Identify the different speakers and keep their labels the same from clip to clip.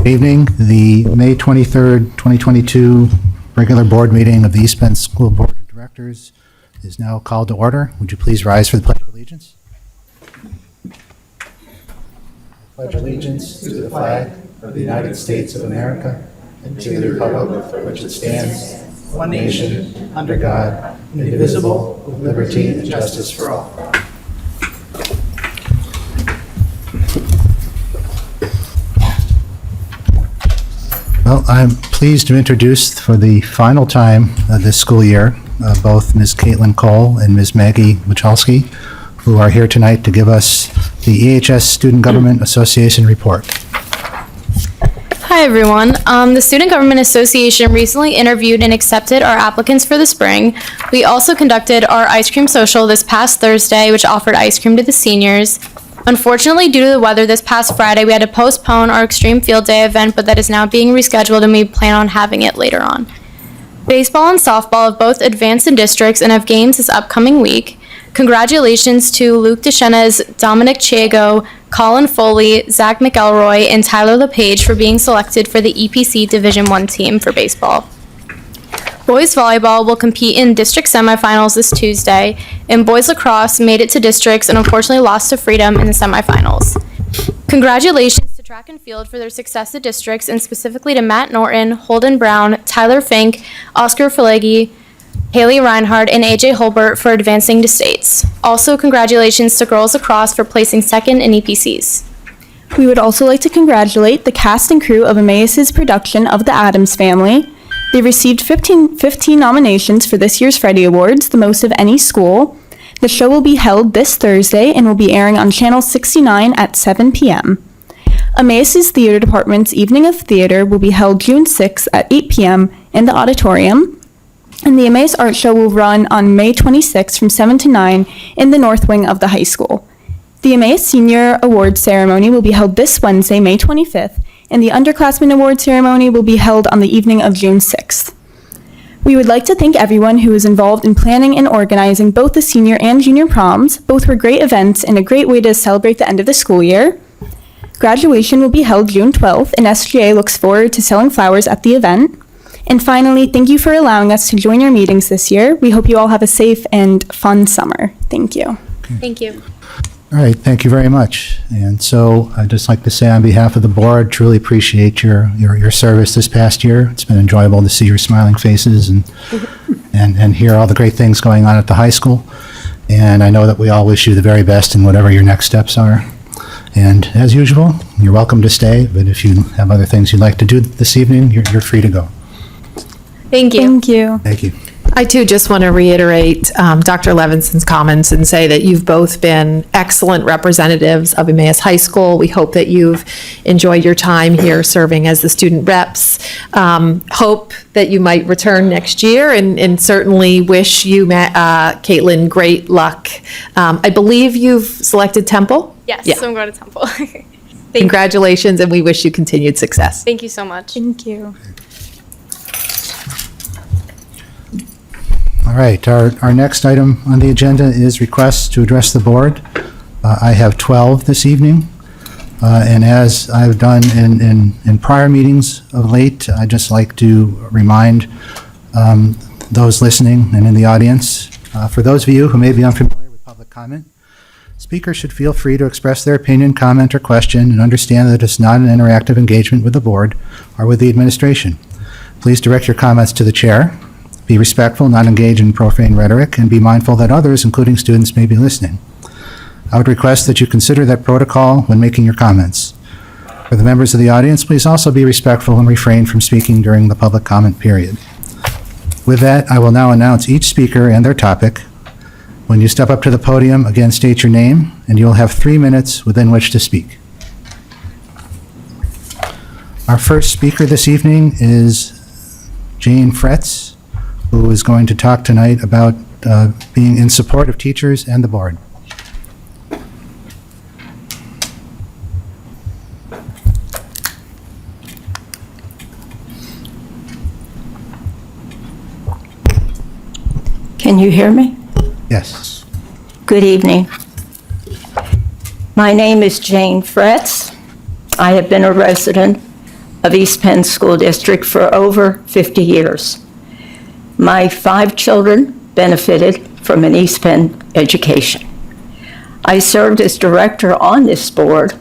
Speaker 1: Good evening. The May 23rd, 2022 regular board meeting of the East Penn School Board of Directors is now called to order. Would you please rise for the Pledge of Allegiance? I pledge allegiance to the flag of the United States of America and to the republic for which it stands, one nation, under God, indivisible, with liberty and justice for all. Well, I'm pleased to introduce for the final time this school year both Ms. Caitlin Cole and Ms. Maggie Wachalski, who are here tonight to give us the EHS Student Government Association report.
Speaker 2: Hi, everyone. The Student Government Association recently interviewed and accepted our applicants for the spring. We also conducted our ice cream social this past Thursday, which offered ice cream to the seniors. Unfortunately, due to the weather this past Friday, we had to postpone our Extreme Field Day event, but that is now being rescheduled and we plan on having it later on. Baseball and softball have both advanced in districts and have games this upcoming week. Congratulations to Luke DeShenes, Dominic Chiego, Colin Foley, Zach McElroy, and Tyler LePage for being selected for the EPC Division I team for baseball. Boys volleyball will compete in district semifinals this Tuesday, and boys lacrosse made it to districts and unfortunately lost to Freedom in the semifinals. Congratulations to track and field for their success at districts, and specifically to Matt Norton, Holden Brown, Tyler Fink, Oscar Filegi, Haley Reinhardt, and AJ Holbert for advancing to states. Also, congratulations to girls lacrosse for placing second in EPCs.
Speaker 3: We would also like to congratulate the cast and crew of Emmaus's production of The Addams Family. They received 15 nominations for this year's Freddie Awards, the most of any school. The show will be held this Thursday and will be airing on Channel 69 at 7 p.m. Emmaus's Theater Department's Evening of Theater will be held June 6th at 8 p.m. in the auditorium. And the Emmaus Art Show will run on May 26th from 7 to 9 in the north wing of the high school. The Emmaus Senior Awards Ceremony will be held this Wednesday, May 25th, and the Underclassmen Award Ceremony will be held on the evening of June 6th. We would like to thank everyone who was involved in planning and organizing both the senior and junior proms. Both were great events and a great way to celebrate the end of the school year. Graduation will be held June 12th, and SGA looks forward to selling flowers at the event. And finally, thank you for allowing us to join your meetings this year. We hope you all have a safe and fun summer. Thank you.
Speaker 1: Okay.
Speaker 2: Thank you.
Speaker 1: All right, thank you very much. And so I'd just like to say on behalf of the board, truly appreciate your service this past year. It's been enjoyable to see your smiling faces and hear all the great things going on at the high school. And I know that we all wish you the very best in whatever your next steps are. And as usual, you're welcome to stay, but if you have other things you'd like to do this evening, you're free to go.
Speaker 2: Thank you.
Speaker 3: Thank you.
Speaker 1: Thank you.
Speaker 4: I too just want to reiterate Dr. Levinson's comments and say that you've both been excellent representatives of Emmaus High School. We hope that you've enjoyed your time here serving as the student reps. Hope that you might return next year, and certainly wish you, Caitlin, great luck. I believe you've selected Temple?
Speaker 2: Yes,
Speaker 4: Yeah.
Speaker 2: so I'm going to Temple.
Speaker 4: Congratulations, and we wish you continued success.
Speaker 2: Thank you so much.
Speaker 3: Thank you.
Speaker 1: All right, our next item on the agenda is requests to address the board. I have 12 this evening, and as I've done in prior meetings of late, I'd just like to remind those listening and in the audience, for those of you who may be unfamiliar with public comment, speakers should feel free to express their opinion, comment, or question, and understand that it's not an interactive engagement with the board or with the administration. Please direct your comments to the chair. Be respectful, not engage in profane rhetoric, and be mindful that others, including students, may be listening. I would request that you consider that protocol when making your comments. For the members of the audience, please also be respectful and refrain from speaking during the public comment period. With that, I will now announce each speaker and their topic. When you step up to the podium, again state your name, and you'll have 3 minutes within which to speak. Our first speaker this evening is Jane Fretz, who is going to talk tonight about being in support of teachers and the board.
Speaker 5: Can you hear me?
Speaker 1: Yes.
Speaker 5: Good evening. My name is Jane Fretz. I have been a resident of East Penn School District for over 50 years. My 5 children benefited from an East Penn education. I served as director on this board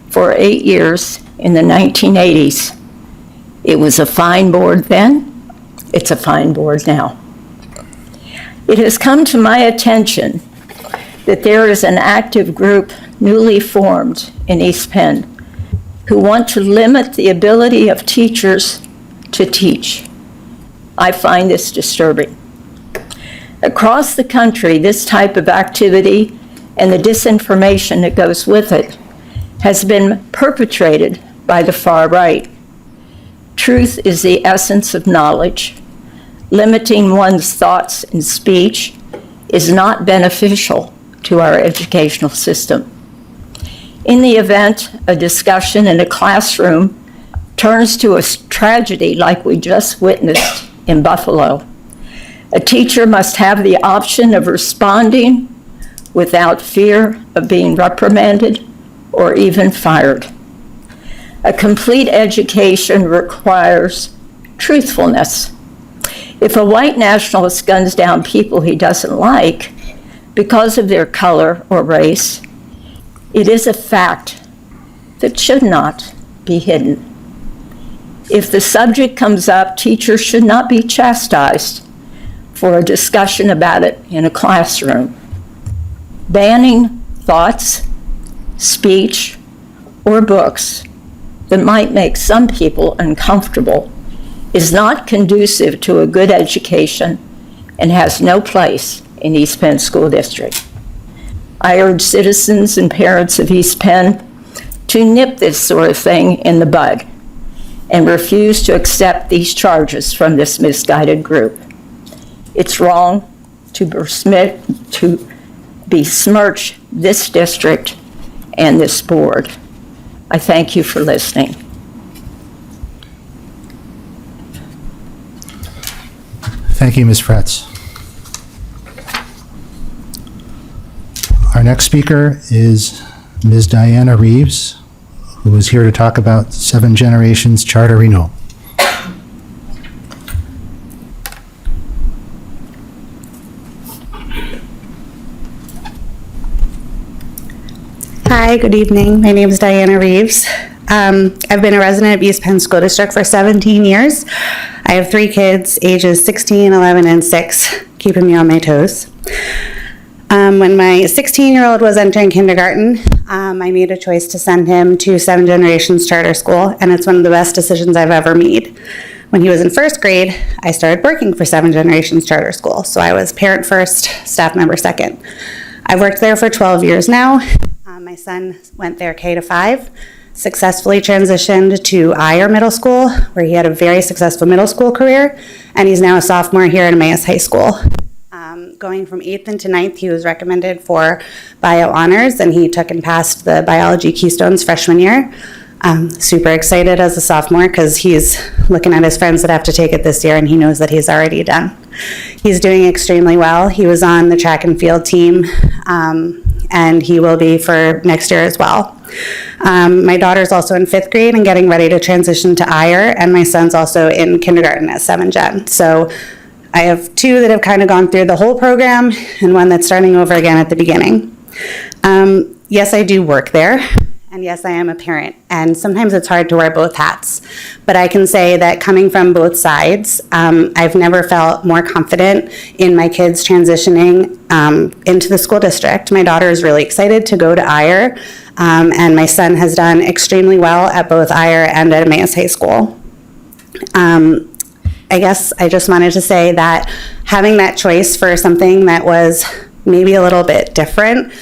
Speaker 5: for 8 years in the 1980s. It was a fine board then. It's a fine board now. It has come to my attention that there is an active group newly formed in East Penn who want to limit the ability of teachers to teach. I find this disturbing. Across the country, this type of activity and the disinformation that goes with it has been perpetrated by the far right. Truth is the essence of knowledge. Limiting one's thoughts and speech is not beneficial to our educational system. In the event a discussion in a classroom turns to a tragedy like we just witnessed in Buffalo, a teacher must have the option of responding without fear of being reprimanded or even fired. A complete education requires truthfulness. If a white nationalist guns down people he doesn't like because of their color or race, it is a fact that should not be hidden. If the subject comes up, teachers should not be chastised for a discussion about it in a classroom. Banning thoughts, speech, or books that might make some people uncomfortable is not conducive to a good education and has no place in East Penn School District. I urge citizens and parents of East Penn to nip this sort of thing in the bud and refuse to accept these charges from this misguided group. It's wrong to besmirch this district and this board. I thank you for listening.
Speaker 1: Thank you, Ms. Fretz. Our next speaker is Ms. Diana Reeves, who is here to talk about 7 Generations Charter Renewal.
Speaker 6: Hi, good evening. My name is Diana Reeves. I've been a resident of East Penn School District for 17 years. I have 3 kids, ages 16, 11, and 6, keeping me on my toes. When my 16-year-old was entering kindergarten, I made a choice to send him to 7 Generations Charter School, and it's one of the best decisions I've ever made. When he was in first grade, I started working for 7 Generations Charter School, so I was parent first, staff member second. I've worked there for 12 years now. My son went there K-5, successfully transitioned to Iyer Middle School, where he had a very successful middle school career, and he's now a sophomore here at Emmaus High School. Going from 8th into 9th, he was recommended for bio honors, and he took and passed the biology keystones freshman year. Super excited as a sophomore because he's looking at his friends that have to take it this year, and he knows that he's already done. He's doing extremely well. He was on the track and field team, and he will be for next year as well. My daughter's also in 5th grade and getting ready to transition to Iyer, and my son's also in kindergarten at 7 Gen. So I have 2 that have kind of gone through the whole program and one that's starting over again at the beginning. Yes, I do work there. And yes, I am a parent, and sometimes it's hard to wear both hats. But I can say that coming from both sides, I've never felt more confident in my kids transitioning into the school district. My daughter is really excited to go to Iyer, and my son has done extremely well at both Iyer and at Emmaus High School. I guess I just wanted to say that having that choice for something that was maybe a little bit different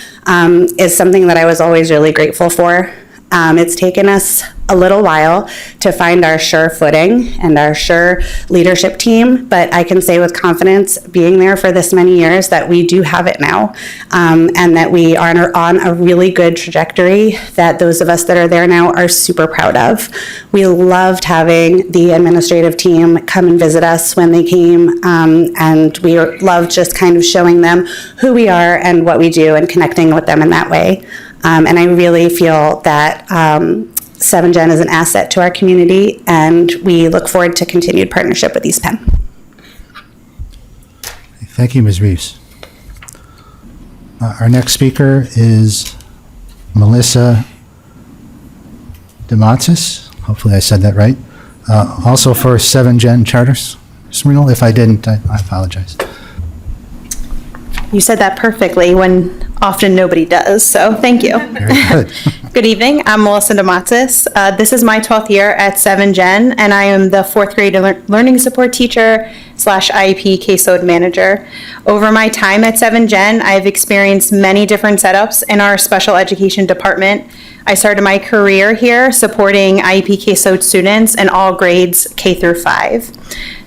Speaker 6: is something that I was always really grateful for. It's taken us a little while to find our sure footing and our sure leadership team, but I can say with confidence, being there for this many years, that we do have it now, and that we are on a really good trajectory that those of us that are there now are super proud of. We loved having the administrative team come and visit us when they came, and we loved just kind of showing them who we are and what we do and connecting with them in that way. And I really feel that 7 Gen is an asset to our community, and we look forward to continued partnership with East Penn.
Speaker 1: Thank you, Ms. Reeves. Our next speaker is Melissa DeMatsis. Hopefully I said that right. Also for 7 Gen Charters. Smrinal, if I didn't, I apologize.
Speaker 7: You said that perfectly when often nobody does, so thank you.
Speaker 1: Very good.
Speaker 7: Good evening, I'm Melissa DeMatsis. This is my 12th year at 7 Gen, and I am the 4th grade learning support teacher / IEP caseload manager. Over my time at 7 Gen, I've experienced many different setups in our special education department. I started my career here supporting IEP caseload students in all grades K through 5.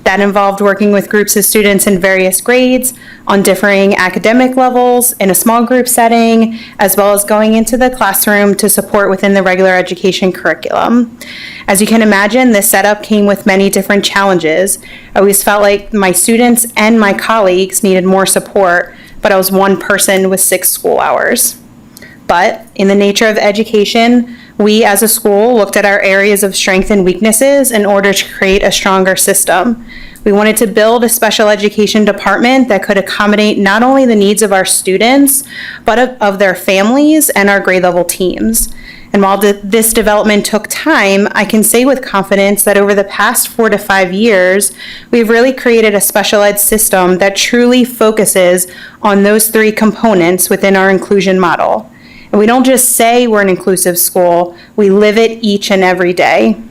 Speaker 7: That involved working with groups of students in various grades on differing academic levels in a small group setting, as well as going into the classroom to support within the regular education curriculum. As you can imagine, this setup came with many different challenges. I always felt like my students and my colleagues needed more support, but I was one person with 6 school hours. But in the nature of education, we as a school looked at our areas of strength and weaknesses in order to create a stronger system. We wanted to build a special education department that could accommodate not only the needs of our students, but of their families and our grade level teams. And while this development took time, I can say with confidence that over the past 4 to 5 years, we've really created a special ed system that truly focuses on those 3 components within our inclusion model. And we don't just say we're an inclusive school, we live it each and every day.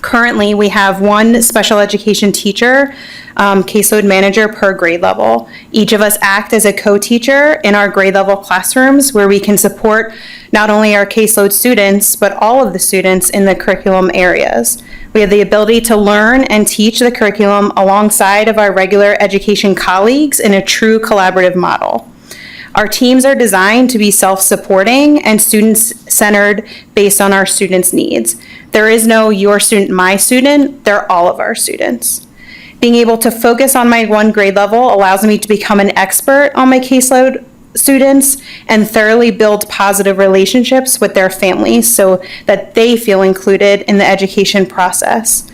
Speaker 7: Currently, we have 1 special education teacher, caseload manager per grade level. Each of us act as a co-teacher in our grade level classrooms where we can support not only our caseload students, but all of the students in the curriculum areas. We have the ability to learn and teach the curriculum alongside of our regular education colleagues in a true collaborative model. Our teams are designed to be self-supporting and student-centered based on our students' needs. There is no your student, my student, they're all of our students. Being able to focus on my 1 grade level allows me to become an expert on my caseload students and thoroughly build positive relationships with their families so that they feel included in the education process.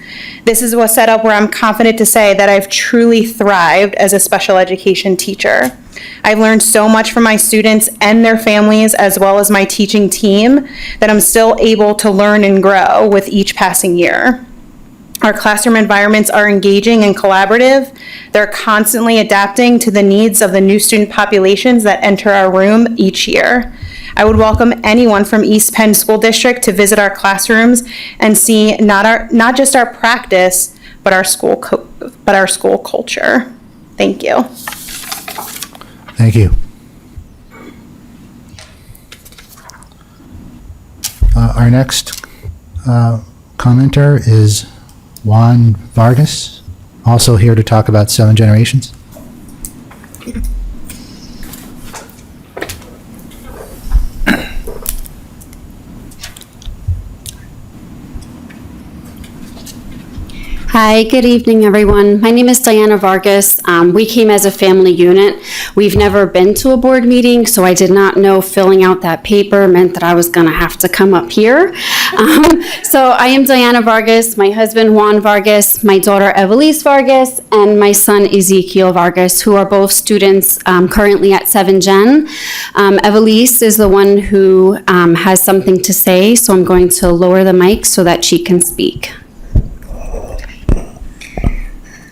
Speaker 7: This is a setup where I'm confident to say that I've truly thrived as a special education teacher. I've learned so much from my students and their families, as well as my teaching team, that I'm still able to learn and grow with each passing year. Our classroom environments are engaging and collaborative. They're constantly adapting to the needs of the new student populations that enter our room each year. I would welcome anyone from East Penn School District to visit our classrooms and see not just our practice, but our school culture. Thank you.
Speaker 1: Thank you. Our next commenter is Juan Vargas, also here to talk about 7 Generations.
Speaker 8: Hi, good evening, everyone. My name is Diana Vargas. We came as a family unit. We've never been to a board meeting, so I did not know filling out that paper meant that I was going to have to come up here. So I am Diana Vargas, my husband Juan Vargas, my daughter Evelise Vargas, and my son Ezekiel Vargas, who are both students currently at 7 Gen. Evelise is the one who has something to say, so I'm going to lower the mic so that she can speak.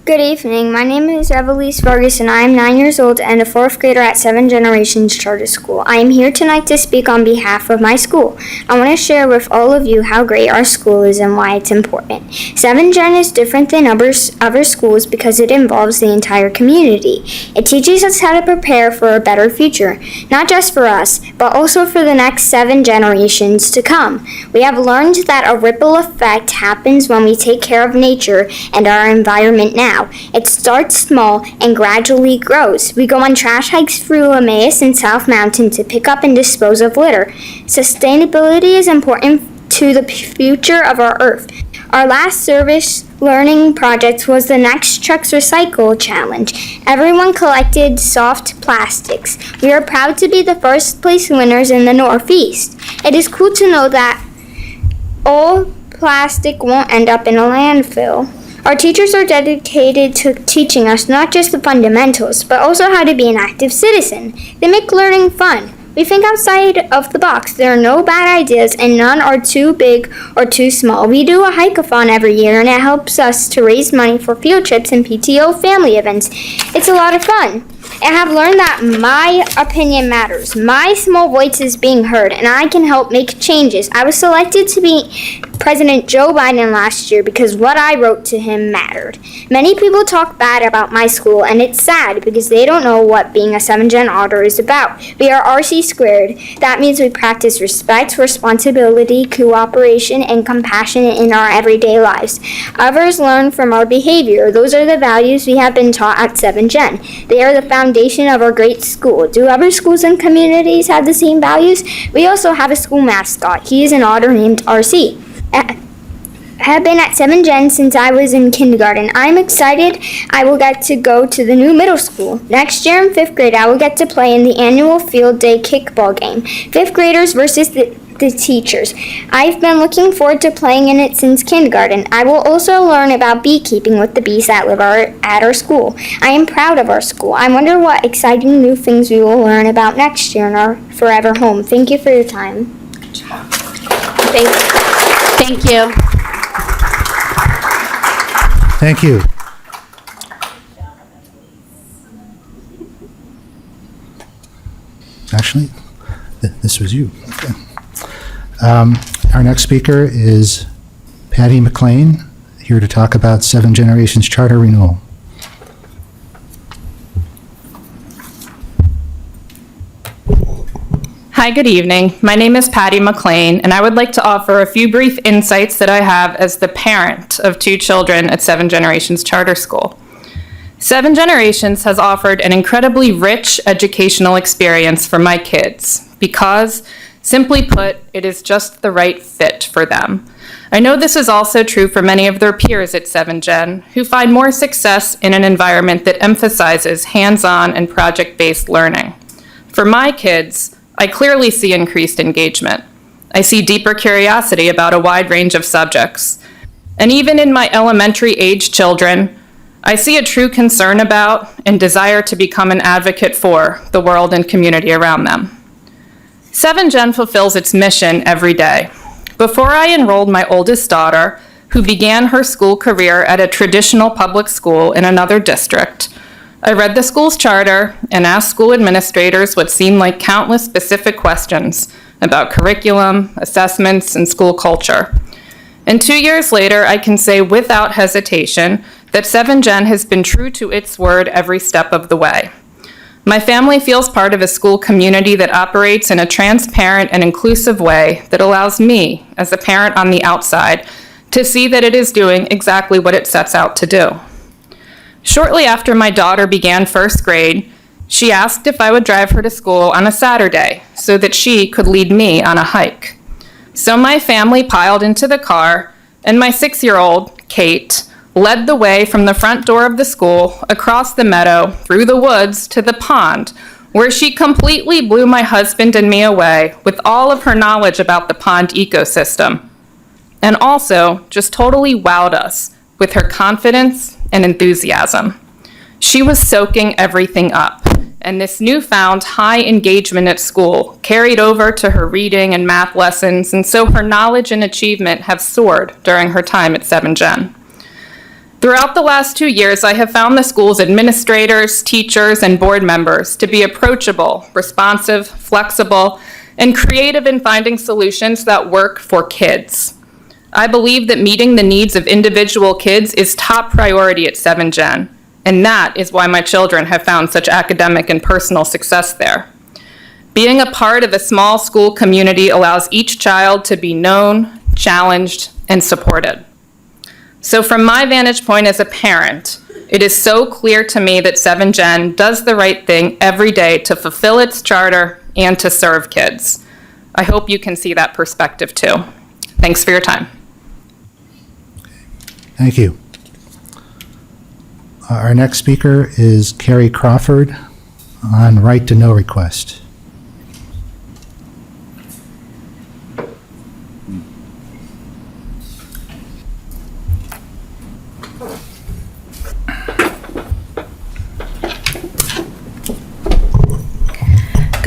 Speaker 9: Good evening. My name is Evelise Vargas and I am 9 years old and a 4th grader at 7 Generations Charter School. I am here tonight to speak on behalf of my school. I want to share with all of you how great our school is and why it's important. 7 Gen is different than other schools because it involves the entire community. It teaches us how to prepare for a better future, not just for us, but also for the next 7 generations to come. We have learned that a ripple effect happens when we take care of nature and our environment now. It starts small and gradually grows. We go on trash hikes through Emmaus and South Mountain to pick up and dispose of litter. Sustainability is important to the future of our Earth. Our last service learning project was the Next Trucks Recycle Challenge. Everyone collected soft plastics. We are proud to be the first place winners in the Northeast. It is cool to know that all plastic won't end up in a landfill. Our teachers are dedicated to teaching us not just the fundamentals, but also how to be an active citizen. They make learning fun. We think outside of the box. There are no bad ideas, and none are too big or too small. We do a hike-a-thon every year, and it helps us to raise money for field trips and PTO family events. It's a lot of fun. I have learned that my opinion matters. My small voice is being heard, and I can help make changes. I was selected to be President Joe Biden last year because what I wrote to him mattered. Many people talk bad about my school, and it's sad because they don't know what being a 7-Gen auditor is about. We are RC squared. That means we practice respect, responsibility, cooperation, and compassion in our everyday lives. Others learn from our behavior. Those are the values we have been taught at 7-Gen. They are the foundation of our great school. Do other schools and communities have the same values? We also have a school mascot. He is an otter named RC. I have been at 7-Gen since I was in kindergarten. I'm excited I will get to go to the new middle school. Next year in 5th grade, I will get to play in the annual field day kickball game. 5th graders versus the teachers. I've been looking forward to playing in it since kindergarten. I will also learn about beekeeping with the bees that live at our school. I am proud of our school. I wonder what exciting new things we will learn about next year in our forever home. Thank you for your time. Good job. Thank you.
Speaker 8: Thank you.
Speaker 1: Thank you. Actually, this was you. Okay. Our next speaker is Patty Mclean, here to talk about 7 Generations Charter renewal.
Speaker 10: Hi, good evening. My name is Patty Mclean, and I would like to offer a few brief insights that I have as the parent of 2 children at 7 Generations Charter School. 7 Generations has offered an incredibly rich educational experience for my kids because, simply put, it is just the right fit for them. I know this is also true for many of their peers at 7Gen who find more success in an environment that emphasizes hands-on and project-based learning. For my kids, I clearly see increased engagement. I see deeper curiosity about a wide range of subjects. And even in my elementary-age children, I see a true concern about and desire to become an advocate for the world and community around them. 7Gen fulfills its mission every day. Before I enrolled my oldest daughter, who began her school career at a traditional public school in another district, I read the school's charter and asked school administrators what seemed like countless specific questions about curriculum, assessments, and school culture. And 2 years later, I can say without hesitation that 7Gen has been true to its word every step of the way. My family feels part of a school community that operates in a transparent and inclusive way that allows me, as a parent on the outside, to see that it is doing exactly what it sets out to do. Shortly after my daughter began 1st grade, she asked if I would drive her to school on a Saturday so that she could lead me on a hike. So my family piled into the car, and my 6-year-old, Kate, led the way from the front door of the school, across the meadow, through the woods, to the pond, where she completely blew my husband and me away with all of her knowledge about the pond ecosystem, and also just totally wowed us with her confidence and enthusiasm. She was soaking everything up, and this newfound high engagement at school carried over to her reading and math lessons, and so her knowledge and achievement have soared during her time at 7Gen. Throughout the last 2 years, I have found the school's administrators, teachers, and board members to be approachable, responsive, flexible, and creative in finding solutions that work for kids. I believe that meeting the needs of individual kids is top priority at 7Gen, and that is why my children have found such academic and personal success there. Being a part of a small school community allows each child to be known, challenged, and supported. So from my vantage point as a parent, it is so clear to me that 7Gen does the right thing every day to fulfill its charter and to serve kids. I hope you can see that perspective too. Thanks for your time.
Speaker 1: Thank you. Our next speaker is Carrie Crawford on right to know request.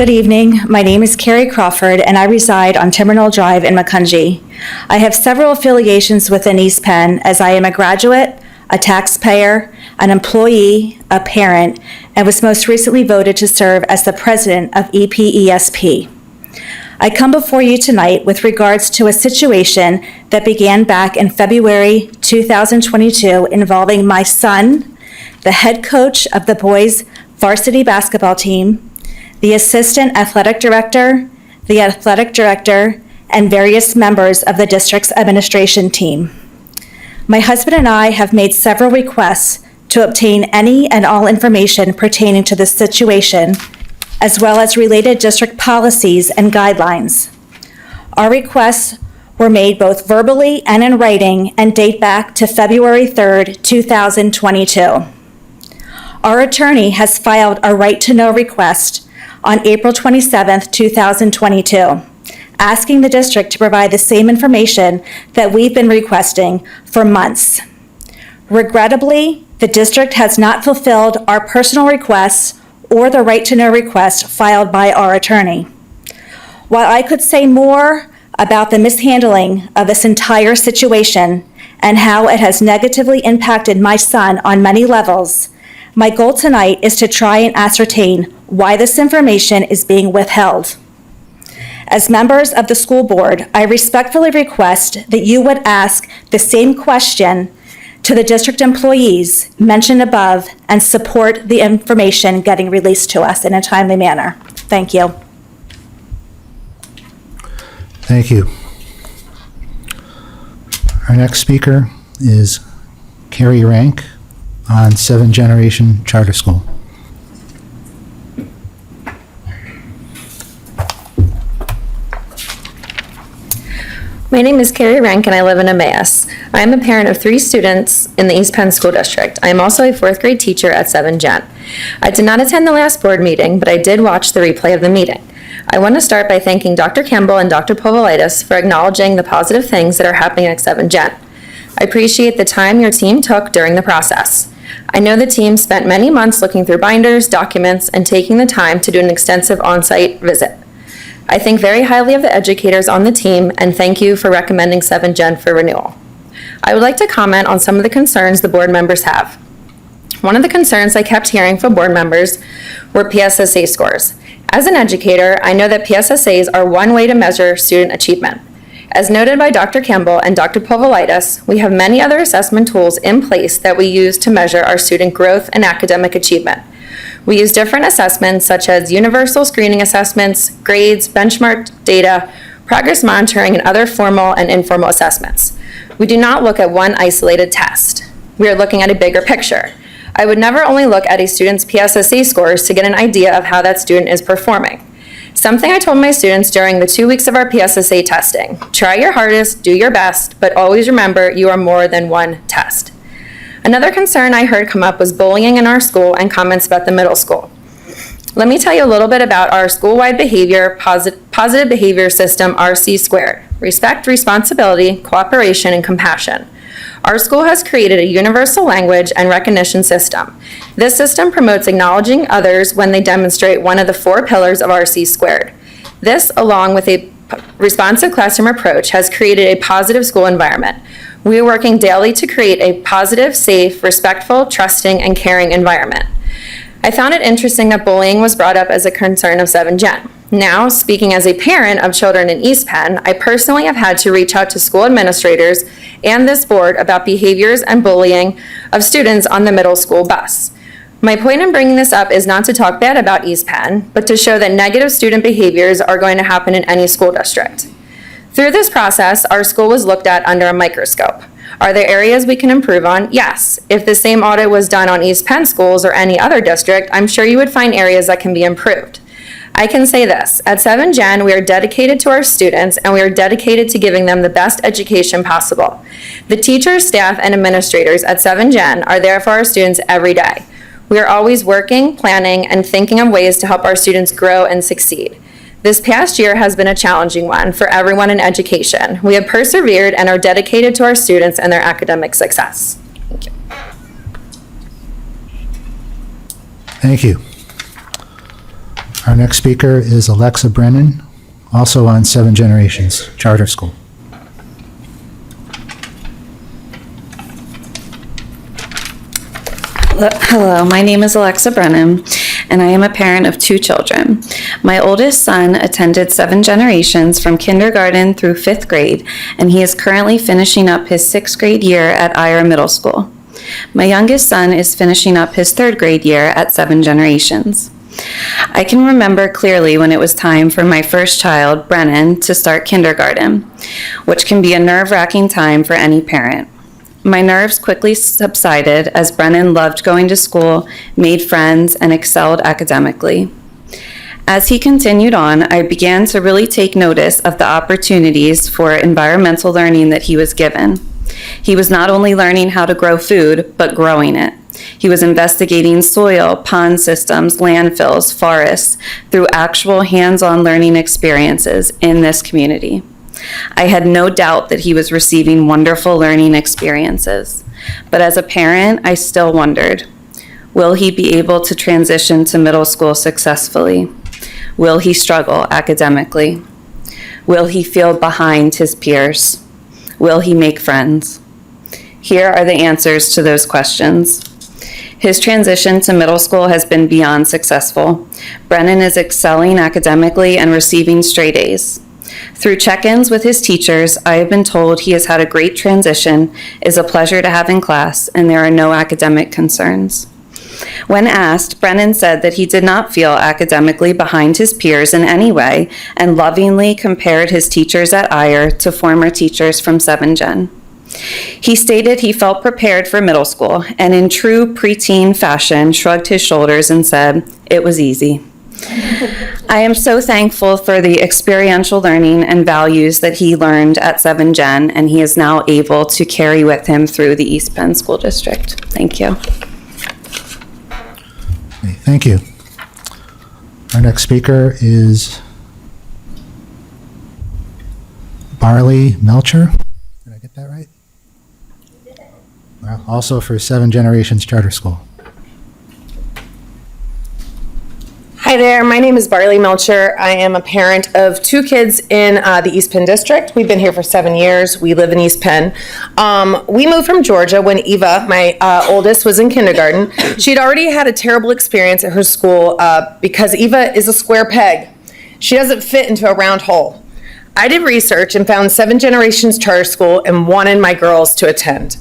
Speaker 11: Good evening. My name is Carrie Crawford, and I reside on Timberknoll Drive in Macungie. I have several affiliations within East Penn, as I am a graduate, a taxpayer, an employee, a parent, and was most recently voted to serve as the president of EPESP. I come before you tonight with regards to a situation that began back in February 2022 involving my son, the head coach of the boys' varsity basketball team, the assistant athletic director, the athletic director, and various members of the district's administration team. My husband and I have made several requests to obtain any and all information pertaining to this situation, as well as related district policies and guidelines. Our requests were made both verbally and in writing and date back to February 3rd, 2022. Our attorney has filed a right-to-know request on April 27th, 2022, asking the district to provide the same information that we've been requesting for months. Regrettably, the district has not fulfilled our personal requests or the right-to-know request filed by our attorney. While I could say more about the mishandling of this entire situation and how it has negatively impacted my son on many levels, my goal tonight is to try and ascertain why this information is being withheld. As members of the school board, I respectfully request that you would ask the same question to the district employees mentioned above and support the information getting released to us in a timely manner. Thank you.
Speaker 1: Thank you. Our next speaker is Carrie Rank on 7 Generation Charter School.
Speaker 12: My name is Carrie Rank and I live in Emmaus. I am a parent of 3 students in the East Penn School District. I am also a 4th grade teacher at 7 Gen. I did not attend the last board meeting, but I did watch the replay of the meeting. I want to start by thanking Dr. Kimball and Dr. Povolitis for acknowledging the positive things that are happening at 7 Gen. I appreciate the time your team took during the process. I know the team spent many months looking through binders, documents, and taking the time to do an extensive on-site visit. I think very highly of the educators on the team and thank you for recommending 7 Gen for renewal. I would like to comment on some of the concerns the board members have. One of the concerns I kept hearing from board members were PSSA scores. As an educator, I know that PSSAs are one way to measure student achievement. As noted by Dr. Kimball and Dr. Povolitis, we have many other assessment tools in place that we use to measure our student growth and academic achievement. We use different assessments such as universal screening assessments, grades, benchmark data, progress monitoring, and other formal and informal assessments. We do not look at one isolated test. We are looking at a bigger picture. I would never only look at a student's PSSA scores to get an idea of how that student is performing. Something I told my students during the 2 weeks of our PSSA testing: try your hardest, do your best, but always remember you are more than one test. Another concern I heard come up was bullying in our school and comments about the middle school. Let me tell you a little bit about our school-wide behavior, positive behavior system, RC squared: respect, responsibility, cooperation, and compassion. Our school has created a universal language and recognition system. This system promotes acknowledging others when they demonstrate one of the 4 pillars of RC squared. This, along with a responsive classroom approach, has created a positive school environment. We are working daily to create a positive, safe, respectful, trusting, and caring environment. I found it interesting that bullying was brought up as a concern of 7 Gen. Now, speaking as a parent of children in East Penn, I personally have had to reach out to school administrators and this board about behaviors and bullying of students on the middle school bus. My point in bringing this up is not to talk bad about East Penn, but to show that negative student behaviors are going to happen in any school district. Through this process, our school was looked at under a microscope. Are there areas we can improve on? Yes. If the same audit was done on East Penn schools or any other district, I'm sure you would find areas that can be improved. I can say this: at 7 Gen, we are dedicated to our students and we are dedicated to giving them the best education possible. The teachers, staff, and administrators at 7 Gen are there for our students every day. We are always working, planning, and thinking of ways to help our students grow and succeed. This past year has been a challenging one for everyone in education. We have persevered and are dedicated to our students and their academic success. Thank you.
Speaker 1: Thank you. Our next speaker is Alexa Brennan, also on Seven Generations Charter School.
Speaker 13: Hello, my name is Alexa Brennan, and I am a parent of 2 children. My oldest son attended Seven Generations from kindergarten through 5th grade, and he is currently finishing up his 6th grade year at Ira Middle School. My youngest son is finishing up his 3rd grade year at Seven Generations. I can remember clearly when it was time for my first child, Brennan, to start kindergarten, which can be a nerve-wracking time for any parent. My nerves quickly subsided as Brennan loved going to school, made friends, and excelled academically. As he continued on, I began to really take notice of the opportunities for environmental learning that he was given. He was not only learning how to grow food, but growing it. He was investigating soil, pond systems, landfills, forests, through actual hands-on learning experiences in this community. I had no doubt that he was receiving wonderful learning experiences, but as a parent, I still wondered, will he be able to transition to middle school successfully? Will he struggle academically? Will he feel behind his peers? Will he make friends? Here are the answers to those questions. His transition to middle school has been beyond successful. Brennan is excelling academically and receiving straight A's. Through check-ins with his teachers, I have been told he has had a great transition, is a pleasure to have in class, and there are no academic concerns. When asked, Brennan said that he did not feel academically behind his peers in any way and lovingly compared his teachers at IRE to former teachers from 7 Gen. He stated he felt prepared for middle school and in true preteen fashion shrugged his shoulders and said, "It was easy." I am so thankful for the experiential learning and values that he learned at 7 Gen, and he is now able to carry with him through the East Penn School District. Thank you.
Speaker 1: Okay, thank you. Our next speaker is Barley Melcher. Did I get that right? Well, also for 7 Generations Charter School.
Speaker 14: Hi there, my name is Barley Melcher. I am a parent of 2 kids in the East Penn district. We've been here for 7 years. We live in East Penn. We moved from Georgia when Eva, my oldest, was in kindergarten. She'd already had a terrible experience at her school because Eva is a square peg. She doesn't fit into a round hole. I did research and found 7 Generations Charter School and wanted my girls to attend.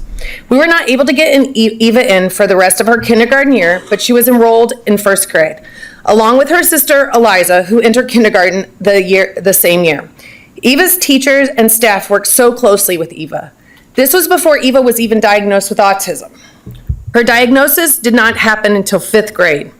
Speaker 14: We were not able to get Eva in for the rest of her kindergarten year, but she was enrolled in 1st grade, along with her sister Eliza, who entered kindergarten the same year. Eva's teachers and staff worked so closely with Eva. This was before Eva was even diagnosed with autism. Her diagnosis did not happen until 5th grade.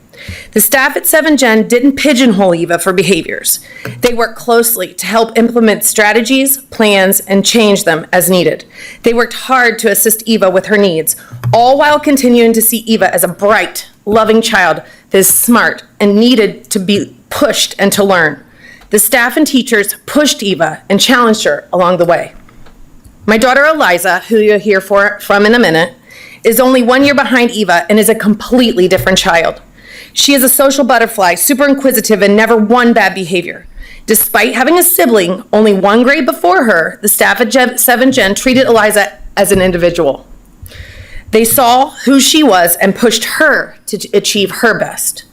Speaker 14: The staff at 7 Gen didn't pigeonhole Eva for behaviors. They worked closely to help implement strategies, plans, and change them as needed. They worked hard to assist Eva with her needs, all while continuing to see Eva as a bright, loving child that is smart and needed to be pushed and to learn. The staff and teachers pushed Eva and challenged her along the way. My daughter Eliza, who you'll hear from in a minute, is only 1 year behind Eva and is a completely different child. She is a social butterfly, super inquisitive, and never one bad behavior. Despite having a sibling only 1 grade before her, the staff at 7 Gen treated Eliza as an individual. They saw who she was and pushed her to achieve her best.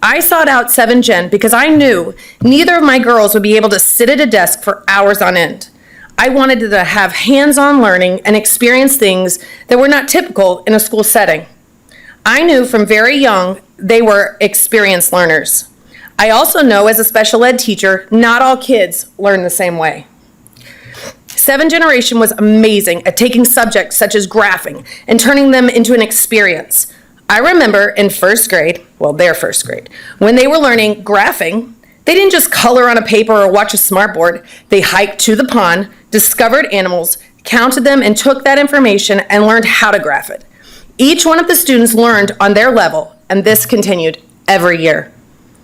Speaker 14: I sought out 7 Gen because I knew neither of my girls would be able to sit at a desk for hours on end. I wanted to have hands-on learning and experience things that were not typical in a school setting. I knew from very young they were experienced learners. I also know as a special ed teacher, not all kids learn the same way. 7 Generation was amazing at taking subjects such as graphing and turning them into an experience. I remember in 1st grade, well, their 1st grade, when they were learning graphing, they didn't just color on a paper or watch a smartboard. They hiked to the pond, discovered animals, counted them, and took that information and learned how to graph it. Each one of the students learned on their level, and this continued every year.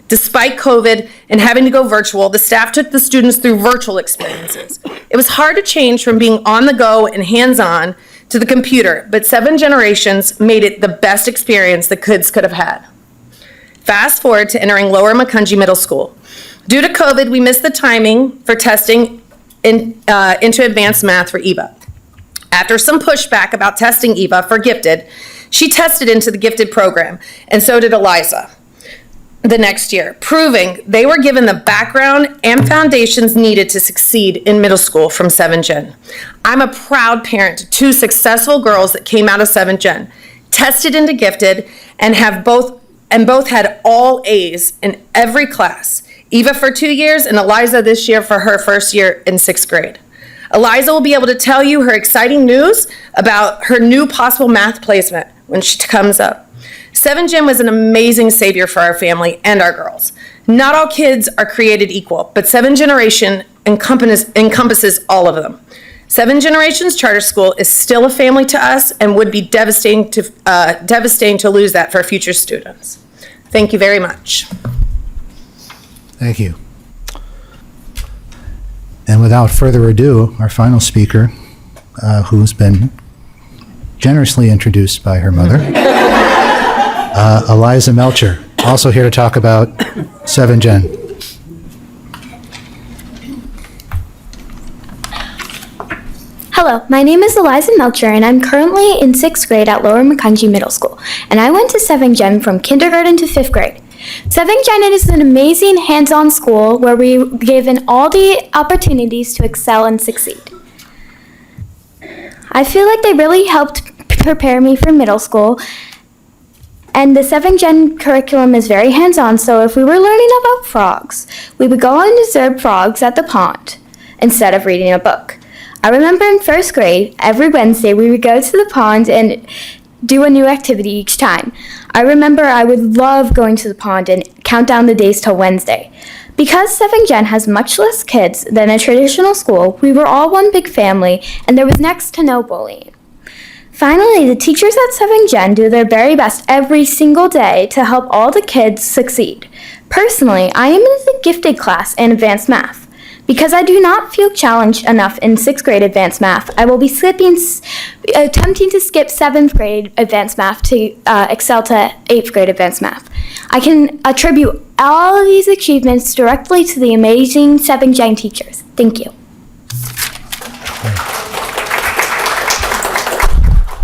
Speaker 14: Despite COVID and having to go virtual, the staff took the students through virtual experiences. It was hard to change from being on the go and hands-on to the computer, but 7 Generations made it the best experience the kids could have had. Fast forward to entering Lower Macungie Middle School. Due to COVID, we missed the timing for testing into advanced math for Eva. After some pushback about testing Eva for gifted, she tested into the gifted program, and so did Eliza the next year, proving they were given the background and foundations needed to succeed in middle school from 7th Gen. I'm a proud parent to 2 successful girls that came out of 7th Gen, tested into gifted, and both had all A's in every class. Eva for 2 years and Eliza this year for her first year in 6th grade. Eliza will be able to tell you her exciting news about her new possible math placement when she comes up. 7th Gen was an amazing savior for our family and our girls. Not all kids are created equal, but 7th Generation encompasses all of them. 7th Generation's charter school is still a family to us and would be devastating to lose that for future students. Thank you very much.
Speaker 1: Thank you. And without further ado, our final speaker, who's been generously introduced by her mother, Eliza Melcher, also here to talk about 7th Gen.
Speaker 9: Hello, my name is Eliza Melcher, and I'm currently in 6th grade at Lower Macungie Middle School, and I went to 7th Gen from kindergarten to 5th grade. 7th Gen is an amazing hands-on school where we were given all the opportunities to excel and succeed. I feel like they really helped prepare me for middle school, and the 7th Gen curriculum is very hands-on, so if we were learning about frogs, we would go and observe frogs at the pond instead of reading a book. I remember in 1st grade, every Wednesday we would go to the pond and do a new activity each time. I remember I would love going to the pond and count down the days till Wednesday. Because 7th Gen has much less kids than a traditional school, we were all one big family, and there was next to no bullying. Finally, the teachers at 7th Gen do their very best every single day to help all the kids succeed. Personally, I am in the gifted class in advanced math. Because I do not feel challenged enough in 6th grade advanced math, I will be attempting to skip 7th grade advanced math to excel to 8th grade advanced math. I can attribute all of these achievements directly to the amazing 7th Gen teachers. Thank you.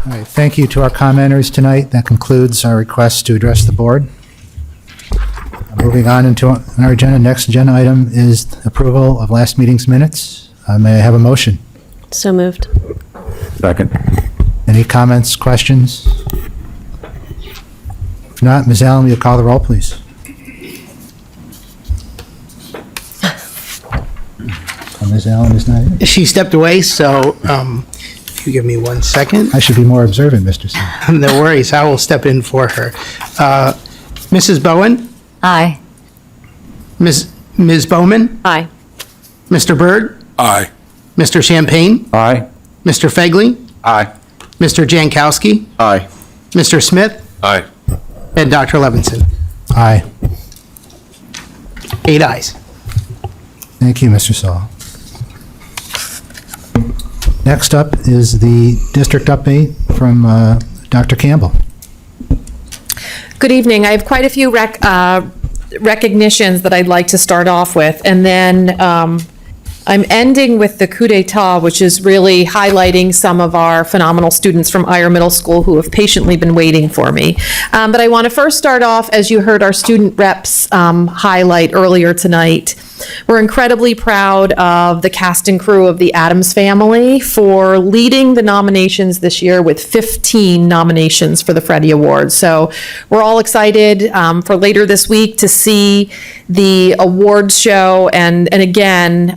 Speaker 1: All right, thank you to our commenters tonight. That concludes our request to address the board. Moving on into our agenda, next agenda item is approval of last meeting's minutes. May I have a motion?
Speaker 15: So moved.
Speaker 16: Second.
Speaker 1: Any comments, questions? If not, Ms. Allen, will you call the roll, please? Ms. Allen is not here.
Speaker 17: She stepped away, so if you give me 1 second.
Speaker 1: I should be more observant, Mr. Singh.
Speaker 17: No worries, I will step in for her. Mrs. Bowen?
Speaker 15: Aye.
Speaker 17: Ms. Bowman?
Speaker 15: Aye.
Speaker 17: Mr. Byrd?
Speaker 16: Aye.
Speaker 17: Mr. Champagne?
Speaker 16: Aye.
Speaker 17: Mr. Fegley?
Speaker 16: Aye.
Speaker 17: Mr. Jankowski?
Speaker 16: Aye.
Speaker 17: Mr. Smith?
Speaker 16: Aye.
Speaker 17: And Dr. Levinson.
Speaker 1: Aye.
Speaker 17: 8 ayes.
Speaker 1: Thank you, Mr. Saul. Next up is the district update from Dr. Campbell.
Speaker 4: Good evening. I have quite a few recognitions that I'd like to start off with, and then I'm ending with the coup d'etat, which is really highlighting some of our phenomenal students from Eyre Middle School who have patiently been waiting for me. But I want to first start off, as you heard our student reps highlight earlier tonight, we're incredibly proud of the cast and crew of the Addams family for leading the nominations this year with 15 nominations for the Freddie Awards. So we're all excited for later this week to see the awards show, and again,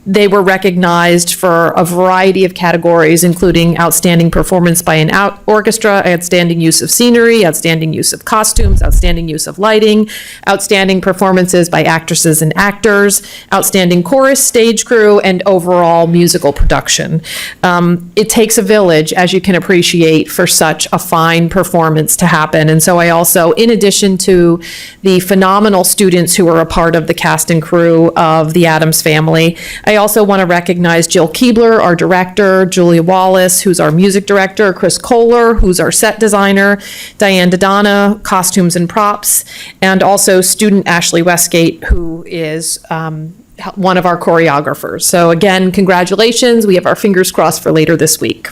Speaker 4: they were recognized for a variety of categories, including outstanding performance by an orchestra, outstanding use of scenery, outstanding use of costumes, outstanding use of lighting, outstanding performances by actresses and actors, outstanding chorus, stage crew, and overall musical production. It takes a village, as you can appreciate, for such a fine performance to happen. And so I also, in addition to the phenomenal students who are a part of the cast and crew of the Addams family, I also want to recognize Jill Keebler, our director, Julia Wallace, who's our music director, Chris Kohler, who's our set designer, Diane Dodonna, costumes and props, and also student Ashley Westgate, who is one of our choreographers. So again, congratulations. We have our fingers crossed for later this week.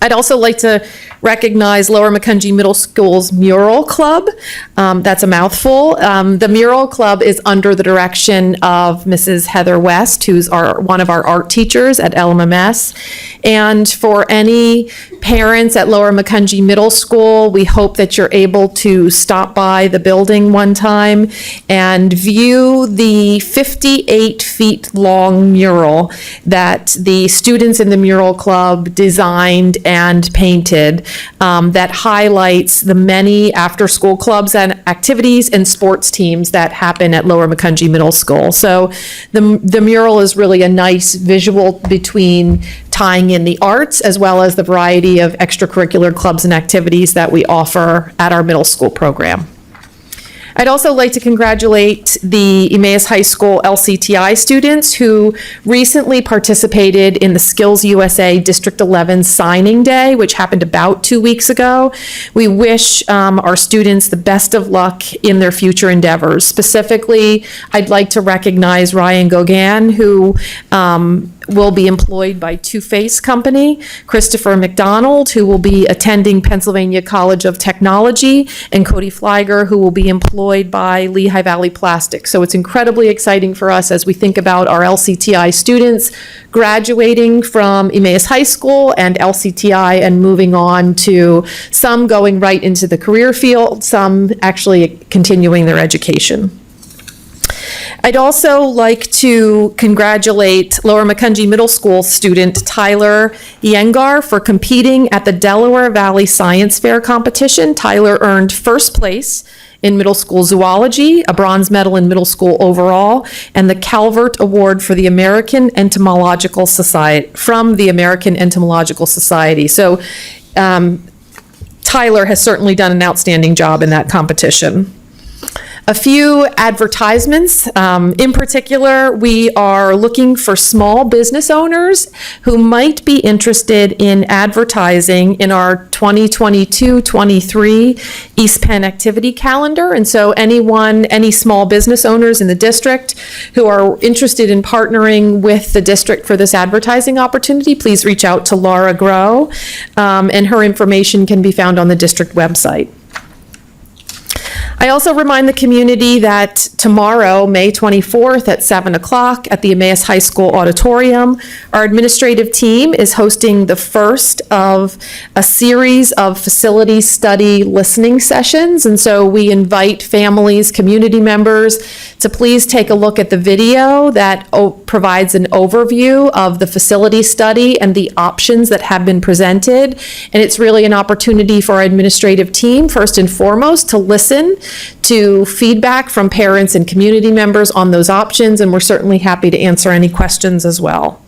Speaker 4: I'd also like to recognize Lower Macungie Middle School's Mural Club. That's a mouthful. The Mural Club is under the direction of Mrs. Heather West, who's one of our art teachers at LMMS. And for any parents at Lower Macungie Middle School, we hope that you're able to stop by the building one time and view the 58 feet long mural that the students in the Mural Club designed and painted, that highlights the many after-school clubs and activities and sports teams that happen at Lower Macungie Middle School. So the mural is really a nice visual between tying in the arts as well as the variety of extracurricular clubs and activities that we offer at our middle school program. I'd also like to congratulate the Emmaus High School LCTI students who recently participated in the Skills USA District 11 signing day, which happened about 2 weeks ago. We wish our students the best of luck in their future endeavors. Specifically, I'd like to recognize Ryan Gauguin, who will be employed by Two Face Company, Christopher McDonald, who will be attending Pennsylvania College of Technology, and Cody Flieger, who will be employed by Lehigh Valley Plastics. So it's incredibly exciting for us as we think about our LCTI students graduating from Emmaus High School and LCTI and moving on to some going right into the career field, some actually continuing their education. I'd also like to congratulate Lower Macungie Middle School student Tyler Yengar for competing at the Delaware Valley Science Fair competition. Tyler earned first place in middle school zoology, a bronze medal in middle school overall, and the Calvert Award for the American Entomological Society, from the American Entomological Society. So Tyler has certainly done an outstanding job in that competition. A few advertisements. In particular, we are looking for small business owners who might be interested in advertising in our 2022-23 East Penn activity calendar. And so any small business owners in the district who are interested in partnering with the district for this advertising opportunity, please reach out to Laura Grow, and her information can be found on the district website. I also remind the community that tomorrow, May 24th at 7 o'clock at the Emmaus High School Auditorium, our administrative team is hosting the first of a series of facility study listening sessions. And so we invite families, community members to please take a look at the video that provides an overview of the facility study and the options that have been presented. And it's really an opportunity for our administrative team, first and foremost, to listen to feedback from parents and community members on those options, and we're certainly happy to answer any questions as well.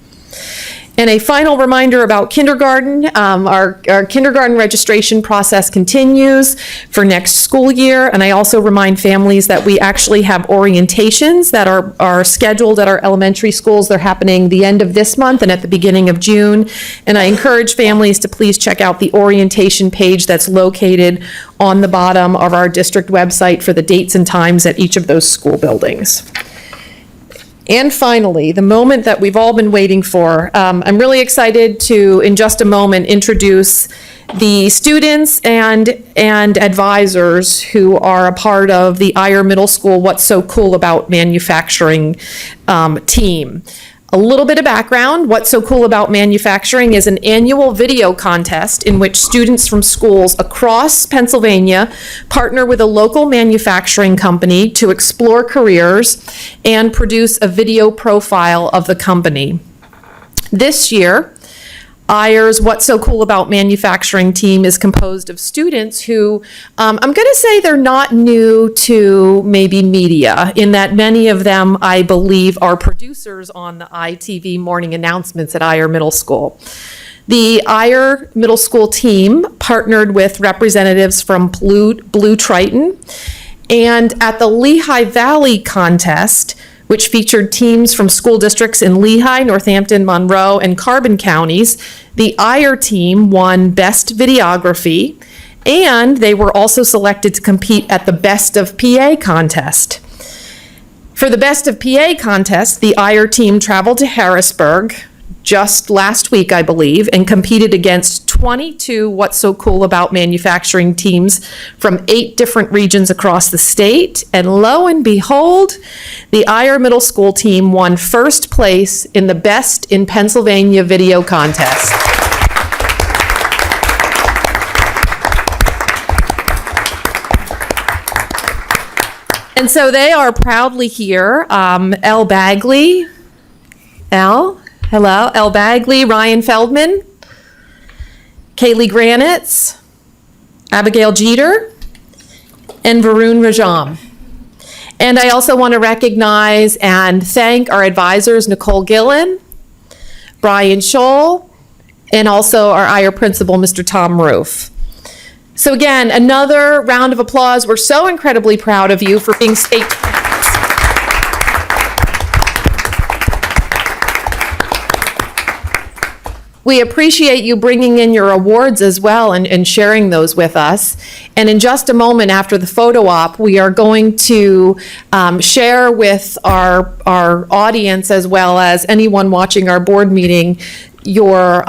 Speaker 4: And a final reminder about kindergarten. Our kindergarten registration process continues for next school year, and I also remind families that we actually have orientations that are scheduled at our elementary schools. They're happening the end of this month and at the beginning of June, and I encourage families to please check out the orientation page that's located on the bottom of our district website for the dates and times at each of those school buildings. And finally, the moment that we've all been waiting for. I'm really excited to, in just a moment, introduce the students and advisors who are a part of the Eyre Middle School What's So Cool About Manufacturing team. A little bit of background. What's So Cool About Manufacturing is an annual video contest in which students from schools across Pennsylvania partner with a local manufacturing company to explore careers and produce a video profile of the company. This year, Eyre's What's So Cool About Manufacturing team is composed of students who, I'm going to say they're not new to maybe media, in that many of them, I believe, are producers on the ITV morning announcements at Eyre Middle School. The Eyre Middle School team partnered with representatives from Blue Triton, and at the Lehigh Valley contest, which featured teams from school districts in Lehigh, Northampton, Monroe, and Carbon counties. The IR team won Best Videography, and they were also selected to compete at the Best of PA contest. For the Best of PA contest, the IR team traveled to Harrisburg just last week, I believe, and competed against 22 What's So Cool About Manufacturing teams from 8 different regions across the state. And lo and behold, the IR Middle School team won first place in the Best in Pennsylvania video contest. And so they are proudly here. Elle Bagley, Elle, hello, Elle Bagley, Ryan Feldman, Kaylee Granitz, Abigail Jeter, and Varun Rajam. And I also want to recognize and thank our advisors, Nicole Gillen, Brian Scholl, and also our IR principal, Mr. Tom Roof. So again, another round of applause. We're so incredibly proud of you for being state. We appreciate you bringing in your awards as well and sharing those with us. And in just a moment after the photo op, we are going to share with our audience as well as anyone watching our board meeting your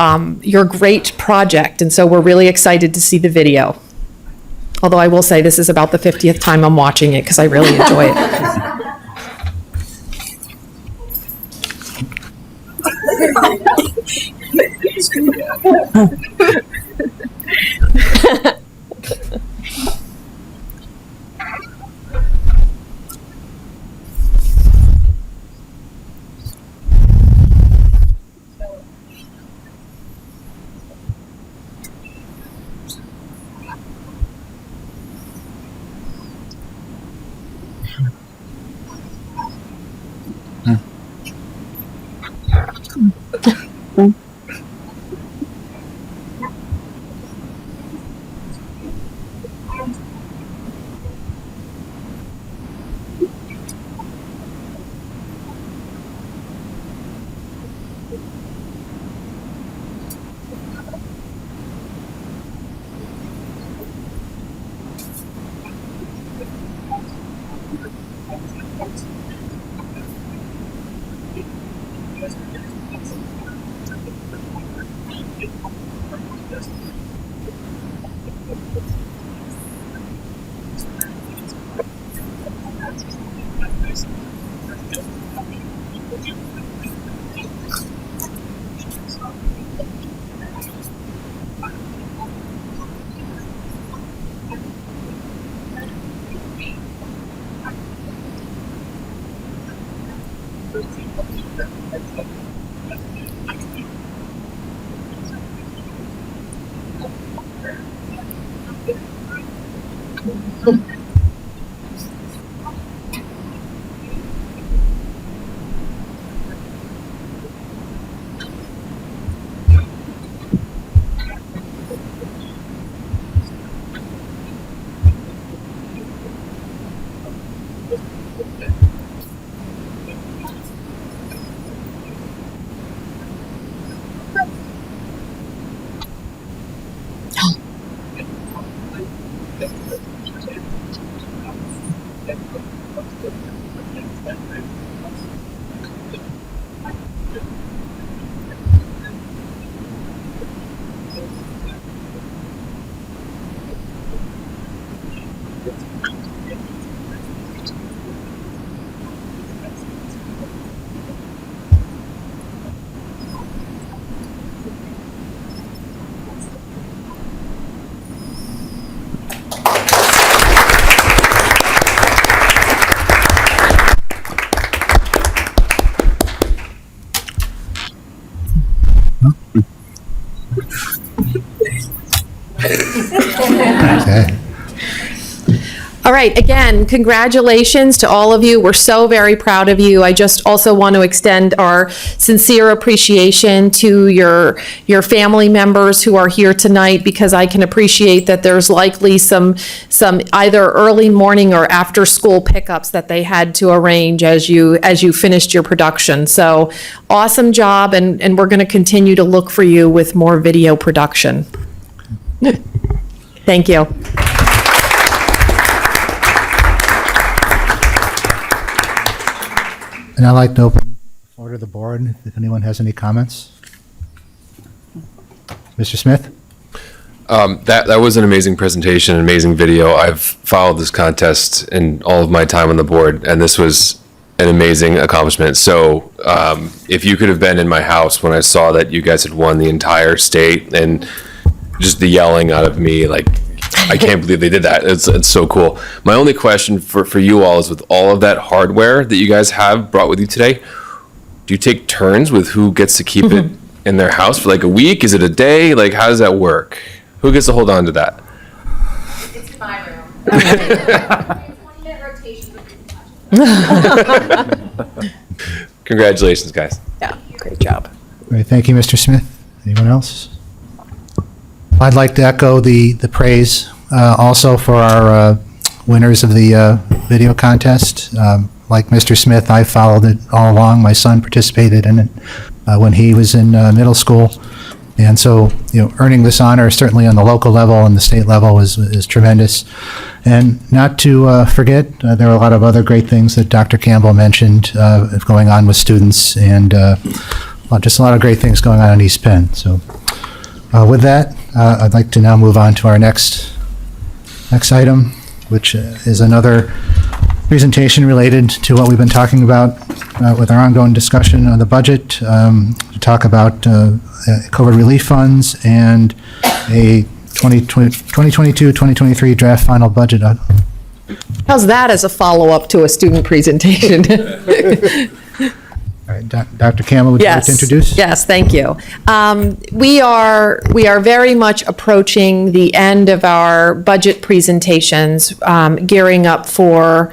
Speaker 4: great project. And so we're really excited to see the video. Although I will say this is about the 50th time I'm watching it because I really enjoy it. right. Again, congratulations to all of you. We're so very proud of you. I just also want to extend our sincere appreciation to your family members who are here tonight, because I can appreciate that there's likely some either early morning or after school pickups that they had to arrange as you finished your production. So awesome job, and we're going to continue to look for you with more video production. Thank you.
Speaker 1: And I'd like to open the floor to the board if anyone has any comments. Mr. Smith?
Speaker 15: That was an amazing presentation, an amazing video. I've followed this contest in all of my time on the board, and this was an amazing accomplishment. So if you could have been in my house when I saw that you guys had won the entire state, and just the yelling out of me, like, I can't believe they did that. It's so cool. My only question for you all is, with all of that hardware that you guys have brought with you today, do you take turns with who gets to keep it in their house for like a week? Is it a day? Like, how does that work? Who gets to hold on to that?
Speaker 2: It's in my room. It's 1-minute rotation.
Speaker 15: Congratulations, guys.
Speaker 4: Yeah, great job.
Speaker 1: Great, thank you, Mr. Smith. Anyone else? I'd like to echo the praise also for our winners of the video contest. Like Mr. Smith, I followed it all along. My son participated in it when he was in middle school. And so, earning this honor, certainly on the local level and the state level, is tremendous. And not to forget, there are a lot of other great things that Dr. Campbell mentioned going on with students, and just a lot of great things going on in East Penn. So with that, I'd like to now move on to our next item, which is another presentation related to what we've been talking about with our ongoing discussion on the budget, to talk about COVID relief funds and a 2022-2023 draft final budget.
Speaker 4: How's that as a follow-up to a student presentation?
Speaker 1: All right, Dr. Campbell, would you like to introduce?
Speaker 4: Yes, thank you. We are very much approaching the end of our budget presentations, gearing up for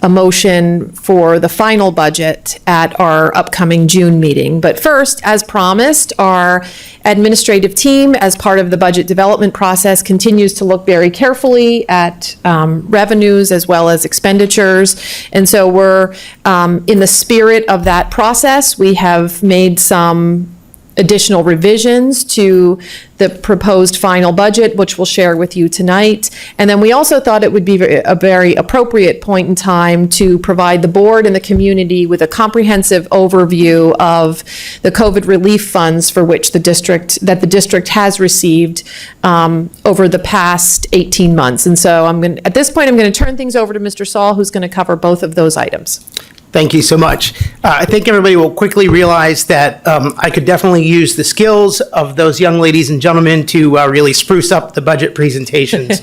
Speaker 4: a motion for the final budget at our upcoming June meeting. But first, as promised, our administrative team, as part of the budget development process, continues to look very carefully at revenues as well as expenditures. And so we're in the spirit of that process. We have made some additional revisions to the proposed final budget, which we'll share with you tonight. And then we also thought it would be a very appropriate point in time to provide the board and the community with a comprehensive overview of the COVID relief funds for which the district has received over the past 18 months. And so at this point, I'm going to turn things over to Mr. Saul, who's going to cover both of those items.
Speaker 17: Thank you so much. I think everybody will quickly realize that I could definitely use the skills of those young ladies and gentlemen to really spruce up the budget presentations.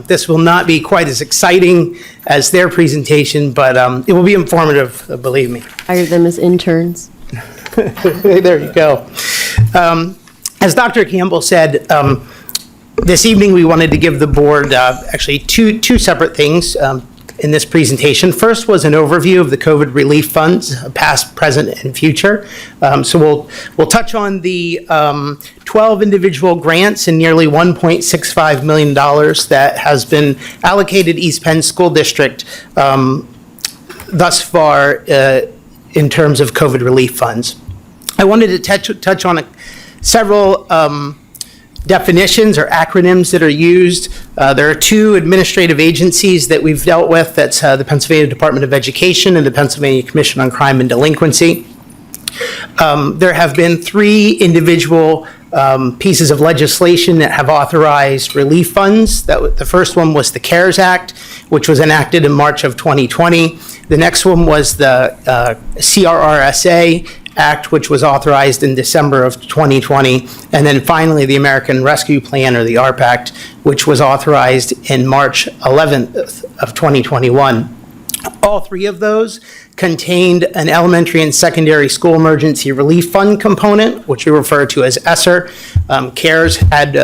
Speaker 17: This will not be quite as exciting as their presentation, but it will be informative, believe me.
Speaker 16: Hire them as interns.
Speaker 17: There you go. As Dr. Campbell said, this evening we wanted to give the board actually two separate things in this presentation. First was an overview of the COVID relief funds, past, present, and future. So we'll touch on the 12 individual grants and nearly $1.65 million that has been allocated East Penn School District thus far in terms of COVID relief funds. I wanted to touch on several definitions or acronyms that are used. There are two administrative agencies that we've dealt with. That's the Pennsylvania Department of Education and the Pennsylvania Commission on Crime and Delinquency. There have been three individual pieces of legislation that have authorized relief funds. The first one was the CARES Act, which was enacted in March of 2020. The next one was the CRRSA Act, which was authorized in December of 2020, and then finally the American Rescue Plan, or the ARP Act, which was authorized in March 11th of 2021. All three of those contained an elementary and secondary school emergency relief fund component, which we refer to as Esser. CARES had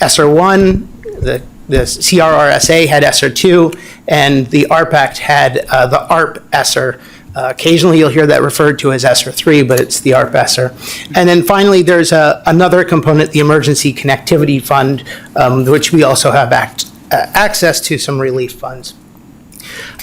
Speaker 17: Esser 1, the the CRRSA had Esser 2, and the ARP Act had the ARP Esser. Occasionally you'll hear that referred to as Esser 3, but it's the ARP Esser. And then finally, there's another component, the Emergency Connectivity Fund, which we also have access to some relief funds.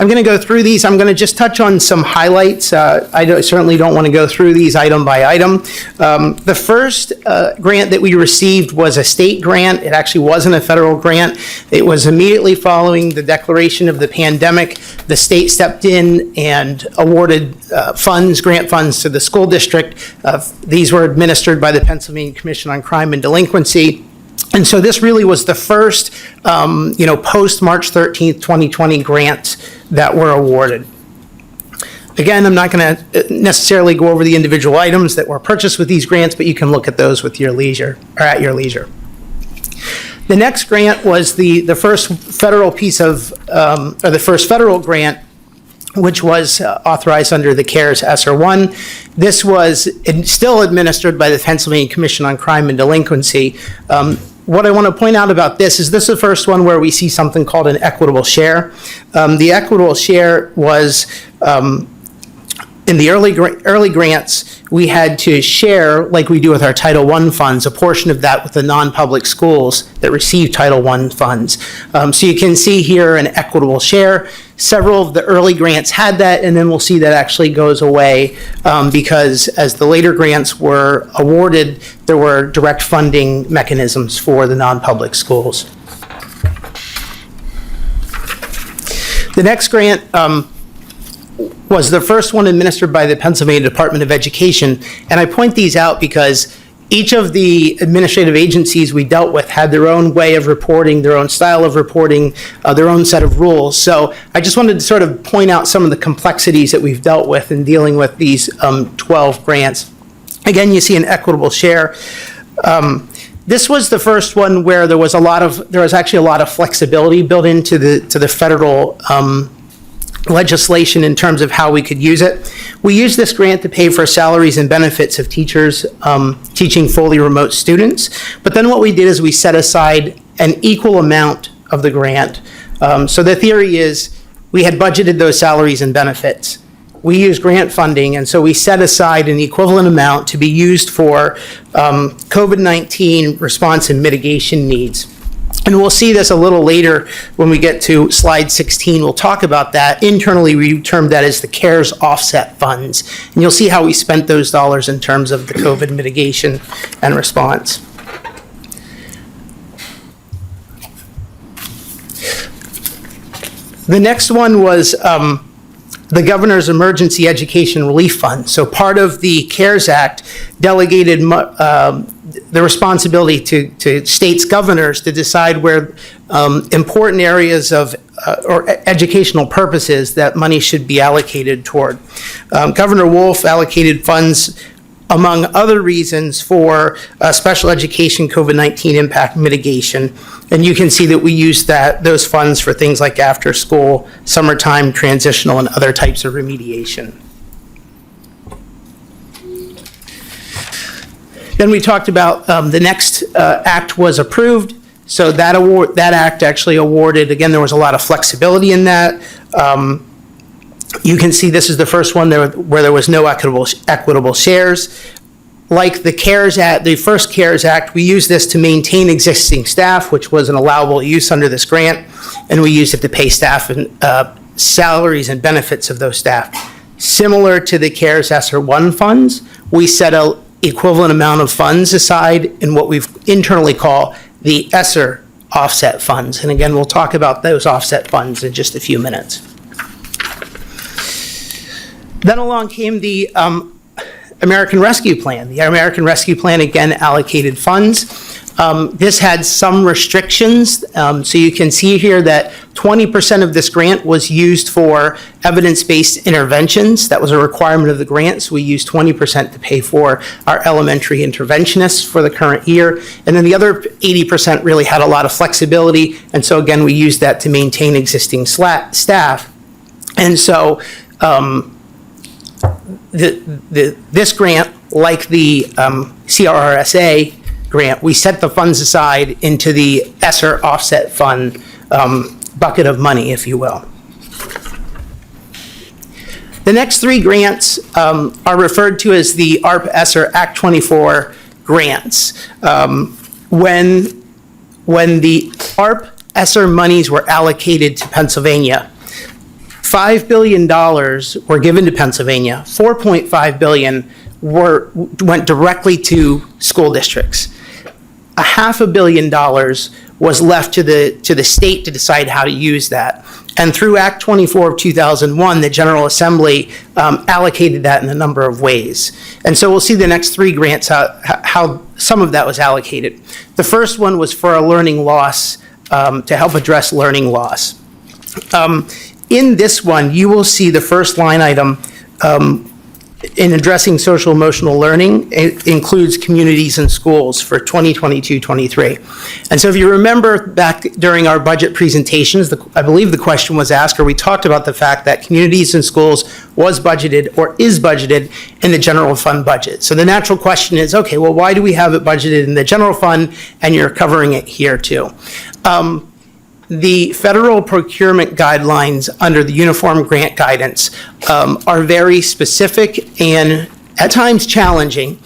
Speaker 17: I'm going to go through these. I'm going to just touch on some highlights. Certainly don't want to go through these item by item. The first grant that we received was a state grant. It actually wasn't a federal grant. It was immediately following the declaration of the pandemic. The state stepped in and awarded grant funds to the school district. These were administered by the Pennsylvania Commission on Crime and Delinquency. And so this really was the first, post March 13th, 2020 grants that were awarded. Again, I'm not going to necessarily go over the individual items that were purchased with these grants, but you can look at those with your leisure, or at your leisure. The next grant was the first federal the first federal grant, which was authorized under the CARES Esser 1. This was still administered by the Pennsylvania Commission on Crime and Delinquency. What I want to point out about this is the first one where we see something called an equitable share. The equitable share was, in the early grants, we had to share, like we do with our Title I funds, a portion of that with the non-public schools that receive Title I funds. So you can see here an equitable share. Several of the early grants had that, and then we'll see that actually goes away because as the later grants were awarded, there were direct funding mechanisms for the non-public schools. The next grant was the first one administered by the Pennsylvania Department of Education, and I point these out because each of the administrative agencies we dealt with had their own way of reporting, their own style of reporting, their own set of rules. So I just wanted to sort of point out some of the complexities that we've dealt with in dealing with these 12 grants. Again, you see an equitable share. This was the first one where there was actually a lot of flexibility built into the federal legislation in terms of how we could use it. We used this grant to pay for salaries and benefits of teachers teaching fully remote students. But then what we did is we set aside an equal amount of the grant. So the theory is we had budgeted those salaries and benefits. We used grant funding, and so we set aside an equivalent amount to be used for COVID-19 response and mitigation needs. And we'll see this a little later when we get to slide 16. We'll talk about that. Internally, we termed that as the CARES offset funds. And you'll see how we spent those dollars in terms of the COVID mitigation and response. The next one was the Governor's Emergency Education Relief Fund. So part of the CARES Act delegated the responsibility to states' governors to decide where important areas of or educational purposes that money should be allocated toward. Governor Wolf allocated funds, among other reasons, for special education COVID-19 impact mitigation. And you can see that we used those funds for things like after school, summertime, transitional, and other types of remediation. Then we talked about the next act was approved. So that act actually awarded, again, there was a lot of flexibility in that. You can see this is the first one where there was no equitable shares. Like the CARES Act, the first CARES Act, we used this to maintain existing staff, which was an allowable use under this grant, and we used it to pay staff and salaries and benefits of those staff. Similar to the CARES Esser 1 funds, we set an equivalent amount of funds aside in what we've internally call the Esser offset funds. And again, we'll talk about those offset funds in just a few minutes. Then along came the American Rescue Plan. The American Rescue Plan, again, allocated funds. This had some restrictions. So you can see here that 20% of this grant was used for evidence-based interventions. That was a requirement of the grant, so we used 20% to pay for our elementary interventionists for the current year. And then the other 80% really had a lot of flexibility, and so again, we used that to maintain existing staff. And so this grant, like the CRRSA, grant, we set the funds aside into the Esser offset fund bucket of money, if you will. The next three grants are referred to as the ARP Esser Act 24 grants. When the ARP Esser monies were allocated to Pennsylvania, $5 billion were given to Pennsylvania, $4.5 billion went directly to school districts. $500 million was left to the state to decide how to use that. And through Act 24 of 2001, the General Assembly allocated that in a number of ways. And so we'll see the next three grants, how some of that was allocated. The first one was for a learning loss, to help address learning loss. In this one, you will see the first line item in addressing social emotional learning. It includes communities and schools for 2022-23. And so if you remember back during our budget presentations, I believe the question was asked, or we talked about the fact that communities and schools was budgeted or is budgeted in the general fund budget. So the natural question is, okay, well, why do we have it budgeted in the general fund and you're covering it here too? The federal procurement guidelines under the Uniform Grant Guidance are very specific and at times challenging.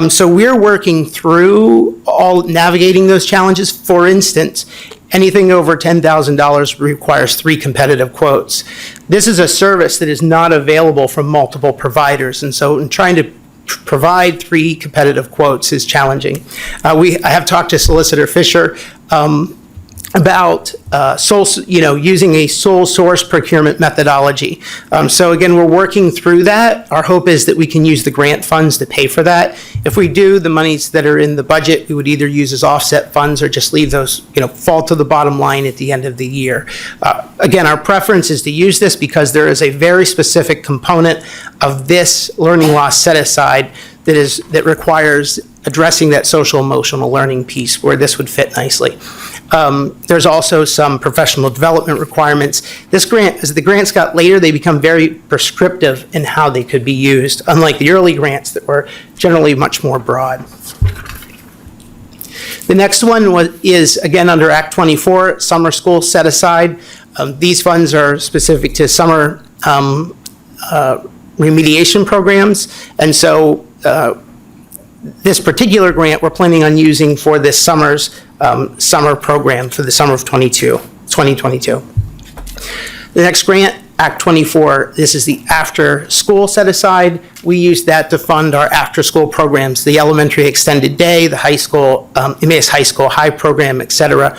Speaker 17: So we're working through navigating those challenges. For instance, anything over $10,000 requires 3 competitive quotes. This is a service that is not available from multiple providers, and so in trying to provide 3 competitive quotes is challenging. I have talked to Solicitor Fisher about using a sole source procurement methodology. So again, we're working through that. Our hope is that we can use the grant funds to pay for that. If we do, the monies that are in the budget, we would either use as offset funds or just leave those, fall to the bottom line at the end of the year. Again, our preference is to use this because there is a very specific component of this learning loss set aside that requires addressing that social emotional learning piece where this would fit nicely. There's also some professional development requirements. This grant, as the grants got later, they become very prescriptive in how they could be used, unlike the early grants that were generally much more broad. The next one is, again, under Act 24, summer school set aside. These funds are specific to summer remediation programs, and so this particular grant we're planning on using for this summer's summer program for the summer of 2022. The next grant, Act 24, this is the after school set aside. We use that to fund our after school programs, the elementary extended day, the high school, Emmaus High School High program, et cetera,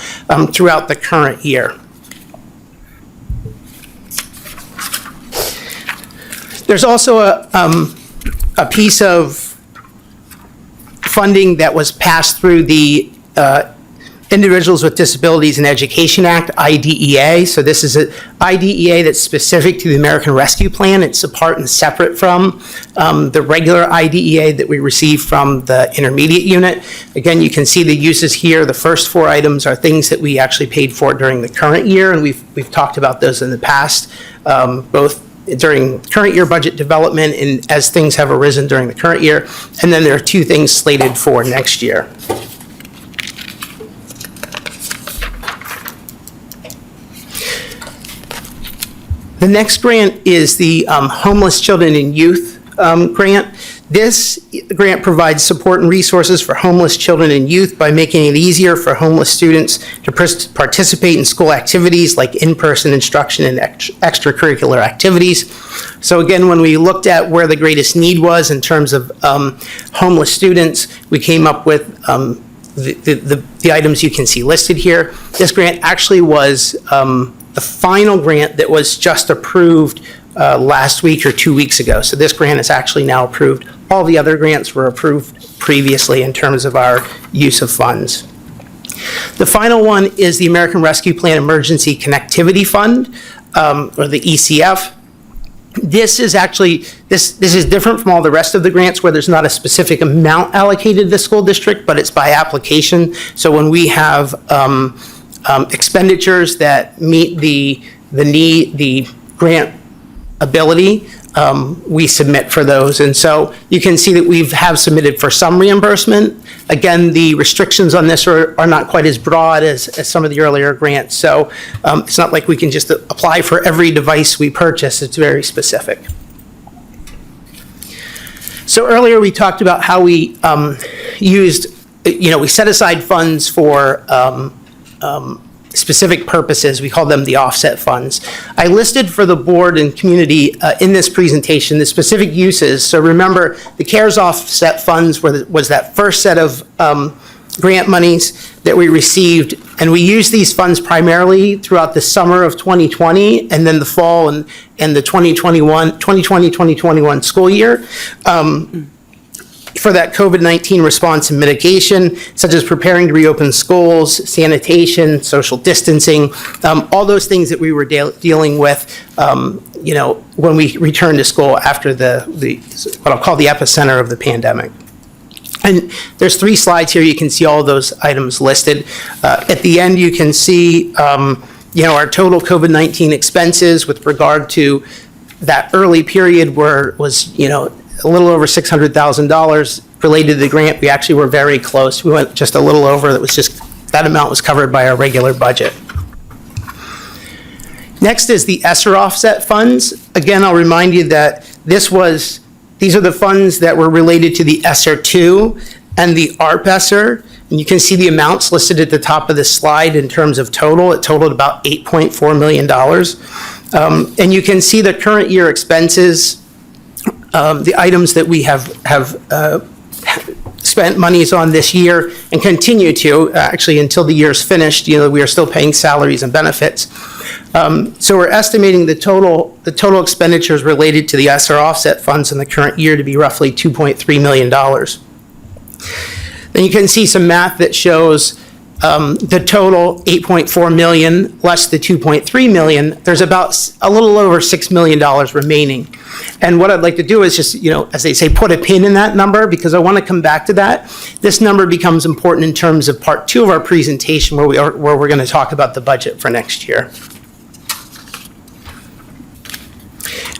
Speaker 17: throughout the current year. There's also a piece of funding that was passed through the Individuals with Disabilities and Education Act, IDEA. So this is an IDEA that's specific to the American Rescue Plan. It's apart and separate from the regular IDEA that we receive from the intermediate unit. Again, you can see the uses here. The first 4 items are things that we actually paid for during the current year, and we've talked about those in the past, both during current year budget development and as things have arisen during the current year. And then there are 2 things slated for next year. The next grant is the Homeless Children and Youth grant. This grant provides support and resources for homeless children and youth by making it easier for homeless students to participate in school activities like in-person instruction and extracurricular activities. So again, when we looked at where the greatest need was in terms of homeless students, we came up with the items you can see listed here. This grant actually was the final grant that was just approved last week or 2 weeks ago. So this grant is actually now approved. All the other grants were approved previously in terms of our use of funds. The final one is the American Rescue Plan Emergency Connectivity Fund, or the ECF. This is actually, this is different from all the rest of the grants where there's not a specific amount allocated to the school district, but it's by application. So when we have expenditures that meet the need, the grant ability, we submit for those. And so you can see that we have submitted for some reimbursement. Again, the restrictions on this are not quite as broad as some of the earlier grants. So it's not like we can just apply for every device we purchase. It's very specific. So earlier we talked about how we we set aside funds for specific purposes. We call them the offset funds. I listed for the board and community in this presentation the specific uses. So remember, the CARES offset funds was that first set of grant monies that we received, and we used these funds primarily throughout the summer of 2020 and then the fall and the 2020-2021 school year. For that COVID-19 response and mitigation, such as preparing to reopen schools, sanitation, social distancing, all those things that we were dealing with, when we returned to school after the what I'll call the epicenter of the pandemic. And there's 3 slides here. You can see all those items listed. At the end, you can see, our total COVID-19 expenses with regard to that early period was a little over $600,000 related to the grant. We actually were very close. We went just a little over. That amount was covered by our regular budget. Next is the Esser offset funds. Again, I'll remind you that these are the funds that were related to the Esser 2 and the ARP Esser. And you can see the amounts listed at the top of this slide in terms of total. It totaled about $8.4 million. And you can see the current year expenses, the items that we have spent monies on this year and continue to, actually until the year's finished, we are still paying salaries and benefits. So we're estimating the total expenditures related to the Esser offset funds in the current year to be roughly $2.3 million. Then you can see some math that shows the total $8.4 million less the $2.3 million. There's about a little over $6 million remaining. And what I'd like to do is just, as they say, put a pin in that number, because I want to come back to that. This number becomes important in terms of part 2 of our presentation, where we're going to talk about the budget for next year.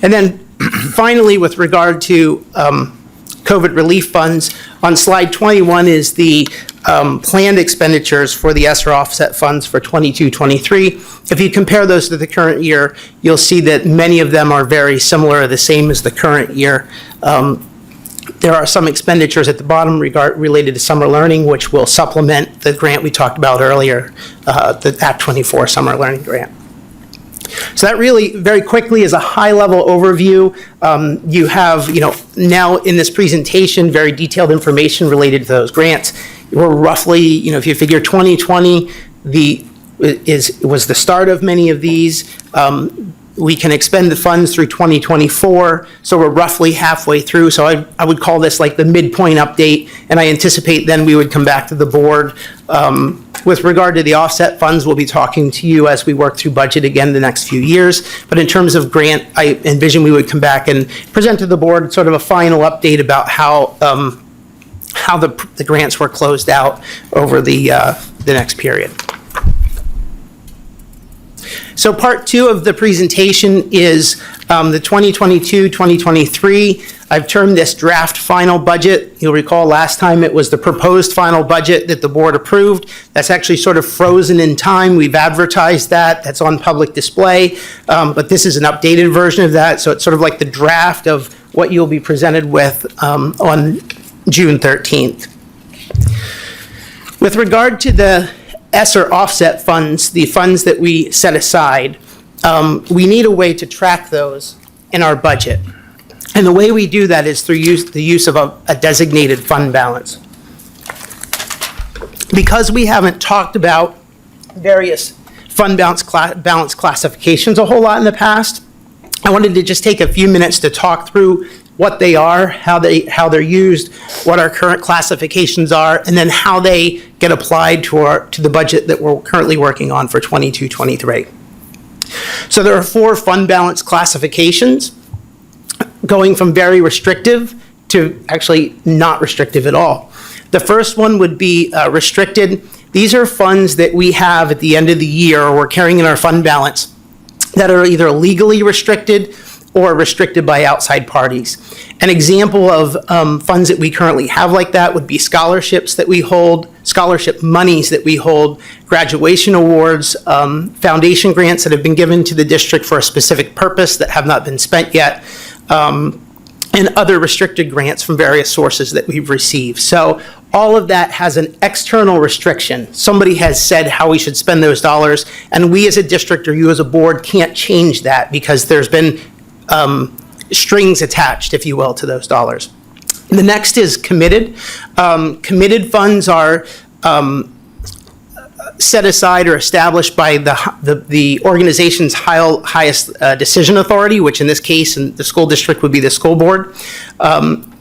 Speaker 17: And then finally, with regard to COVID relief funds, on slide 21 is the planned expenditures for the Esser offset funds for 22-23. If you compare those to the current year, you'll see that many of them are very similar, the same as the current year. There are some expenditures at the bottom related to summer learning, which will supplement the grant we talked about earlier, the Act 24 summer learning grant. So that really, very quickly, is a high-level overview. You have, now in this presentation, very detailed information related to those grants. We're roughly, if you figure 2020 was the start of many of these. We can expend the funds through 2024, so we're roughly halfway through. So I would call this like the midpoint update, and I anticipate then we would come back to the board. With regard to the offset funds, we'll be talking to you as we work through budget again the next few years. But in terms of grant, I envision we would come back and present to the board sort of a final update about how the grants were closed out over the next period. So part 2 of the presentation is the 2022-2023. I've termed this draft final budget. You'll recall last time it was the proposed final budget that the board approved. That's actually sort of frozen in time. We've advertised that. That's on public display. But this is an updated version of that. So it's sort of like the draft of what you'll be presented with on June 13th. With regard to the Esser offset funds, the funds that we set aside, we need a way to track those in our budget. And the way we do that is through the use of a designated fund balance. Because we haven't talked about various fund balance classifications a whole lot in the past, I wanted to just take a few minutes to talk through what they are, how they're used, what our current classifications are, and then how they get applied to the budget that we're currently working on for 22-23. So there are 4 fund balance classifications, going from very restrictive to actually not restrictive at all. The first one would be restricted. These are funds that we have at the end of the year, or we're carrying in our fund balance, that are either legally restricted or restricted by outside parties. An example of funds that we currently have like that would be scholarships that we hold, scholarship monies that we hold, graduation awards, foundation grants that have been given to the district for a specific purpose that have not been spent yet, and other restricted grants from various sources that we've received. So all of that has an external restriction. Somebody has said how we should spend those dollars, and we as a district or you as a board can't change that because there's been strings attached, if you will, to those dollars. The next is committed. Committed funds are set aside or established by the organization's highest decision authority, which in this case, in the school district, would be the school board.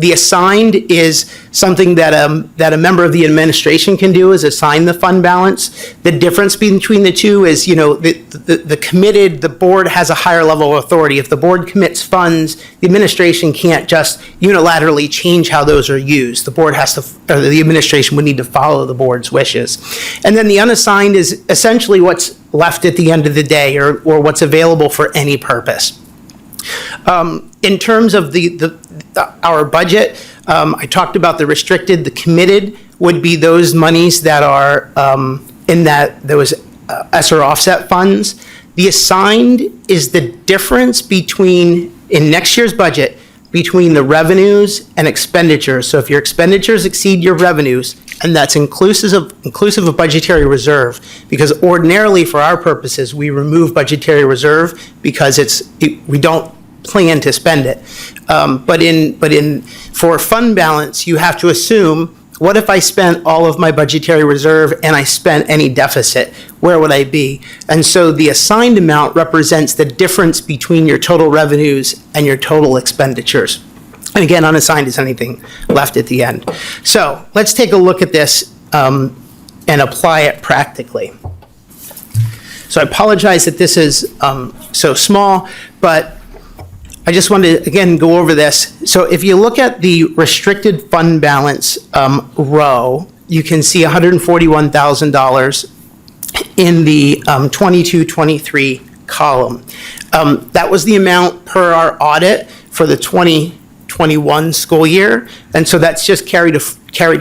Speaker 17: The assigned is something that a member of the administration can do, is assign the fund balance. The difference between the two is, the committed, the board has a higher level of authority. If the board commits funds, the administration can't just unilaterally change how those are used. The board has to, or the administration would need to follow the board's wishes. And then the unassigned is essentially what's left at the end of the day, or what's available for any purpose. In terms of our budget, I talked about the restricted. The committed would be those monies that are in those Esser offset funds. The assigned is the difference between, in next year's budget, between the revenues and expenditures. So if your expenditures exceed your revenues, and that's inclusive of budgetary reserve, because ordinarily for our purposes, we remove budgetary reserve because we don't plan to spend it. But for fund balance, you have to assume, what if I spent all of my budgetary reserve and I spent any deficit? Where would I be? And so the assigned amount represents the difference between your total revenues and your total expenditures. And again, unassigned is anything left at the end. So let's take a look at this and apply it practically. So I apologize that this is so small, but I just wanted to, again, go over this. So if you look at the restricted fund balance row, you can see $141,000 in the 22-23 column. That was the amount per our audit for the 2021 school year. And so that's just carried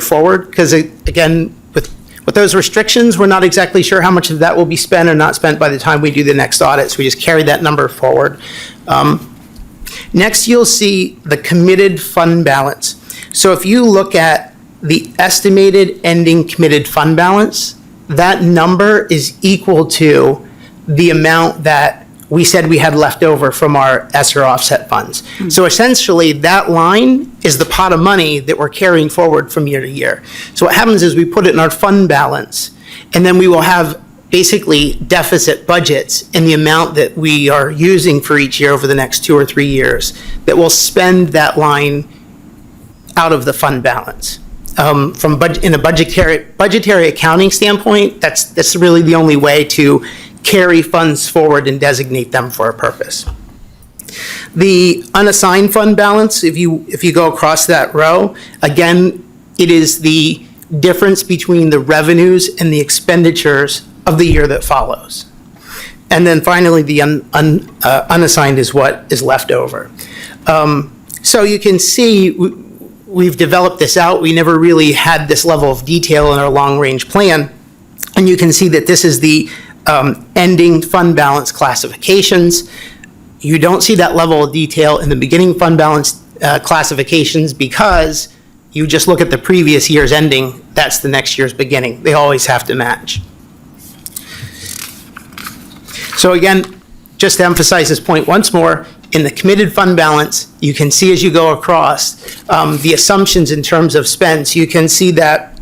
Speaker 17: forward because, again, with those restrictions, we're not exactly sure how much of that will be spent or not spent by the time we do the next audit. So we just carry that number forward. Next, you'll see the committed fund balance. So if you look at the estimated ending committed fund balance, that number is equal to the amount that we said we had left over from our Esser offset funds. Mm-hmm. So essentially, that line is the pot of money that we're carrying forward from year to year. So what happens is we put it in our fund balance, and then we will have basically deficit budgets in the amount that we are using for each year over the next 2 or 3 years that will spend that line out of the fund balance. In a budgetary accounting standpoint, that's really the only way to carry funds forward and designate them for a purpose. The unassigned fund balance, if you go across that row, again, it is the difference between the revenues and the expenditures of the year that follows. And then finally, the unassigned is what is left over. So you can see we've developed this out. We never really had this level of detail in our long-range plan. And you can see that this is the ending fund balance classifications. You don't see that level of detail in the beginning fund balance classifications because you just look at the previous year's ending. That's the next year's beginning. They always have to match. So again, just to emphasize this point once more, in the committed fund balance, you can see as you go across the assumptions in terms of spend. So you can see that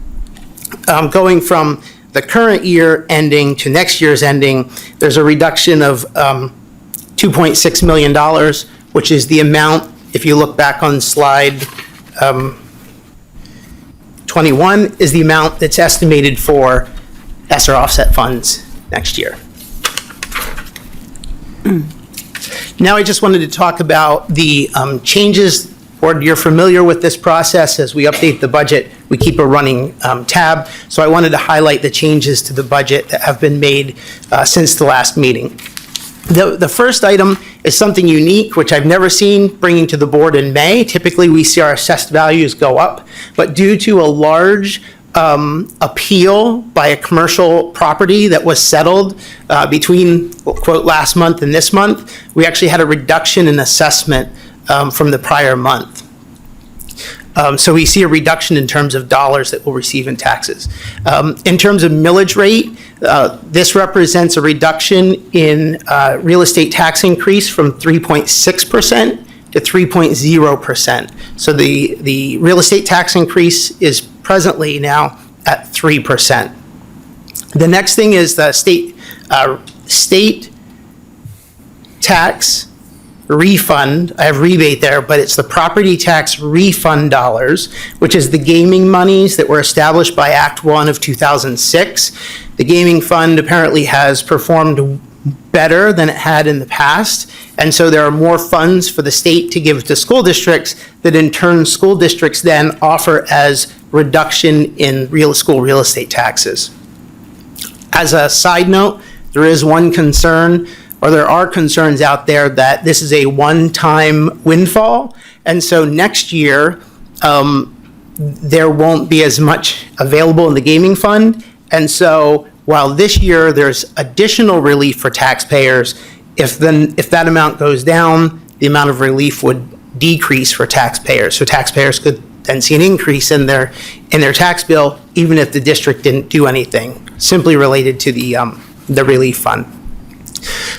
Speaker 17: going from the current year ending to next year's ending, there's a reduction of $2.6 million, which is the amount, if you look back on slide 21, is the amount that's estimated for Esser offset funds next year. Now I just wanted to talk about the changes. Board, you're familiar with this process. As we update the budget, we keep a running tab. So I wanted to highlight the changes to the budget that have been made since the last meeting. The first item is something unique, which I've never seen bringing to the board in May. Typically, we see our assessed values go up, but due to a large appeal by a commercial property that was settled between, quote, last month and this month, we actually had a reduction in assessment from the prior month. So we see a reduction in terms of dollars that we'll receive in taxes. In terms of millage rate, this represents a reduction in real estate tax increase from 3.6% to 3.0%. So the real estate tax increase is presently now at 3%. The next thing is the state tax refund. I have rebate there, but it's the property tax refund dollars, which is the gaming monies that were established by Act 1 of 2006. The gaming fund apparently has performed better than it had in the past, and so there are more funds for the state to give to school districts that in turn school districts then offer as reduction in school real estate taxes. As a side note, there is one concern, or there are concerns out there that this is a one-time windfall, and so next year there won't be as much available in the gaming fund, and so while this year there's additional relief for taxpayers, if that amount goes down, the amount of relief would decrease for taxpayers. So taxpayers could then see an increase in their tax bill, even if the district didn't do anything, simply related to the relief fund.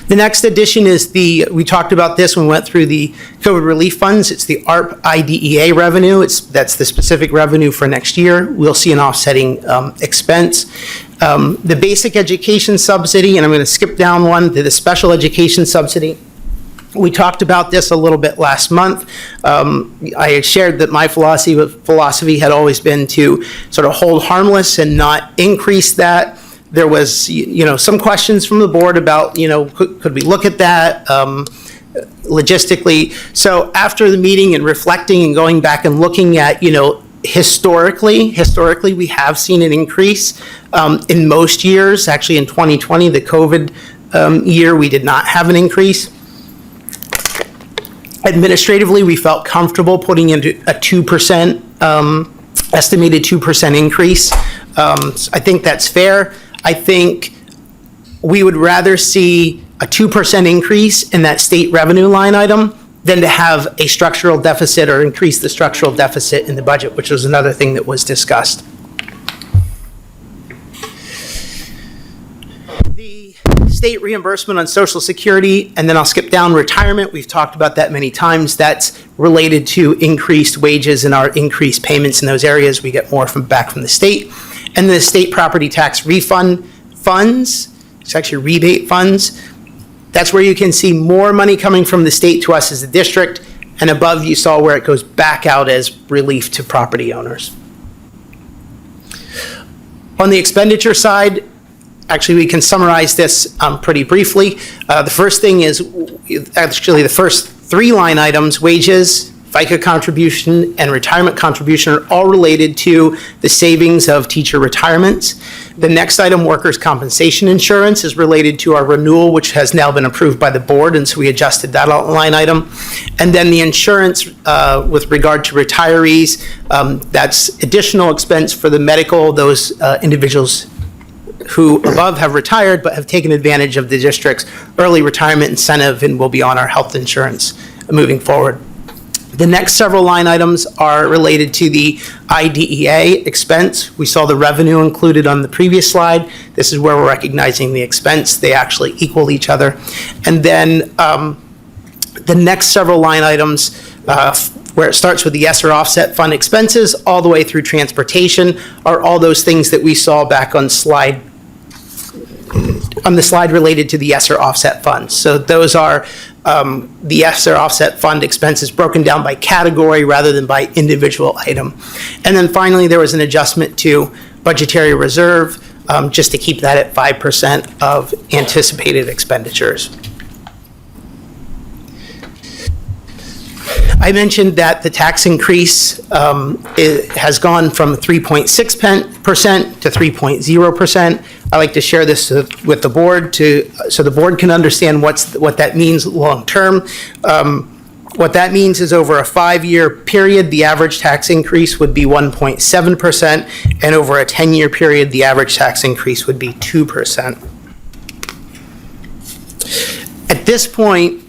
Speaker 17: The next addition is we talked about this when we went through the COVID relief funds. It's the ARP IDEA revenue. That's the specific revenue for next year. We'll see an offsetting expense. The basic education subsidy, and I'm going to skip down one to the special education subsidy. We talked about this a little bit last month. I shared that my philosophy had always been to sort of hold harmless and not increase that. There was, some questions from the board about, could we look at that logistically? So after the meeting and reflecting and going back and looking at, historically, we have seen an increase in most years. Actually, in 2020, the COVID year, we did not have an increase. Administratively, we felt comfortable putting into a 2%, estimated 2% increase. I think that's fair. I think we would rather see a 2% increase in that state revenue line item than to have a structural deficit or increase the structural deficit in the budget, which was another thing that was discussed. The state reimbursement on Social Security, and then I'll skip down retirement. We've talked about that many times. That's related to increased wages and our increased payments in those areas. We get more back from the state. And the state property tax refund funds, it's actually rebate funds. That's where you can see more money coming from the state to us as a district, and above you saw where it goes back out as relief to property owners. On the expenditure side, actually we can summarize this pretty briefly. The first thing is, actually the first three line items, wages, FICA contribution, and retirement contribution, are all related to the savings of teacher retirements. The next item, workers' compensation insurance, is related to our renewal, which has now been approved by the board, and so we adjusted that line item. And then the insurance with regard to retirees, that's additional expense for the medical, those individuals who above have retired but have taken advantage of the district's early retirement incentive and will be on our health insurance moving forward. The next several line items are related to the IDEA expense. We saw the revenue included on the previous slide. This is where we're recognizing the expense. They actually equal each other. And then the next several line items, where it starts with the Esser offset fund expenses all the way through transportation, are all those things that we saw back on the slide related to the Esser offset funds. So those are the Esser offset fund expenses broken down by category rather than by individual item. And then finally, there was an adjustment to budgetary reserve just to keep that at 5% of anticipated expenditures. I mentioned that the tax increase has gone from 3.6% to 3.0%. I like to share this with the board so the board can understand what that means long-term. What that means is over a 5-year period, the average tax increase would be 1.7%, and over a 10-year period, the average tax increase would be 2%. At this point,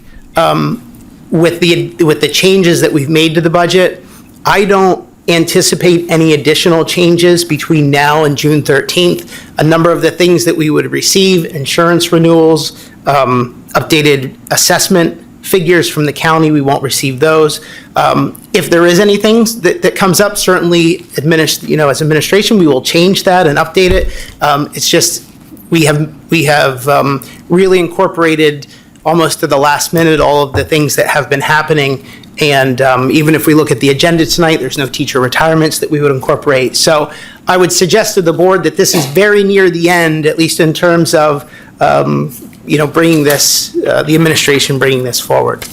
Speaker 17: with the changes that we've made to the budget, I don't anticipate any additional changes between now and June 13th. A number of the things that we would receive, insurance renewals, updated assessment figures from the county, we won't receive those. If there is anything that comes up, certainly as administration, we will change that and update it. It's just we have really incorporated almost to the last minute all of the things that have been happening. And even if we look at the agenda tonight, there's no teacher retirements that we would incorporate. So I would suggest to the board that this is very near the end, at least in terms of bringing this, the administration bringing this forward.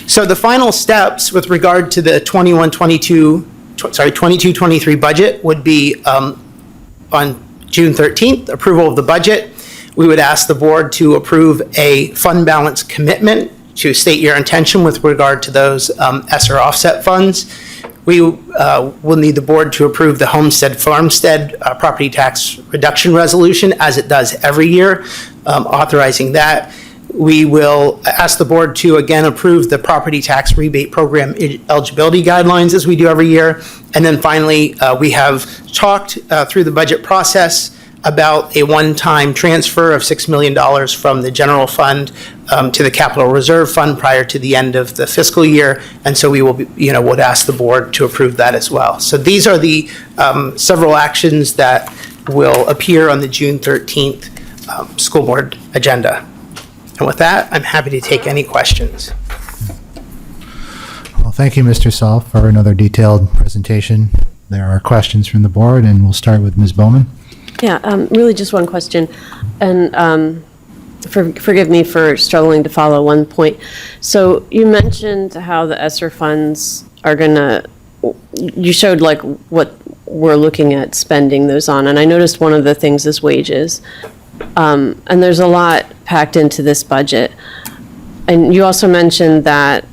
Speaker 17: So the final steps with regard to the 22-23 budget would be on June 13th, approval of the budget. We would ask the board to approve a fund balance commitment to state your intention with regard to those Esser offset funds. We will need the board to approve the homestead farmstead property tax reduction resolution as it does every year, authorizing that. We will ask the board to again approve the property tax rebate program eligibility guidelines as we do every year. And then finally, we have talked through the budget process about a one-time transfer of $6 million from the general fund to the capital reserve fund prior to the end of the fiscal year. And so we will would ask the board to approve that as well. So these are the several actions that will appear on the June 13th school board agenda. And with that, I'm happy to take any questions.
Speaker 1: Well, thank you, Mr. Saul, for another detailed presentation. There are questions from the board, and we'll start with Ms. Bowman.
Speaker 16: Yeah, really just one question, and forgive me for struggling to follow one point. So you mentioned how the Esser funds are you showed like what we're looking at spending those on, and I noticed one of the things is wages, and there's a lot packed into this budget. And you also mentioned that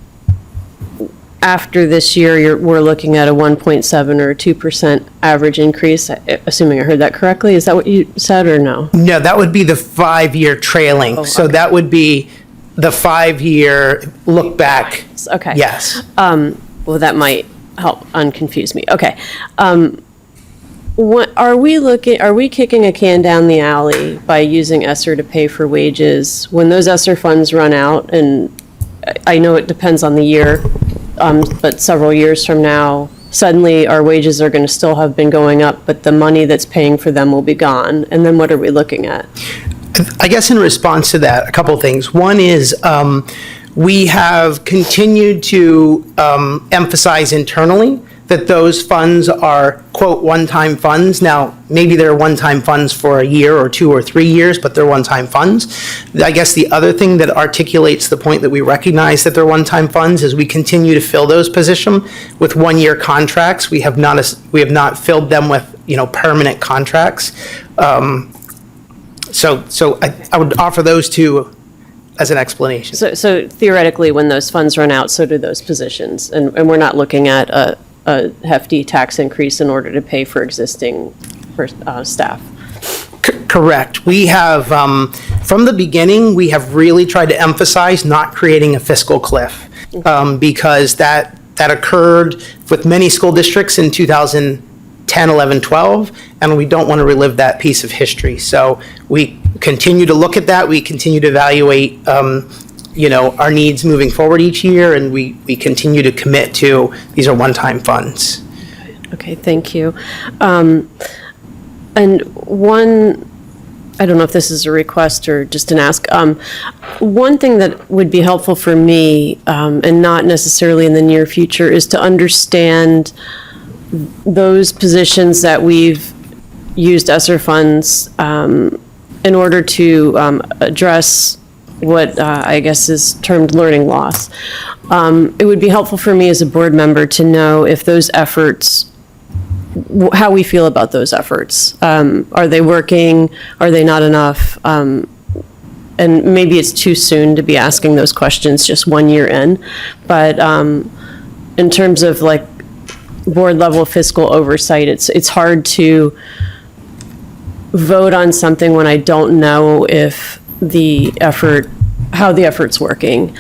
Speaker 16: after this year, we're looking at a 1.7 or 2% average increase, assuming I heard that correctly. Is that what you said or no?
Speaker 17: No, that would be the 5-year trailing. Oh, so that would be the 5-year look back.
Speaker 16: Okay.
Speaker 17: Yes.
Speaker 16: Well, that might help unconfuse me. Okay. Are we kicking a can down the alley by using Esser to pay for wages when those Esser funds run out? And I know it depends on the year. But several years from now, suddenly our wages are going to still have been going up, but the money that's paying for them will be gone. And then what are we looking at?
Speaker 17: I guess in response to that, a couple of things. One is we have continued to emphasize internally that those funds are, quote, one-time funds. Now, maybe they're one-time funds for a year or 2 or 3 years, but they're one-time funds. I guess the other thing that articulates the point that we recognize that they're one-time funds is we continue to fill those positions with 1-year contracts. We have not filled them with, permanent contracts. So I would offer those two as an explanation.
Speaker 16: So theoretically, when those funds run out, so do those positions. And we're not looking at a hefty tax increase in order to pay for existing staff.
Speaker 17: Correct. We have, from the beginning, we have really tried to emphasize not creating a fiscal cliff because that occurred with many school districts in 2010, 11, 12, and we don't want to relive that piece of history. So we continue to look at that. We continue to evaluate our needs moving forward each year, and we continue to commit to these are one-time funds.
Speaker 16: Okay, thank you. And one, I don't know if this is a request or just an ask. One thing that would be helpful for me, and not necessarily in the near future, is to understand those positions that we've used Esser funds in order to address what I guess is termed learning loss. it would be helpful for me as a board member to know if those efforts, how we feel about those efforts. Are they working? Are they not enough? And maybe it's too soon to be asking those questions just 1 year in. But in terms of like board level fiscal oversight, it's hard to vote on something when I don't know if how the effort's working.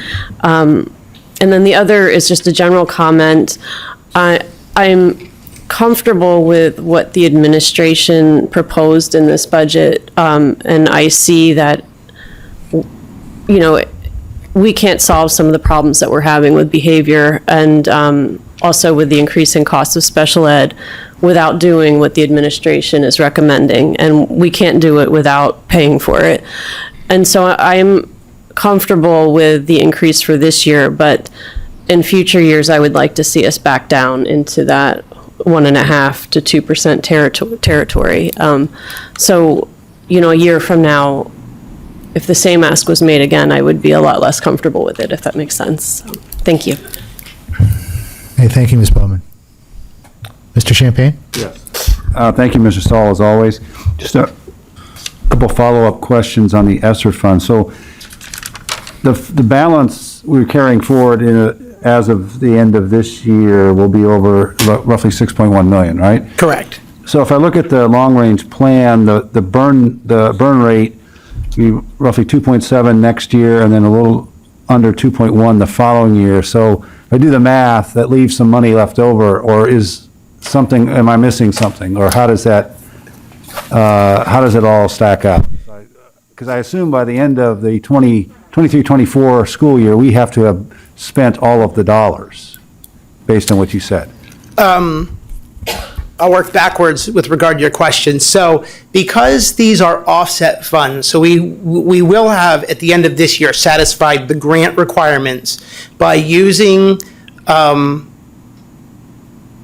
Speaker 16: And then the other is just a general comment. I'm comfortable with what the administration proposed in this budget, and I see that, we can't solve some of the problems that we're having with behavior and also with the increasing cost of special ed without doing what the administration is recommending, and we can't do it without paying for it. And so I'm comfortable with the increase for this year, but in future years, I would like to see us back down into that 1.5% to 2% territory. So, a year from now, if the same ask was made again, I would be a lot less comfortable with it, if that makes sense. So, thank you.
Speaker 1: Hey, thank you, Ms. Bowman. Mr. Champagne?
Speaker 18: Yes. Thank you, Mr. Stahl, as always. Just a couple follow-up questions on the Esser fund. So the balance we're carrying forward as of the end of this year will be over roughly 6.1 million, right?
Speaker 17: Correct.
Speaker 18: So if I look at the long-range plan, the burn rate be roughly 2.7 next year, and then a little under 2.1 the following year. So if I do the math, that leaves some money left over, or am I missing something, or how does it all stack up? Because I assume by the end of the 23-24 school year, we have to have spent all of the dollars, based on what you said.
Speaker 17: I'll work backwards with regard to your question. So because these are offset funds, so we will have, at the end of this year, satisfied the grant requirements by using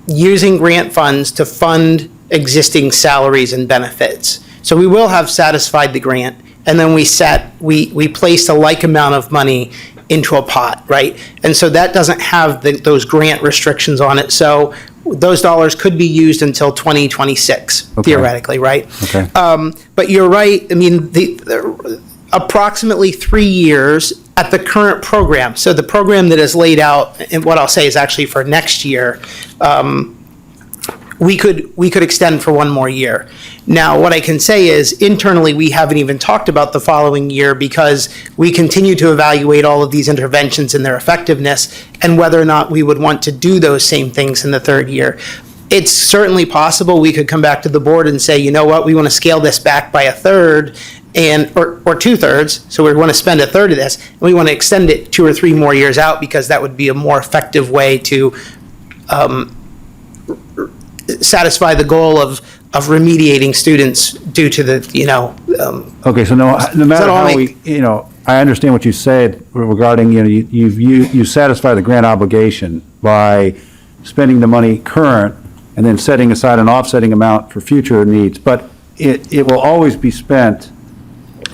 Speaker 17: grant funds to fund existing salaries and benefits. So we will have satisfied the grant, and then we placed a like amount of money into a pot, right? And so that doesn't have those grant restrictions on it. So those dollars could be used until 2026, theoretically, right?
Speaker 18: Okay.
Speaker 17: But you're right. I mean, the approximately 3 years at the current program. So the program that is laid out, and what I'll say is actually for next year, we could extend for 1 more year. Now, what I can say is internally, we haven't even talked about the following year because we continue to evaluate all of these interventions and their effectiveness and whether or not we would want to do those same things in the 3rd year. It's certainly possible we could come back to the board and say, you know what, we want to scale this back by 1/3 or 2/3, so we want to spend 1/3 of this, and we want to extend it 2 or 3 more years out because that would be a more effective way to satisfy the goal of remediating students due to the,
Speaker 18: Okay, so no matter how I understand what you said regarding, you satisfy the grant obligation by spending the money current and then setting aside an offsetting amount for future needs, but it will always be spent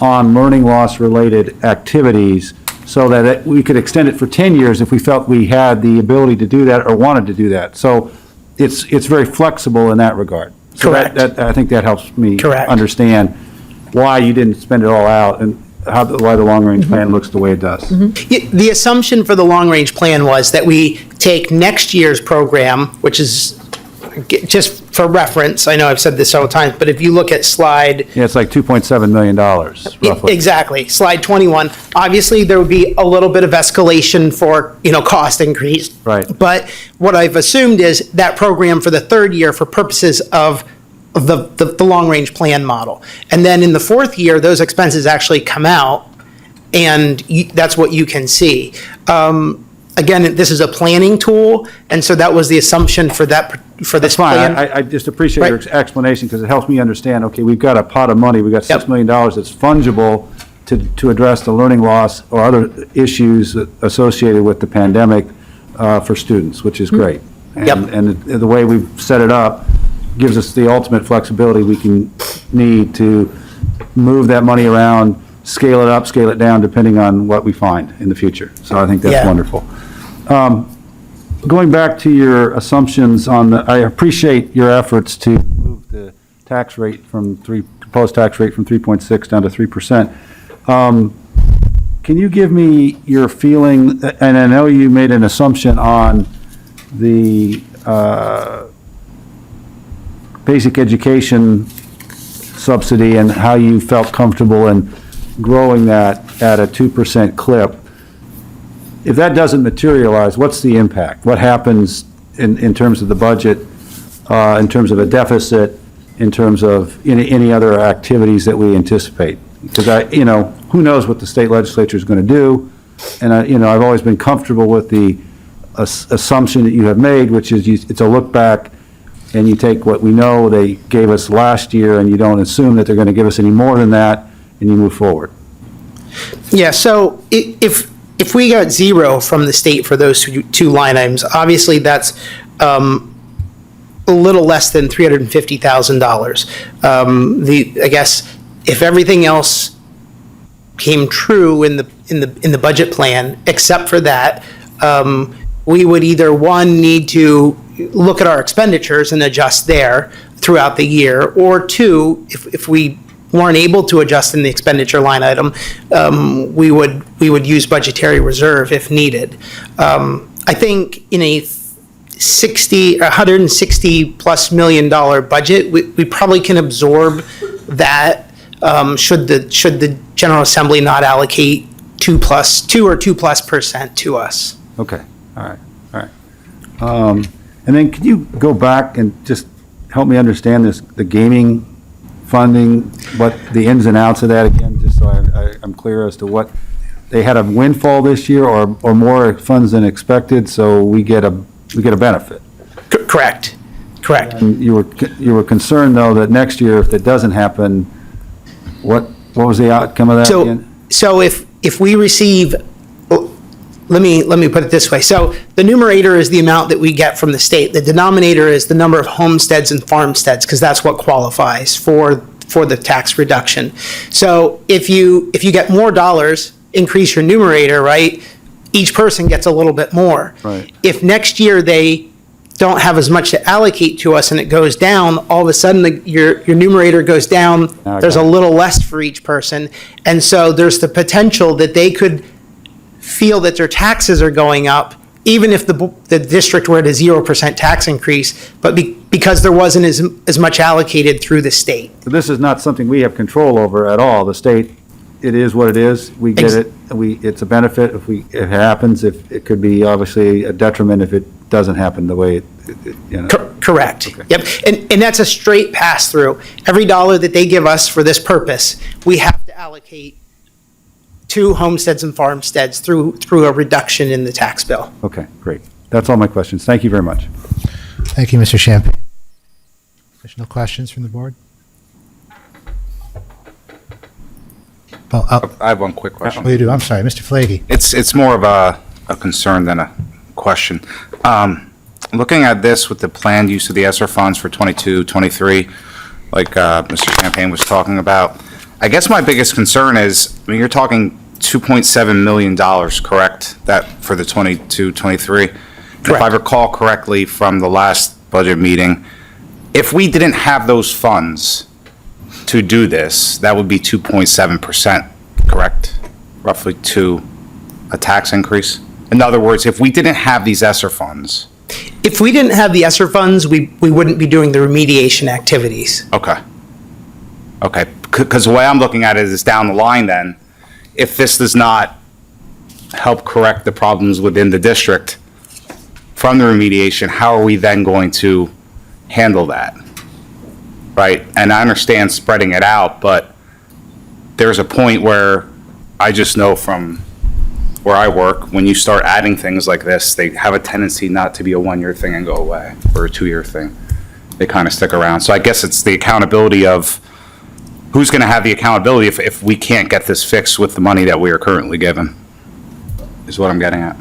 Speaker 18: on learning loss related activities so that we could extend it for 10 years if we felt we had the ability to do that or wanted to do that. So it's very flexible in that regard. So
Speaker 17: Correct.
Speaker 18: I think that helps me
Speaker 17: Correct.
Speaker 18: understand why you didn't spend it all out and why the long-range plan looks the way it does.
Speaker 17: The assumption for the long-range plan was that we take next year's program, which is, just for reference, I know I've said this several times, but if you look at slide...
Speaker 18: Yeah, it's like $2.7 million, roughly.
Speaker 17: Exactly, slide 21. Obviously, there would be a little bit of escalation for, cost increase.
Speaker 18: Right.
Speaker 17: But what I've assumed is that program for the 3rd year for purposes of the long-range plan model. And then in the 4th year, those expenses actually come out, and that's what you can see. Again, this is a planning tool, and so that was the assumption for this plan.
Speaker 18: I just appreciate your explanation because it helps me understand, okay, we've got a pot of money, we've got $6 million that's fungible to address the learning loss or other issues associated with the pandemic for students, which is great. And the way we've set it up gives us the ultimate flexibility we need to move that money around, scale it up, scale it down, depending on what we find in the future. So I think that's wonderful. Going back to your assumptions on the, I appreciate your efforts to move the tax rate proposed tax rate from 3.6 down to 3%. Can you give me your feeling, and I know you made an assumption on the basic education subsidy and how you felt comfortable in growing that at a 2% clip. If that doesn't materialize, what's the impact? What happens in terms of the budget, in terms of a deficit, in terms of any other activities that we anticipate? Because who knows what the state legislature is going to do? And I've always been comfortable with the assumption that you have made, which is it's a look back, and you take what we know they gave us last year, and you don't assume that they're going to give us any more than that, and you move forward.
Speaker 17: Yeah, so if we got zero from the state for those two line items, obviously that's a little less than $350,000. I guess if everything else came true in the budget plan, except for that, we would either, one, need to look at our expenditures and adjust there throughout the year, or two, if we weren't able to adjust in the expenditure line item, we would use budgetary reserve if needed. I think in a $160+ million budget, we probably can absorb that. Should the General Assembly not allocate 2 or 2+% to us?
Speaker 18: Okay, all right. And then could you go back and just help me understand the gaming funding, what the ins and outs of that again, just so I'm clear as to what, they had a windfall this year or more funds than expected, so we get a benefit?
Speaker 17: Correct.
Speaker 18: And you were concerned, though, that next year, if that doesn't happen, what was the outcome of that again?
Speaker 17: So if we receive, let me put it this way. So the numerator is the amount that we get from the state. The denominator is the number of homesteads and farmsteads, because that's what qualifies for the tax reduction. So if you get more dollars, increase your numerator, right? Each person gets a little bit more.
Speaker 18: Right.
Speaker 17: If next year they don't have as much to allocate to us and it goes down, all of a sudden your numerator goes down, there's a little less for each person. And so there's the potential that they could feel that their taxes are going up, even if the district were at a 0% tax increase, but because there wasn't as much allocated through the state.
Speaker 18: So this is not something we have control over at all. The state, it is what it is. We get it. It's a benefit if it happens. If it could be obviously a detriment if it doesn't happen the way
Speaker 17: Correct.
Speaker 18: Okay.
Speaker 17: Yep. And that's a straight pass through. Every dollar that they give us for this purpose, we have to allocate to homesteads and farmsteads through a reduction in the tax bill.
Speaker 18: Okay, great. That's all my questions. Thank you very much.
Speaker 1: Thank you, Mr. Champagne. Additional questions from the board? Well,
Speaker 19: I have one quick question.
Speaker 1: Oh, you do? I'm sorry, Mr. Flagey.
Speaker 19: It's more of a concern than a question. Looking at this with the planned use of the Esser funds for 22, 23, like Mr. Champagne was talking about, I guess my biggest concern is, you're talking $2.7 million, correct? That for the 22, 23? If I recall correctly from the last budget meeting, if we didn't have those funds to do this, that would be 2.7%, correct? Roughly to a tax increase? In other words, if we didn't have these Esser funds.
Speaker 17: If we didn't have the Esser funds, we wouldn't be doing the remediation activities.
Speaker 19: Okay. Because the way I'm looking at it is down the line then, if this does not help correct the problems within the district from the remediation, how are we then going to handle that? Right? And I understand spreading it out, but there's a point where I just know from where I work, when you start adding things like this, they have a tendency not to be a 1-year thing and go away, or a 2-year thing. They kind of stick around. So I guess it's the accountability of who's going to have the accountability if we can't get this fixed with the money that we are currently given, is what I'm getting at.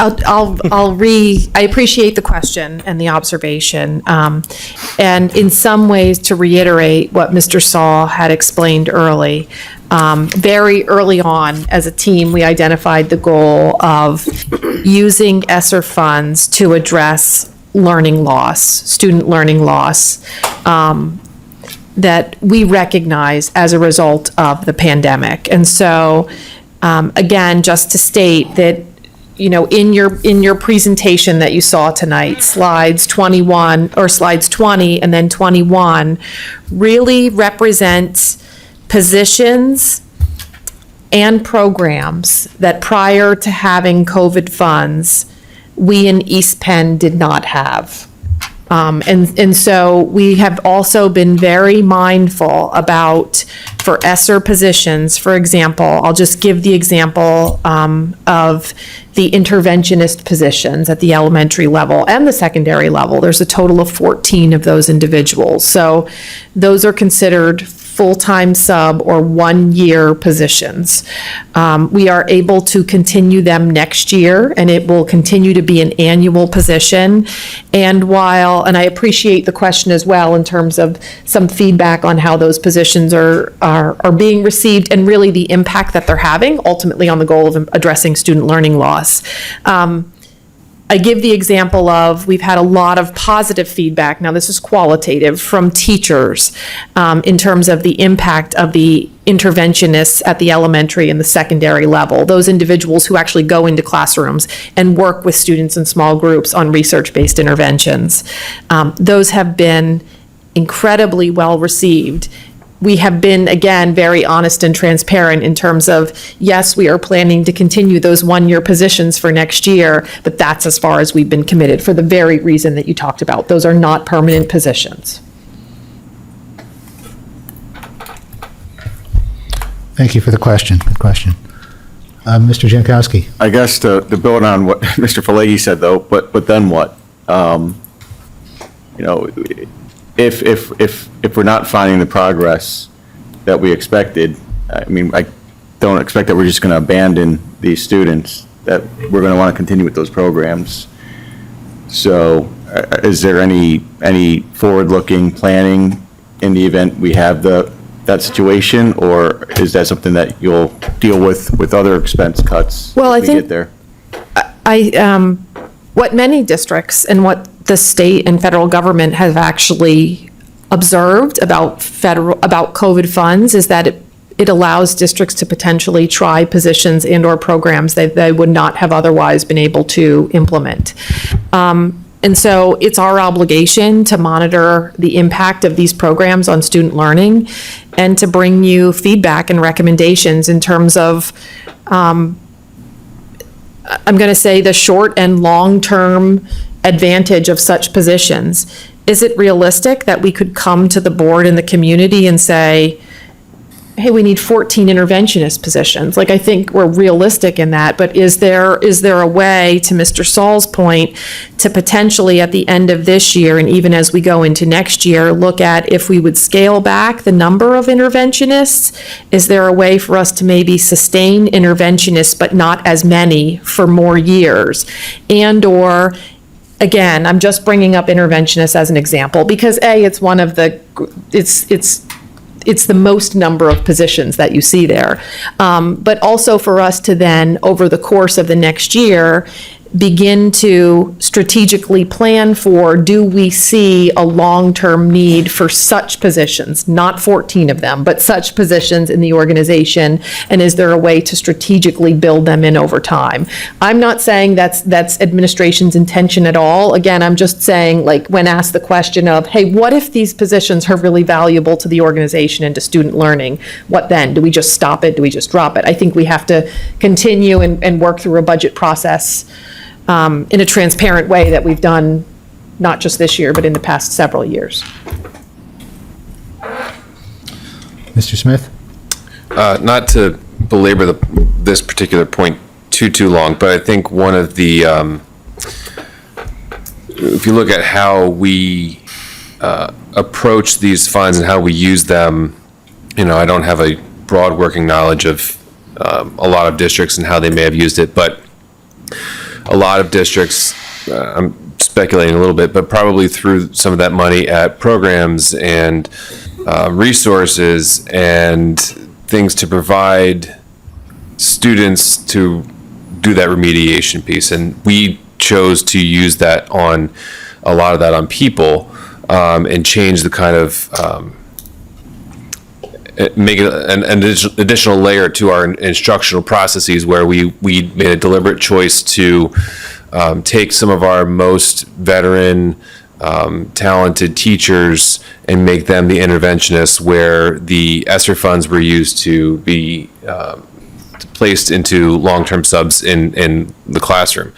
Speaker 4: I appreciate the question and the observation. And in some ways, to reiterate what Mr. Saul had explained early, very early on as a team, we identified the goal of using ESSER funds to address learning loss, student learning loss, that we recognize as a result of the pandemic. And so, again, just to state that, you know, in your presentation that you saw tonight, slides 20 and then 21 really represent positions and programs that prior to having COVID funds, we in East Penn did not have. And so we have also been very mindful about, for ESSER positions, for example, I'll just give the example of the interventionist positions at the elementary level and the secondary level. There's a total of 14 of those individuals. So those are considered full-time sub or one-year positions. We are able to continue them next year, and it will continue to be an annual position. And I appreciate the question as well in terms of some feedback on how those positions are being received and really the impact that they're having ultimately on the goal of addressing student learning loss. I give the example of, we've had a lot of positive feedback, now this is qualitative, from teachers in terms of the impact of the interventionists at the elementary and the secondary level, those individuals who actually go into classrooms and work with students in small groups on research-based interventions. Those have been incredibly well received. We have been, again, very honest and transparent in terms of, yes, we are planning to continue those one-year positions for next year, but that's as far as we've been committed for the very reason that you talked about. Those are not permanent positions.
Speaker 1: Thank you for the question. Good question. Mr. Jankowski.
Speaker 20: I guess to build on what Mr. Falegi said, though, but then what? You know, if we're not finding the progress that we expected, I mean, I don't expect that we're just going to abandon these students, that we're going to want to continue with those programs. So is there any forward-looking planning in the event we have that situation, or is that something that you'll deal with other expense cuts?
Speaker 4: Well, I think
Speaker 20: get there?
Speaker 4: What many districts and what the state and federal government have actually observed about COVID funds is that it allows districts to potentially try positions and/or programs that they would not have otherwise been able to implement. And so it's our obligation to monitor the impact of these programs on student learning and to bring you feedback and recommendations in terms of, I'm going to say, the short and long-term advantage of such positions. Is it realistic that we could come to the board and the community and say, hey, we need 14 interventionist positions? Like, I think we're realistic in that, but is there a way, to Mr. Saul's point, to potentially at the end of this year and even as we go into next year, look at if we would scale back the number of interventionists? Is there a way for us to maybe sustain interventionists but not as many for more years? And/or, again, I'm just bringing up interventionists as an example because it's one of the, it's the most number of positions that you see there. But also for us to then, over the course of the next year, begin to strategically plan for, do we see a long-term need for such positions, not 14 of them, but such positions in the organization, and is there a way to strategically build them in over time? I'm not saying that's administration's intention at all. Again, I'm just saying, like, when asked the question of, hey, what if these positions are really valuable to the organization and to student learning? What then? Do we just stop it? Do we just drop it? I think we have to continue and work through a budget process in a transparent way that we've done not just this year, but in the past several years.
Speaker 1: Mr. Smith?
Speaker 15: Not to belabor this particular point too long, but I think one of the, if you look at how we approach these funds and how we use them, you know, I don't have a broad working knowledge of a lot of districts and how they may have used it, but a lot of districts, I'm speculating a little bit, but probably threw some of that money at programs and resources and things to provide students to do that remediation piece. And we chose to use that on a lot of that on people, and change the kind of make it an additional layer to our instructional processes, where we made a deliberate choice to take some of our most veteran, talented teachers and make them the interventionists, where the Esser funds were used to be placed into long-term subs in the classroom.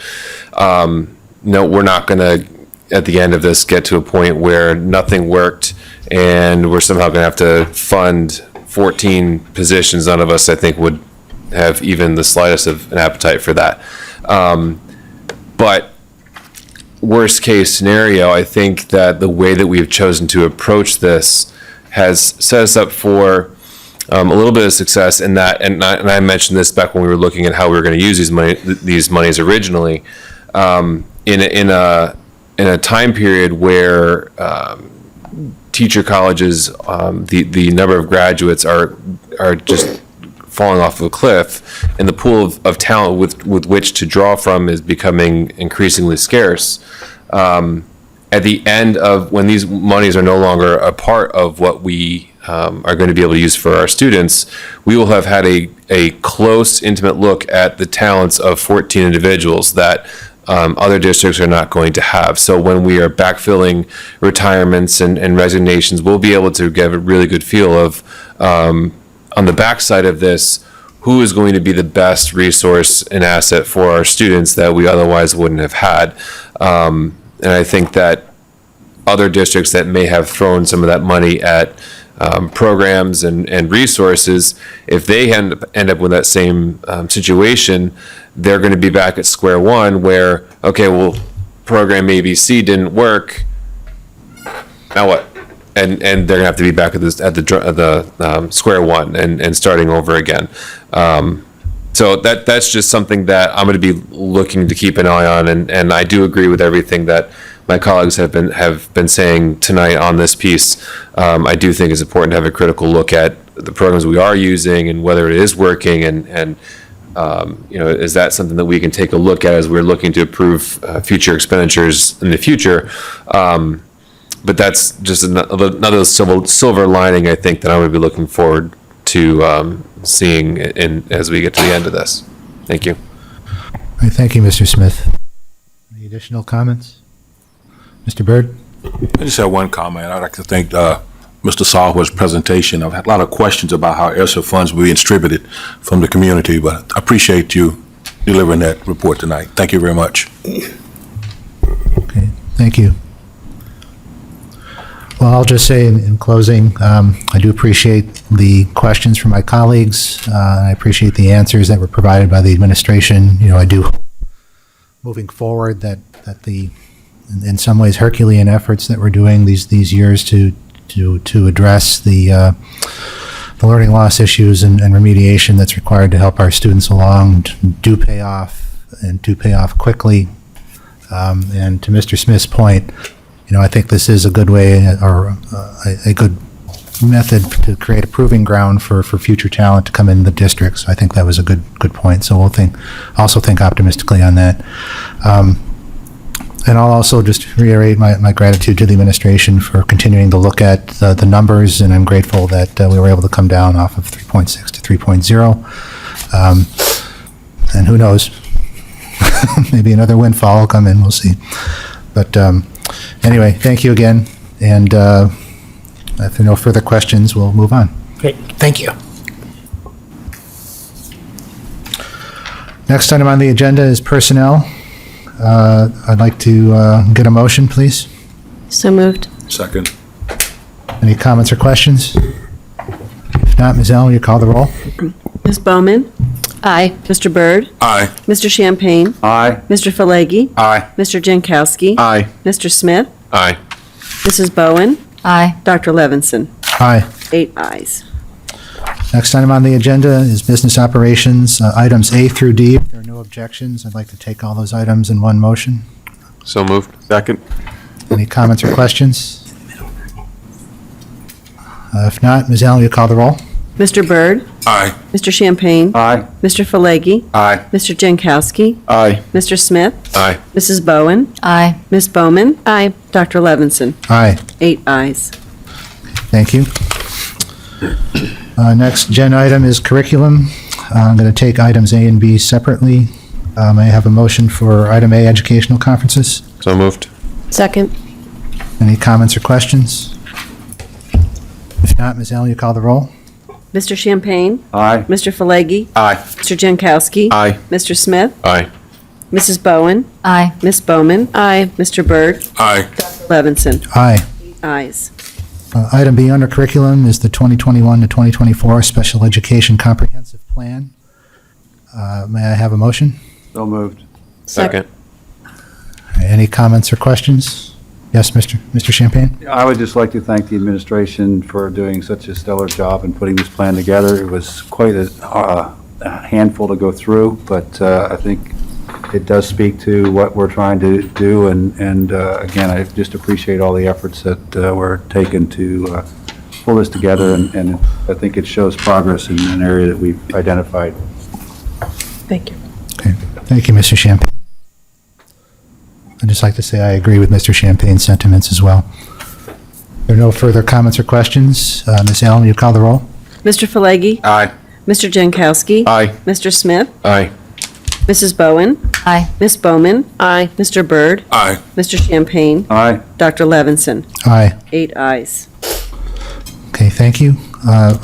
Speaker 15: No, we're not going to, at the end of this, get to a point where nothing worked and we're somehow going to have to fund 14 positions. None of us, I think, would have even the slightest of an appetite for that. But worst case scenario, I think that the way that we've chosen to approach this has set us up for a little bit of success in that, and I mentioned this back when we were looking at how we were going to use these monies originally, in a time period where teacher colleges, the number of graduates are just falling off of a cliff, and the pool of talent with which to draw from is becoming increasingly scarce. At the end of when these monies are no longer a part of what we are going to be able to use for our students, we will have had a close, intimate look at the talents of 14 individuals that other districts are not going to have. So when we are backfilling retirements and resignations, we'll be able to get a really good feel of, on the backside of this, who is going to be the best resource and asset for our students that we otherwise wouldn't have had. And I think that other districts that may have thrown some of that money at programs and resources, if they end up with that same situation, they're going to be back at square one where, okay, well, program ABC didn't work. Now what? And they're going to have to be back at the square one and starting over again. So that's just something that I'm going to be looking to keep an eye on. And I do agree with everything that my colleagues have been saying tonight on this piece. I do think it's important to have a critical look at the programs we are using and whether it is working, and is that something that we can take a look at as we're looking to approve future expenditures in the future. But that's just another silver lining, I think, that I'm going to be looking forward to seeing as we get to the end of this. Thank you.
Speaker 1: All right, thank you, Mr. Smith. Any additional comments? Mr. Byrd?
Speaker 21: I just have one comment. I'd like to thank Mr. Saul for his presentation. I've had a lot of questions about how ESSER funds will be distributed from the community, but I appreciate you delivering that report tonight. Thank you very much.
Speaker 1: Okay, thank you. Well, I'll just say in closing, I do appreciate the questions from my colleagues. I appreciate the answers that were provided by the administration. I do hope moving forward that the, in some ways, Herculean efforts that we're doing these years to address the learning loss issues and remediation that's required to help our students along do pay off, and do pay off quickly. And to Mr. Smith's point, I think this is a good way, or a good method to create a proving ground for future talent to come in the district. So I think that was a good point. So we'll also think optimistically on that. And I'll also just reiterate my gratitude to the administration for continuing to look at the numbers, and I'm grateful that we were able to come down off of 3.6 to 3.0. And who knows, maybe another windfall will come in, we'll see. But anyway, thank you again, and if there are no further questions, we'll move on.
Speaker 17: Great, thank you.
Speaker 1: Next item on the agenda is personnel. I'd like to get a motion, please.
Speaker 16: So moved.
Speaker 21: Second.
Speaker 1: Any comments or questions? If not, Ms. Allen, will you call the roll?
Speaker 16: Ms. Bowman? Aye. Mr. Byrd?
Speaker 21: Aye.
Speaker 16: Mr. Champagne?
Speaker 18: Aye.
Speaker 16: Mr. Falegi?
Speaker 21: Aye.
Speaker 16: Mr. Jankowski?
Speaker 21: Aye.
Speaker 16: Mr. Smith?
Speaker 15: Aye.
Speaker 16: Mrs. Bowen?
Speaker 12: Aye.
Speaker 16: Dr. Levinson?
Speaker 1: Aye.
Speaker 16: 8 ayes.
Speaker 1: Next item on the agenda is business operations, items A through D. If there are no objections, I'd like to take all those items in one motion.
Speaker 15: So moved. Second.
Speaker 1: Any comments or questions? If not, Ms. Allen, will you call the roll?
Speaker 16: Mr. Byrd?
Speaker 21: Aye.
Speaker 16: Mr. Champagne?
Speaker 18: Aye.
Speaker 16: Mr. Falegi?
Speaker 19: Aye.
Speaker 16: Mr. Jankowski?
Speaker 20: Aye.
Speaker 16: Mr. Smith?
Speaker 15: Aye.
Speaker 16: Mrs. Bowen?
Speaker 12: Aye.
Speaker 16: Ms. Bowman? Aye. Dr. Levinson?
Speaker 1: Aye.
Speaker 16: 8 ayes.
Speaker 1: Thank you. Next agenda item is curriculum. I'm going to take items A and B separately. May I have a motion for item A, educational conferences?
Speaker 15: So moved.
Speaker 16: Second.
Speaker 1: Any comments or questions? If not, Ms. Allen, you call the roll?
Speaker 16: Mr. Champagne?
Speaker 18: Aye.
Speaker 16: Mr. Falegi?
Speaker 19: Aye.
Speaker 16: Mr. Jankowski?
Speaker 20: Aye.
Speaker 16: Mr. Smith?
Speaker 15: Aye.
Speaker 16: Mrs. Bowen?
Speaker 12: Aye.
Speaker 16: Ms. Bowman? Aye. Mr. Byrd?
Speaker 21: Aye.
Speaker 16: Levinson?
Speaker 1: Aye.
Speaker 16: 8 ayes.
Speaker 1: Item B under curriculum is the 2021 to 2024 Special Education Comprehensive Plan. May I have a motion?
Speaker 18: So moved.
Speaker 15: Second.
Speaker 1: Any comments or questions? Yes, Mr. Champagne?
Speaker 18: I would just like to thank the administration for doing such a stellar job in putting this plan together. It was quite a handful to go through, but I think it does speak to what we're trying to do, and again, I just appreciate all the efforts that were taken to pull this together, and I think it shows progress in an area that we've identified.
Speaker 16: Thank you.
Speaker 1: Okay. Thank you, Mr. Champagne. I'd just like to say I agree with Mr. Champagne's sentiments as well. There are no further comments or questions. Ms. Allen, will you call the roll?
Speaker 16: Mr. Falegi?
Speaker 19: Aye.
Speaker 16: Mr. Jankowski?
Speaker 20: Aye.
Speaker 16: Mr. Smith?
Speaker 15: Aye.
Speaker 16: Mrs. Bowen?
Speaker 12: Aye.
Speaker 16: Ms. Bowman? Aye. Mr. Byrd?
Speaker 21: Aye.
Speaker 16: Mr. Champagne?
Speaker 18: Aye.
Speaker 16: Dr. Levinson?
Speaker 1: Aye.
Speaker 16: 8 ayes.
Speaker 1: Okay, thank you.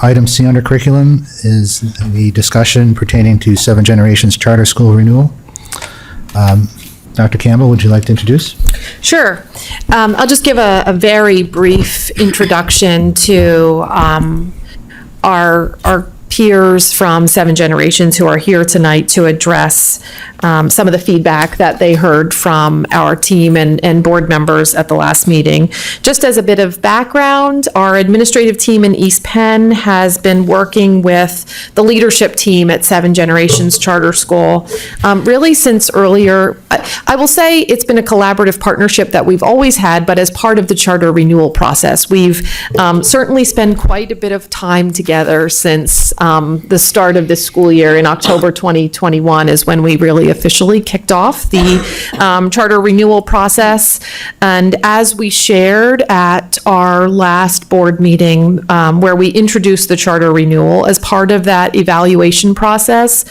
Speaker 1: Item C under curriculum is the discussion pertaining to Seven Generations Charter School renewal. Dr. Campbell, would you like to introduce?
Speaker 4: Sure. I'll just give a very brief introduction to our peers from Seven Generations who are here tonight to address some of the feedback that they heard from our team and board members at the last meeting. Just as a bit of background, our administrative team in East Penn has been working with the leadership team at Seven Generations Charter School really since earlier. I will say it's been a collaborative partnership that we've always had, but as part of the charter renewal process, we've certainly spent quite a bit of time together since the start of this school year. In October 2021 is when we really officially kicked off the charter renewal process. And as we shared at our last board meeting, where we introduced the charter renewal, as part of that evaluation process,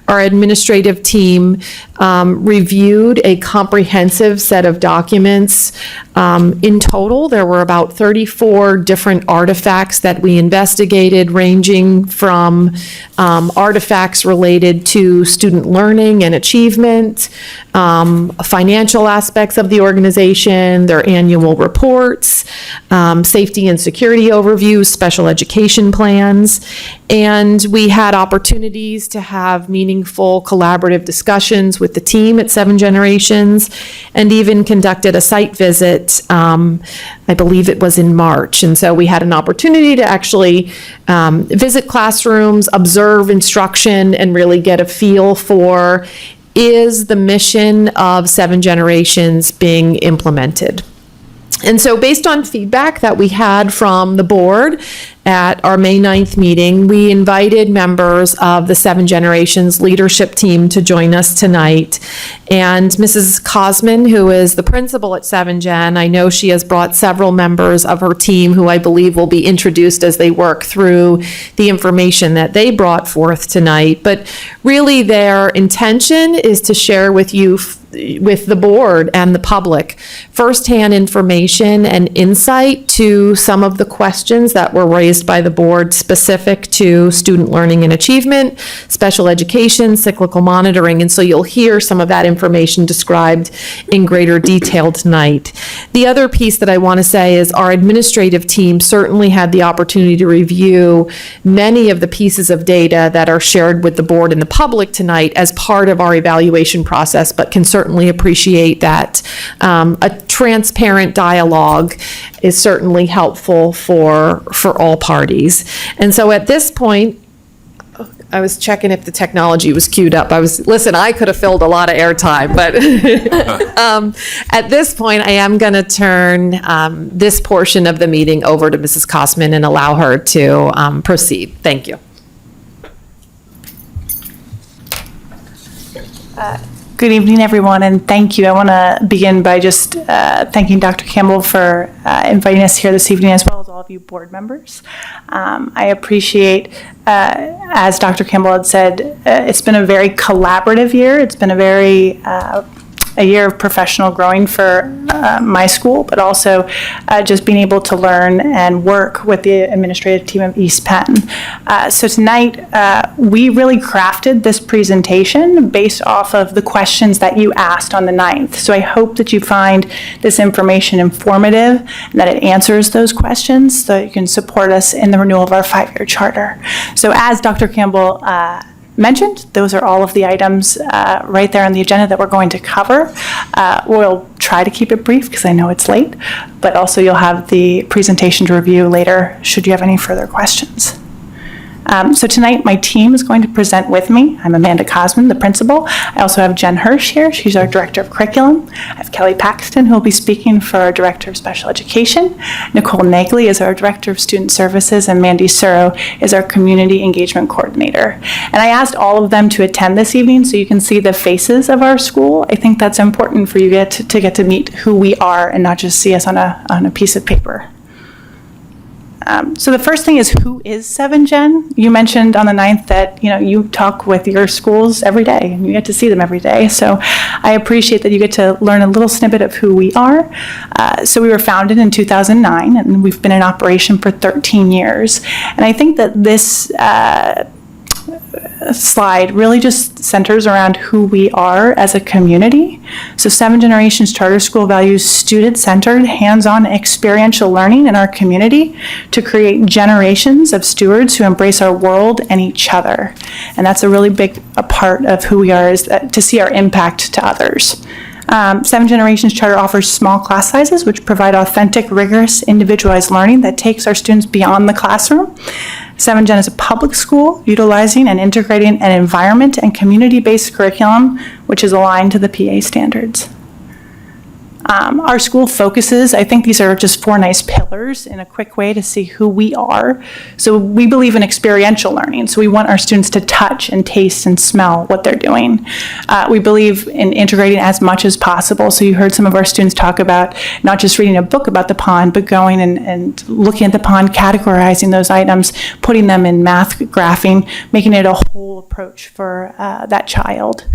Speaker 4: our administrative team reviewed a comprehensive set of documents. In total, there were about 34 different artifacts that we investigated, ranging from artifacts related to student learning and achievement, financial aspects of the organization, their annual reports, safety and security overviews, special education plans, and we had opportunities to have meaningful collaborative discussions with the team at Seven Generations, and even conducted a site visit, I believe it was in March. And so we had an opportunity to actually visit classrooms, observe instruction, and really get a feel for, is the mission of Seven Generations being implemented? And so based on feedback that we had from the board at our May 9th meeting, we invited members of the Seven Generations leadership team to join us tonight. And Mrs. Cosman, who is the principal at Seven Gen, I know she has brought several members of her team who I believe will be introduced as they work through the information that they brought forth tonight. But really their intention is to share with you, with the board and the public, firsthand information and insight to some of the questions that were raised by the board specific to student learning and achievement, special education, cyclical monitoring, and so you'll hear some of that information described in greater detail tonight. The other piece that I want to say is our administrative team certainly had the opportunity to review many of the pieces of data that are shared with the board and the public tonight as part of our evaluation process, but can certainly appreciate that a transparent dialogue is certainly helpful for all parties. And so at this point, I was checking if the technology was queued up. Listen, I could have filled a lot of airtime, but at this point, I am going to turn this portion of the meeting over to Mrs. Kosman and allow her to proceed. Thank you.
Speaker 3: Good evening, everyone, and thank you. I want to begin by just thanking Dr. Campbell for inviting us here this evening, as well as all of you board members. I appreciate, as Dr. Campbell had said, it's been a very collaborative year. It's been a year of professional growing for my school, but also just being able to learn and work with the administrative team of East Penn. So tonight, we really crafted this presentation based off of the questions that you asked on the 9th. So I hope that you find this information informative and that it answers those questions so that you can support us in the renewal of our 5-year charter. So as Dr. Campbell mentioned, those are all of the items right there on the agenda that we're going to cover. We'll try to keep it brief because I know it's late, but also you'll have the presentation to review later should you have any further questions. So tonight, my team is going to present with me. I'm Amanda Kosman, the principal. I also have Jen Hirsch here. She's our director of curriculum. I have Kelly Paxton, who will be speaking for our director of special education. Nicole Nagley is our director of student services, and Mandy Suro is our community engagement coordinator. And I asked all of them to attend this evening so you can see the faces of our school. I think that's important for you to get to meet who we are and not just see us on a piece of paper. So the first thing is, who is 7Gen? You mentioned on the 9th that you talk with your schools every day and you get to see them every day. So I appreciate that you get to learn a little snippet of who we are. So we were founded in 2009 and we've been in operation for 13 years. And I think that this slide really just centers around who we are as a community. So 7 Generations Charter School values student-centered, hands-on experiential learning in our community to create generations of stewards who embrace our world and each other. And that's a really big part of who we are, is that to see our impact to others. 7 Generations Charter offers small class sizes, which provide authentic, rigorous, individualized learning that takes our students beyond the classroom. 7Gen is a public school utilizing and integrating an environment and community-based curriculum which is aligned to the PA standards. Our school focuses, I think these are just 4 nice pillars in a quick way to see who we are. So we believe in experiential learning. So we want our students to touch and taste and smell what they're doing. We believe in integrating as much as possible. So you heard some of our students talk about not just reading a book about the pond, but going and looking at the pond, categorizing those items, putting them in math graphing, making it a whole approach for that child.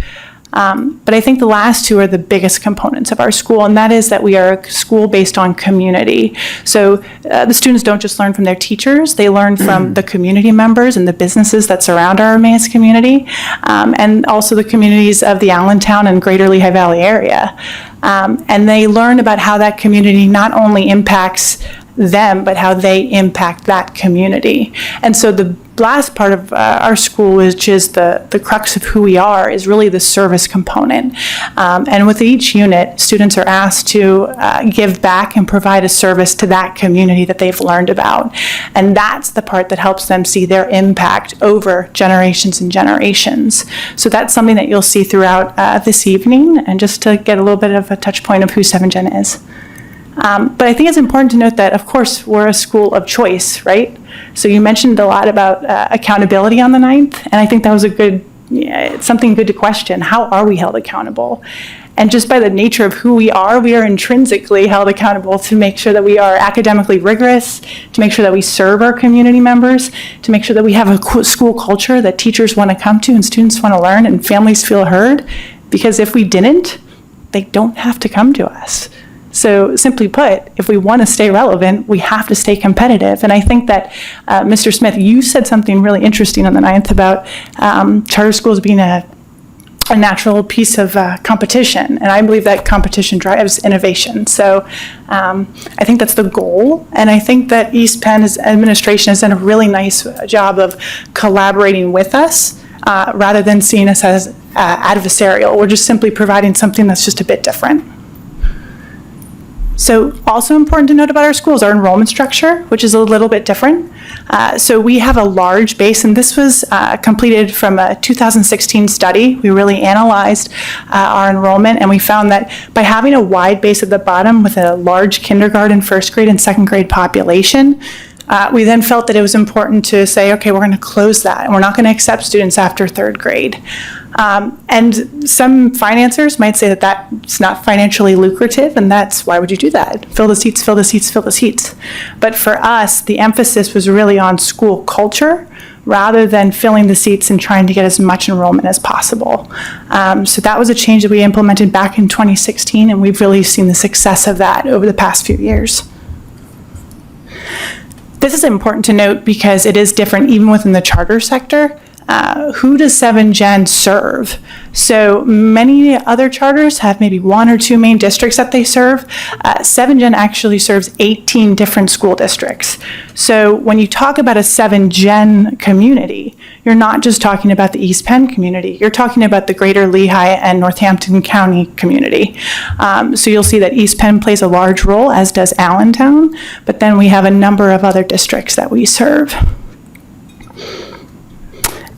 Speaker 3: But I think the last 2 are the biggest components of our school, and that is that we are a school based on community. So the students don't just learn from their teachers, they learn from the community members and the businesses that surround our Emmaus community, and also the communities of the Allentown and Greater Lehigh Valley area. And they learn about how that community not only impacts them, but how they impact that community. And so the last part of our school, which is the crux of who we are, is really the service component. And with each unit, students are asked to give back and provide a service to that community that they've learned about. And that's the part that helps them see their impact over generations and generations. So that's something that you'll see throughout this evening, and just to get a little bit of a touch point of who 7Gen is. But I think it's important to note that, of course, we're a school of choice, right? So you mentioned a lot about accountability on the 9th, and I think that was something good to question. How are we held accountable? And just by the nature of who we are intrinsically held accountable to make sure that we are academically rigorous, to make sure that we serve our community members, to make sure that we have a school culture that teachers want to come to and students want to learn and families feel heard. Because if we didn't, they don't have to come to us. So simply put, if we want to stay relevant, we have to stay competitive. And I think that, Mr. Smith, you said something really interesting on the 9th about charter schools being a natural piece of competition. And I believe that competition drives innovation. So I think that's the goal. And I think that East Penn's administration has done a really nice job of collaborating with us rather than seeing us as adversarial. We're just simply providing something that's just a bit different. So also important to note about our school is our enrollment structure, which is a little bit different. So we have a large base, and this was completed from a 2016 study. We really analyzed our enrollment, and we found that by having a wide base at the bottom with a large kindergarten, first grade, and second grade population, we then felt that it was important to say, okay, we're going to close that, and we're not going to accept students after third grade. And some financiers might say that that's not financially lucrative, and that's, why would you do that? Fill the seats, fill the seats, fill the seats. But for us, the emphasis was really on school culture rather than filling the seats and trying to get as much enrollment as possible. So that was a change that we implemented back in 2016, and we've really seen the success of that over the past few years. This is important to note because it is different even within the charter sector. Who does 7Gen serve? So many other charters have maybe one or two main districts that they serve. 7Gen actually serves 18 different school districts. So when you talk about a 7Gen community, you're not just talking about the East Penn community, you're talking about the greater Lehigh and Northampton County community. So you'll see that East Penn plays a large role, as does Allentown, but then we have a number of other districts that we serve.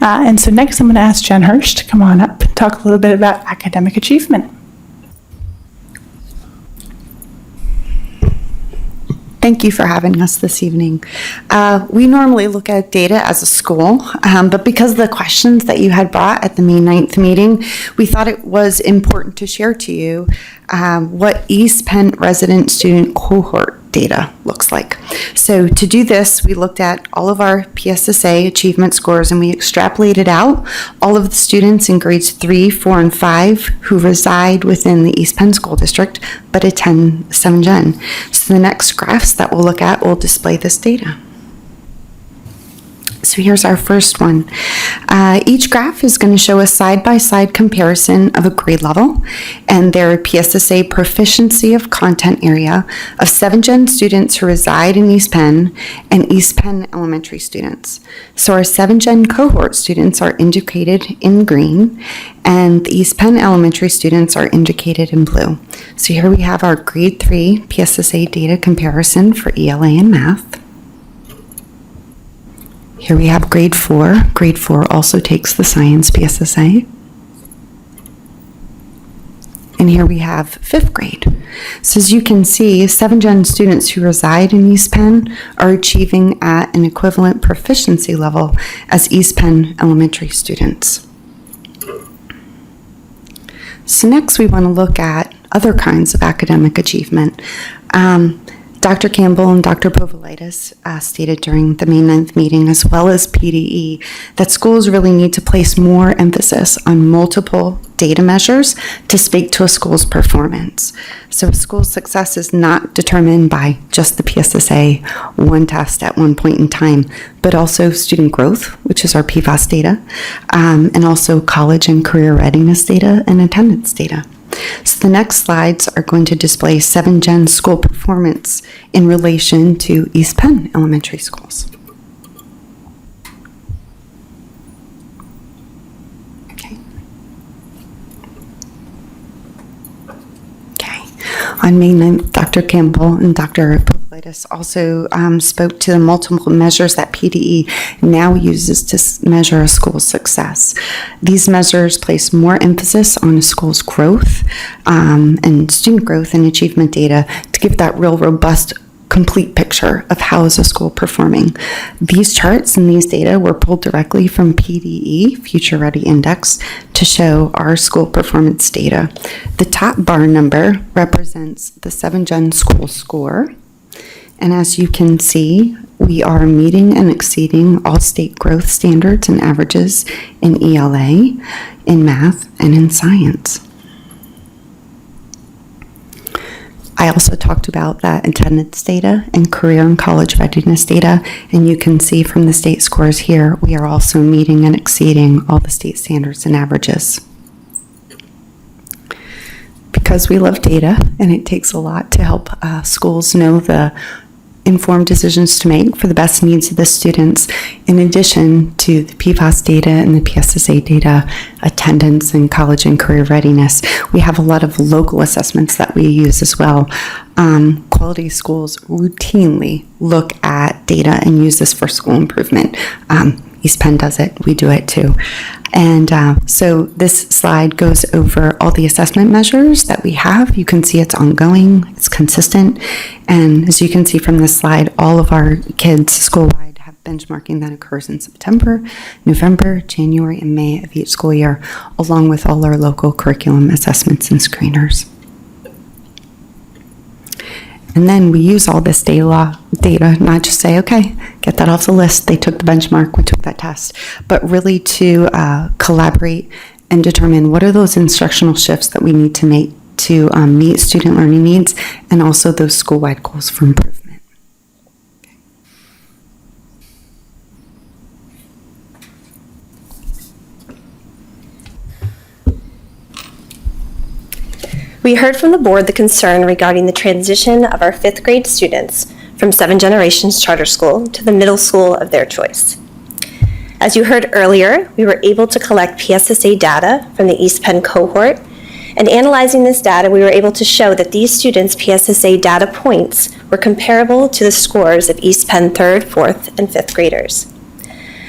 Speaker 3: And so next I'm going to ask Jen Hirsch to come on up and talk a little bit about academic achievement.
Speaker 5: Thank you for having us this evening. We normally look at data as a school, but because of the questions that you had brought at the May 9th meeting, we thought it was important to share to you what East Penn resident student cohort data looks like. So to do this, we looked at all of our PSSA achievement scores, and we extrapolated out all of the students in grades 3, 4, and 5 who reside within the East Penn School District but attend 7Gen. So the next graphs that we'll look at will display this data. So here's our first one. Each graph is going to show a side-by-side comparison of a grade level and their PSSA proficiency of content area of 7Gen students who reside in East Penn and East Penn elementary students. So our 7Gen cohort students are indicated in green, and the East Penn elementary students are indicated in blue. So here we have our grade 3 PSSA data comparison for ELA and math. Here we have grade 4. Grade 4 also takes the science PSSA. And here we have 5th grade. So as you can see, 7Gen students who reside in East Penn are achieving at an equivalent proficiency level as East Penn elementary students. So next we want to look at other kinds of academic achievement. Dr. Campbell and Dr. Povolitis stated during the May 9th meeting, as well as PDE, that schools really need to place more emphasis on multiple data measures to speak to a school's performance. So a school's success is not determined by just the PSSA one test at one point in time, but also student growth, which is our PFAS data, and also college and career readiness data and attendance data. So the next slides are going to display 7Gen school performance in relation to East Penn elementary schools. Okay. On May 9th, Dr. Campbell and Dr. Povolitis also spoke to the multiple measures that PDE now uses to measure a school's success. These measures place more emphasis on a school's growth and student growth and achievement data to give that real robust, complete picture of how is a school performing. These charts and these data were pulled directly from PDE, Future Ready Index, to show our school performance data. The top bar number represents the 7Gen school score. And as you can see, we are meeting and exceeding all state growth standards and averages in ELA, in math, and in science. I also talked about that attendance data and career and college readiness data, and you can see from the state scores here, we are also meeting and exceeding all the state standards and averages. Because we love data, and it takes a lot to help schools know the informed decisions to make for the best needs of the students, In addition to the PFAS data and the PSSA data, attendance and college and career readiness, we have a lot of local assessments that we use as well. Quality schools routinely look at data and use this for school improvement. East Penn does it, we do it too. And so this slide goes over all the assessment measures that we have. You can see it's ongoing, it's consistent, and as you can see from this slide, all of our kids school-wide have benchmarking that occurs in September, November, January, and May of each school year, along with all our local curriculum assessments and screeners. And then we use all this data, not just say, okay, get that off the list, they took the benchmark, we took that test, but really to collaborate and determine what are those instructional shifts that we need to make to meet student learning needs and also those school-wide goals for improvement.
Speaker 6: We heard from the board the concern regarding the transition of our 5th grade students from 7 Generations Charter School to the middle school of their choice. As you heard earlier, we were able to collect PSSA data from the East Penn cohort, and analyzing this data, we were able to show that these students' PSSA data points were comparable to the scores of East Penn 3rd, 4th, and 5th graders.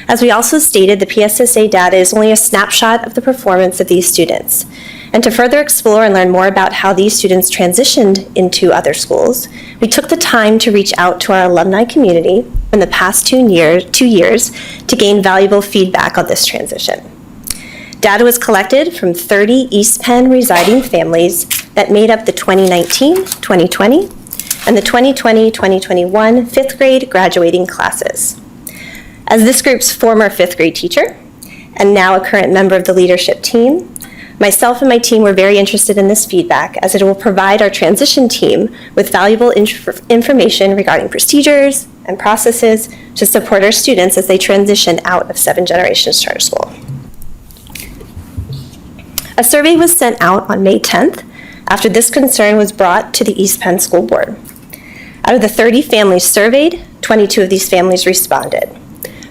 Speaker 6: As we also stated, the PSSA data is only a snapshot of the performance of these students. And to further explore and learn more about how these students transitioned into other schools, we took the time to reach out to our alumni community in the past 2 years to gain valuable feedback on this transition. Data was collected from 30 East Penn residing families that made up the 2019, 2020, and the 2020-2021 5th grade graduating classes. As this group's former 5th grade teacher, and now a current member of the leadership team, myself and my team were very interested in this feedback as it will provide our transition team with valuable information regarding procedures and processes to support our students as they transition out of 7 Generations Charter School. A survey was sent out on May 10th after this concern was brought to the East Penn School Board. Out of the 30 families surveyed, 22 of these families responded.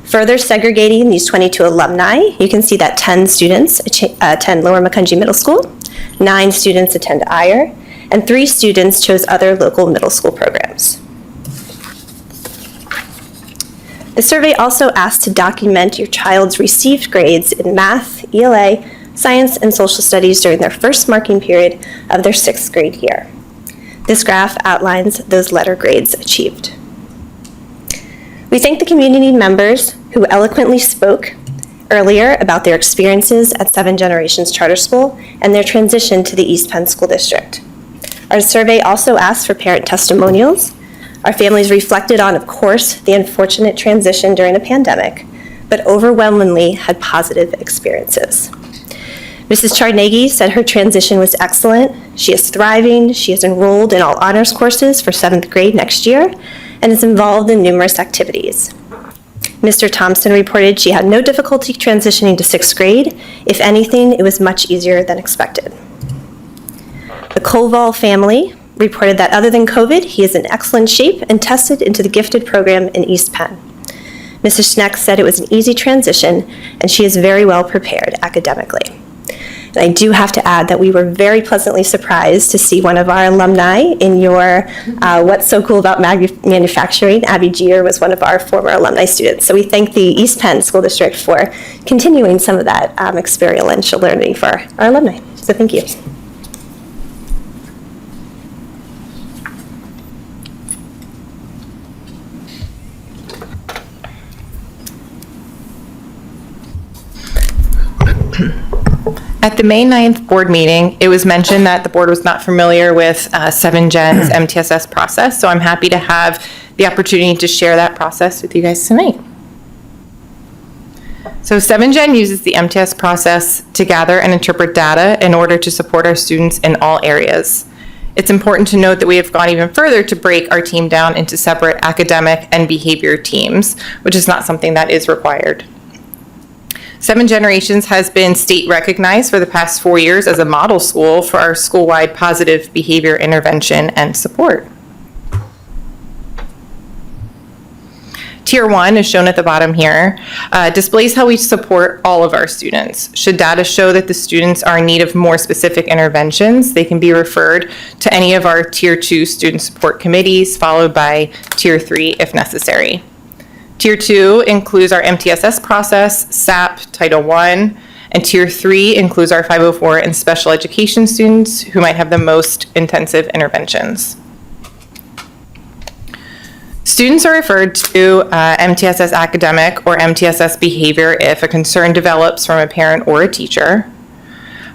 Speaker 6: Further segregating these 22 alumni, you can see that 10 students attend Lower Macungie Middle School, 9 students attend Ayer, and 3 students chose other local middle school programs. The survey also asked to document your child's received grades in math, ELA, science, and social studies during their first marking period of their 6th grade year. This graph outlines those letter grades achieved. We thank the community members who eloquently spoke earlier about their experiences at 7 Generations Charter School and their transition to the East Penn School District. Our survey also asked for parent testimonials. Our families reflected on, of course, the unfortunate transition during a pandemic, but overwhelmingly had positive experiences. Mrs. Charnegi said her transition was excellent. She is thriving. She is enrolled in all honors courses for 7th grade next year and is involved in numerous activities. Mr. Thompson reported she had no difficulty transitioning to 6th grade. If anything, it was much easier than expected. The Koval family reported that other than COVID, he is in excellent shape and tested into the gifted program in East Penn. Mrs. Schneck said it was an easy transition and she is very well prepared academically. And I do have to add that we were very pleasantly surprised to see one of our alumni in your What's So Cool About Manufacturing. Abby Gier was one of our former alumni students. So we thank the East Penn School District for continuing some of that experiential learning for our alumni. So thank you.
Speaker 10: At the May 9th board meeting, it was mentioned that the board was not familiar with 7 Gen's MTSS process, so I'm happy to have the opportunity to share that process with you guys tonight. So 7 Gen uses the MTS process to gather and interpret data in order to support our students in all areas. It's important to note that we have gone even further to break our team down into separate academic and behavior teams, which is not something that is required. 7 Generations has been state recognized for the past 4 years as a model school for our school-wide positive behavior intervention and support. Tier 1 is shown at the bottom here, displays how we support all of our students. Should data show that the students are in need of more specific interventions, they can be referred to any of our Tier 2 student support committees, followed by Tier 3 if necessary. Tier 2 includes our MTSS process, SAP, Title I, and Tier 3 includes our 504 and special education students who might have the most intensive interventions. Students are referred to MTSS academic or MTSS behavior if a concern develops from a parent or a teacher,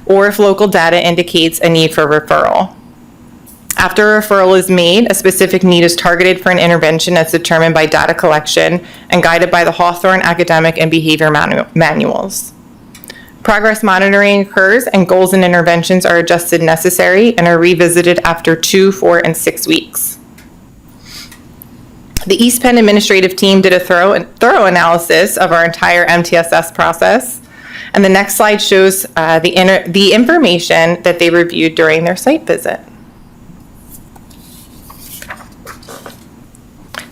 Speaker 10: or if local data indicates a need for referral. After a referral is made, a specific need is targeted for an intervention as determined by data collection and guided by the Hawthorne academic and behavior manuals. Progress monitoring occurs and goals and interventions are adjusted necessary and are revisited after 2, 4, and 6 weeks. The East Penn administrative team did a thorough analysis of our entire MTSS process, and the next slide shows the information that they reviewed during their site visit.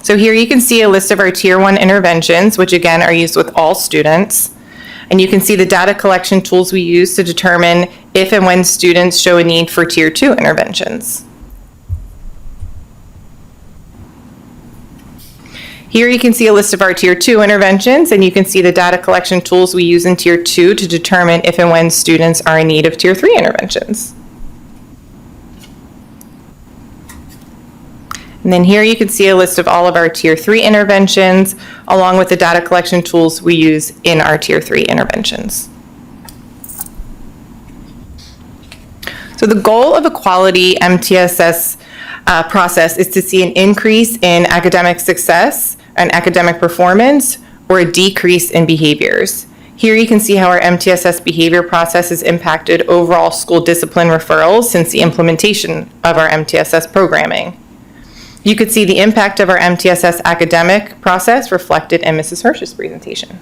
Speaker 10: So here you can see a list of our Tier 1 interventions, which again are used with all students. And you can see the data collection tools we use to determine if and when students show a need for Tier 2 interventions. Here you can see a list of our Tier 2 interventions, and you can see the data collection tools we use in Tier 2 to determine if and when students are in need of Tier 3 interventions. And then here you can see a list of all of our Tier 3 interventions, along with the data collection tools we use in our Tier 3 interventions. So the goal of a quality MTSS process is to see an increase in academic success and academic performance, or a decrease in behaviors. Here you can see how our MTSS behavior process has impacted overall school discipline referrals since the implementation of our MTSS programming. You could see the impact of our MTSS academic process reflected in Mrs. Hirsch's presentation.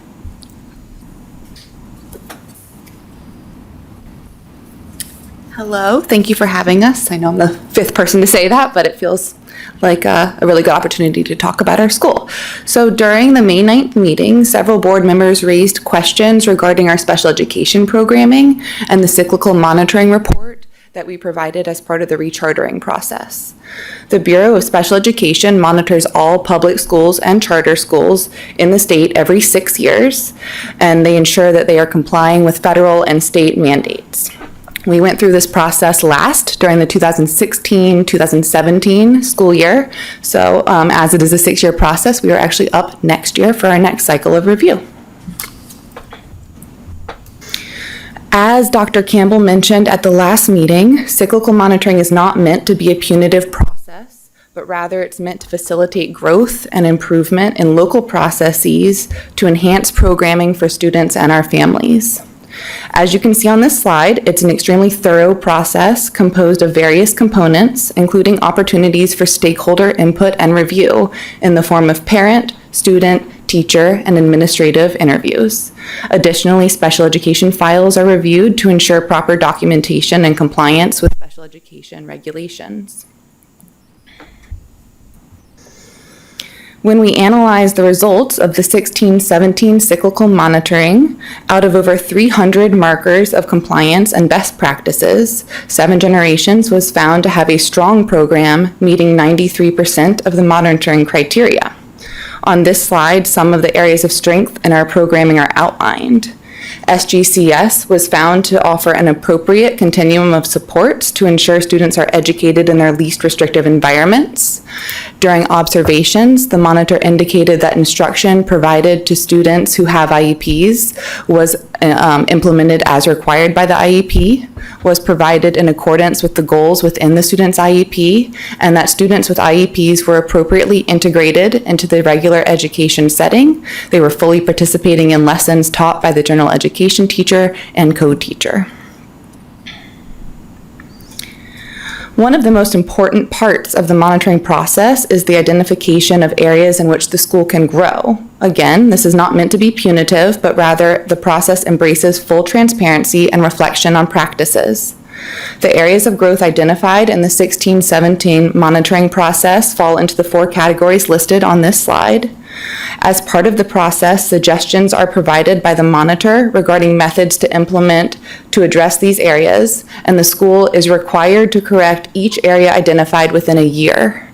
Speaker 7: Hello, thank you for having us. I know I'm the 5th person to say that, but it feels like a really good opportunity to talk about our school. So during the May 9th meeting, several board members raised questions regarding our special education programming and the cyclical monitoring report that we provided as part of the rechartering process. The Bureau of Special Education monitors all public schools and charter schools in the state every 6 years, and they ensure that they are complying with federal and state mandates. We went through this process last during the 2016-2017 school year. So as it is a 6-year process, we are actually up next year for our next cycle of review. As Dr. Campbell mentioned at the last meeting, cyclical monitoring is not meant to be a punitive process, but rather it's meant to facilitate growth and improvement in local processes to enhance programming for students and our families. As you can see on this slide, it's an extremely thorough process composed of various components, including opportunities for stakeholder input and review in the form of parent, student, teacher, and administrative interviews. Additionally, special education files are reviewed to ensure proper documentation and compliance with special education regulations. When we analyzed the results of the 16-17 cyclical monitoring, out of over 300 markers of compliance and best practices, 7 Generations was found to have a strong program meeting 93% of the monitoring criteria. On this slide, some of the areas of strength in our programming are outlined. SGCS was found to offer an appropriate continuum of supports to ensure students are educated in their least restrictive environments. During observations, the monitor indicated that instruction provided to students who have IEPs was implemented as required by the IEP, was provided in accordance with the goals within the student's IEP, and that students with IEPs were appropriately integrated into the regular education setting. They were fully participating in lessons taught by the general education teacher and co-teacher. One of the most important parts of the monitoring process is the identification of areas in which the school can grow. Again, this is not meant to be punitive, but rather the process embraces full transparency and reflection on practices. The areas of growth identified in the 16-17 monitoring process fall into the 4 categories listed on this slide. As part of the process, suggestions are provided by the monitor regarding methods to implement to address these areas, and the school is required to correct each area identified within a year.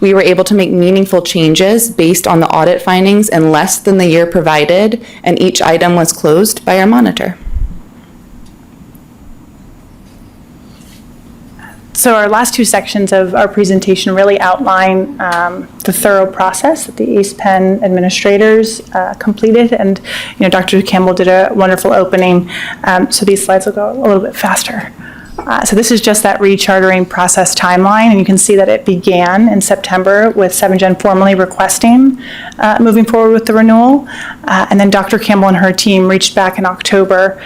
Speaker 7: We were able to make meaningful changes based on the audit findings in less than the year provided, and each item was closed by our monitor.
Speaker 3: So our last 2 sections of our presentation really outline the thorough process that the East Penn administrators completed, and Dr. Campbell did a wonderful opening, so these slides will go a little bit faster. So this is just that rechartering process timeline, and you can see that it began in September with 7gen formally requesting moving forward with the renewal, and then Dr. Campbell and her team reached back in October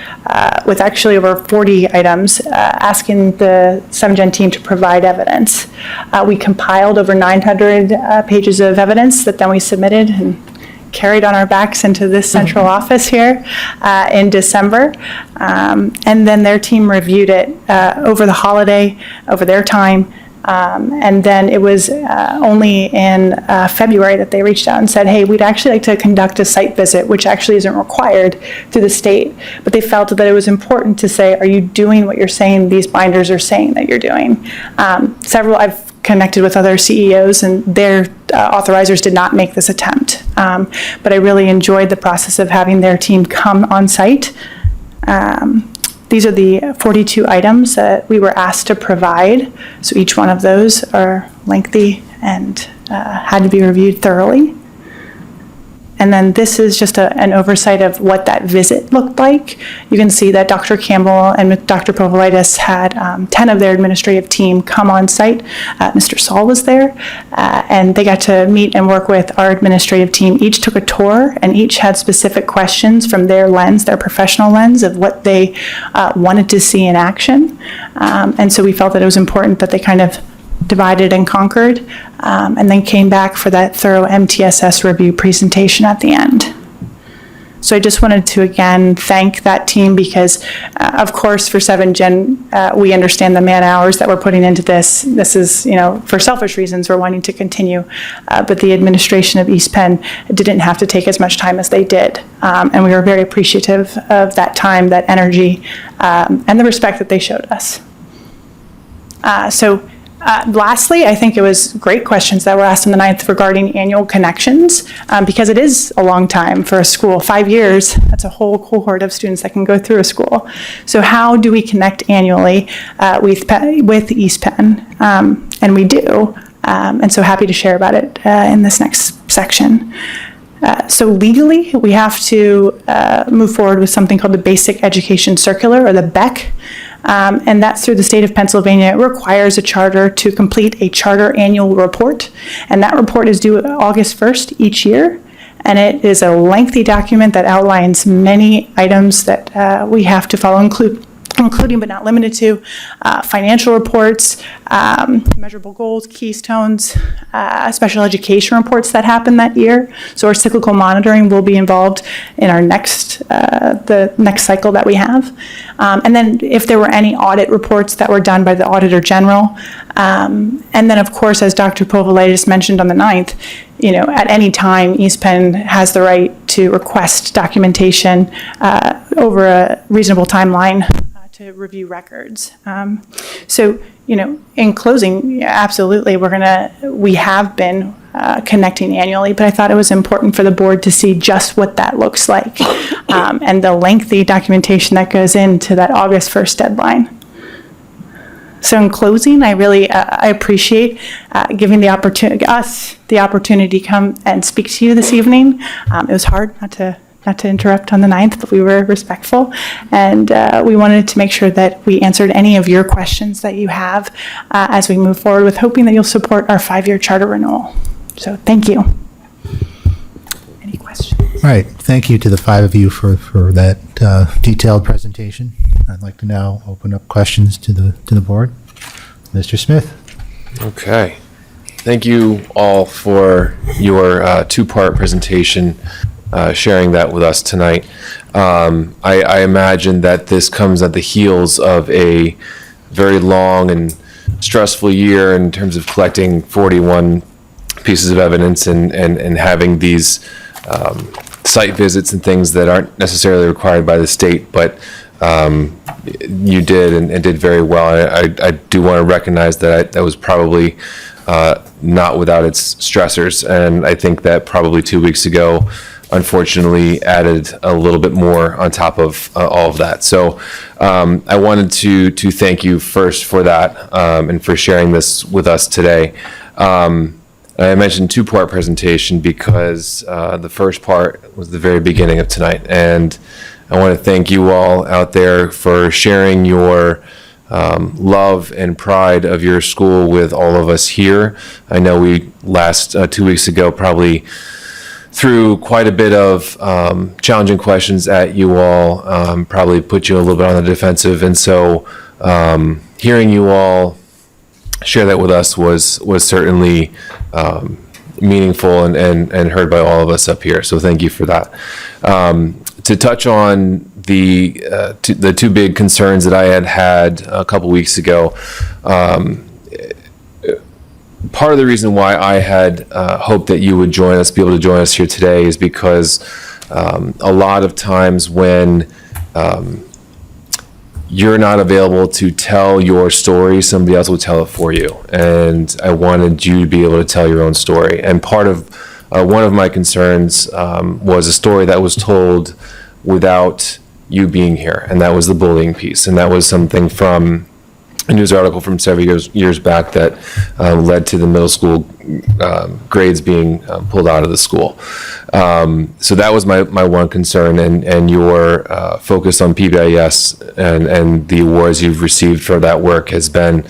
Speaker 3: with actually over 40 items asking the 7gen team to provide evidence. We compiled over 900 pages of evidence that then we submitted and carried on our backs into this central office here in December. And then their team reviewed it over the holiday, over their time. And then it was only in February that they reached out and said, hey, we'd actually like to conduct a site visit, which actually isn't required through the state. But they felt that it was important to say, are you doing what you're saying these binders are saying that you're doing? I've connected with other CEOs, and their authorizers did not make this attempt. But I really enjoyed the process of having their team come on site. These are the 42 items that we were asked to provide. So each one of those are lengthy and had to be reviewed thoroughly. And then this is just an oversight of what that visit looked like. You can see that Dr. Campbell and Dr. Povolitis had 10 of their administrative team come on site. Mr. Saul was there, and they got to meet and work with our administrative team. Each took a tour, and each had specific questions from their lens, their professional lens of what they wanted to see in action. And so we felt that it was important that they kind of divided and conquered, and then came back for that thorough MTSS review presentation at the end. So I just wanted to again thank that team because, of course, for 7gen, we understand the man hours that we're putting into this. This is, for selfish reasons, we're wanting to continue, but the administration of East Penn didn't have to take as much time as they did, and we were very appreciative of that time, that energy, and the respect that they showed us. Lastly, I think it was great questions that were asked on the 9th regarding annual connections, because it is a long time for a school. 5 years, that's a whole cohort of students that can go through a school. So how do we connect annually with East Penn? And we do, and so happy to share about it in this next section. So legally, we have to move forward with something called the Basic Education Circular, or the BEC. And that's through the state of Pennsylvania. It requires a charter to complete a charter annual report, and that report is due August 1st each year, and it is a lengthy document that outlines many items that we have to follow, including but not limited to financial reports, measurable goals, keystones, special education reports that happen that year. So our cyclical monitoring will be involved in our the next cycle that we have. And then if there were any audit reports that were done by the Auditor General. And then, of course, as Dr. Povolitis mentioned on the 9th, at any time, East Penn has the right to request documentation over a reasonable timeline to review records. In closing, absolutely, we have been connecting annually, but I thought it was important for the board to see just what that looks like, and the lengthy documentation that goes into that August 1st deadline. So in closing, I really I appreciate giving us the opportunity to come and speak to you this evening. It was hard not to interrupt on the 9th, but we were respectful, and we wanted to make sure that we answered any of your questions that you have as we move forward, with hoping that you'll support our 5-year charter renewal. So thank you. Any questions?
Speaker 1: All right, thank you to the 5 of you for that detailed presentation. I'd like to now open up questions to the board. Mr. Smith.
Speaker 15: Okay. Thank you all for your two-part presentation, sharing that with us tonight. I imagine that this comes at the heels of a very long and stressful year in terms of collecting 41 pieces of evidence and having these site visits and things that aren't necessarily required by the state, but you did and did very well. I do want to recognize that that was probably not without its stressors, and I think that probably 2 weeks ago, unfortunately, added a little bit more on top of all of that. So I wanted to thank you first for that and for sharing this with us today. I mentioned two-part presentation because the first part was the very beginning of tonight, and I want to thank you all out there for sharing your love and pride of your school with all of us here. I know we last 2 weeks ago probably threw quite a bit of challenging questions at you all, probably put you a little bit on the defensive, and so hearing you all share that with us was certainly meaningful and heard by all of us up here. So thank you for that. To touch on the two big concerns that I had a couple weeks ago, part of the reason why I had hoped that you would be able to join us here today is because a lot of times when you're not available to tell your story, somebody else will tell it for you. And I wanted you to be able to tell your own story. And part of one of my concerns was a story that was told without you being here, and that was the bullying piece. And that was something from a news article from several years back that led to the middle school grades being pulled out of the school. So that was my one concern, and your focus on PBIS and the awards you've received for that work has been,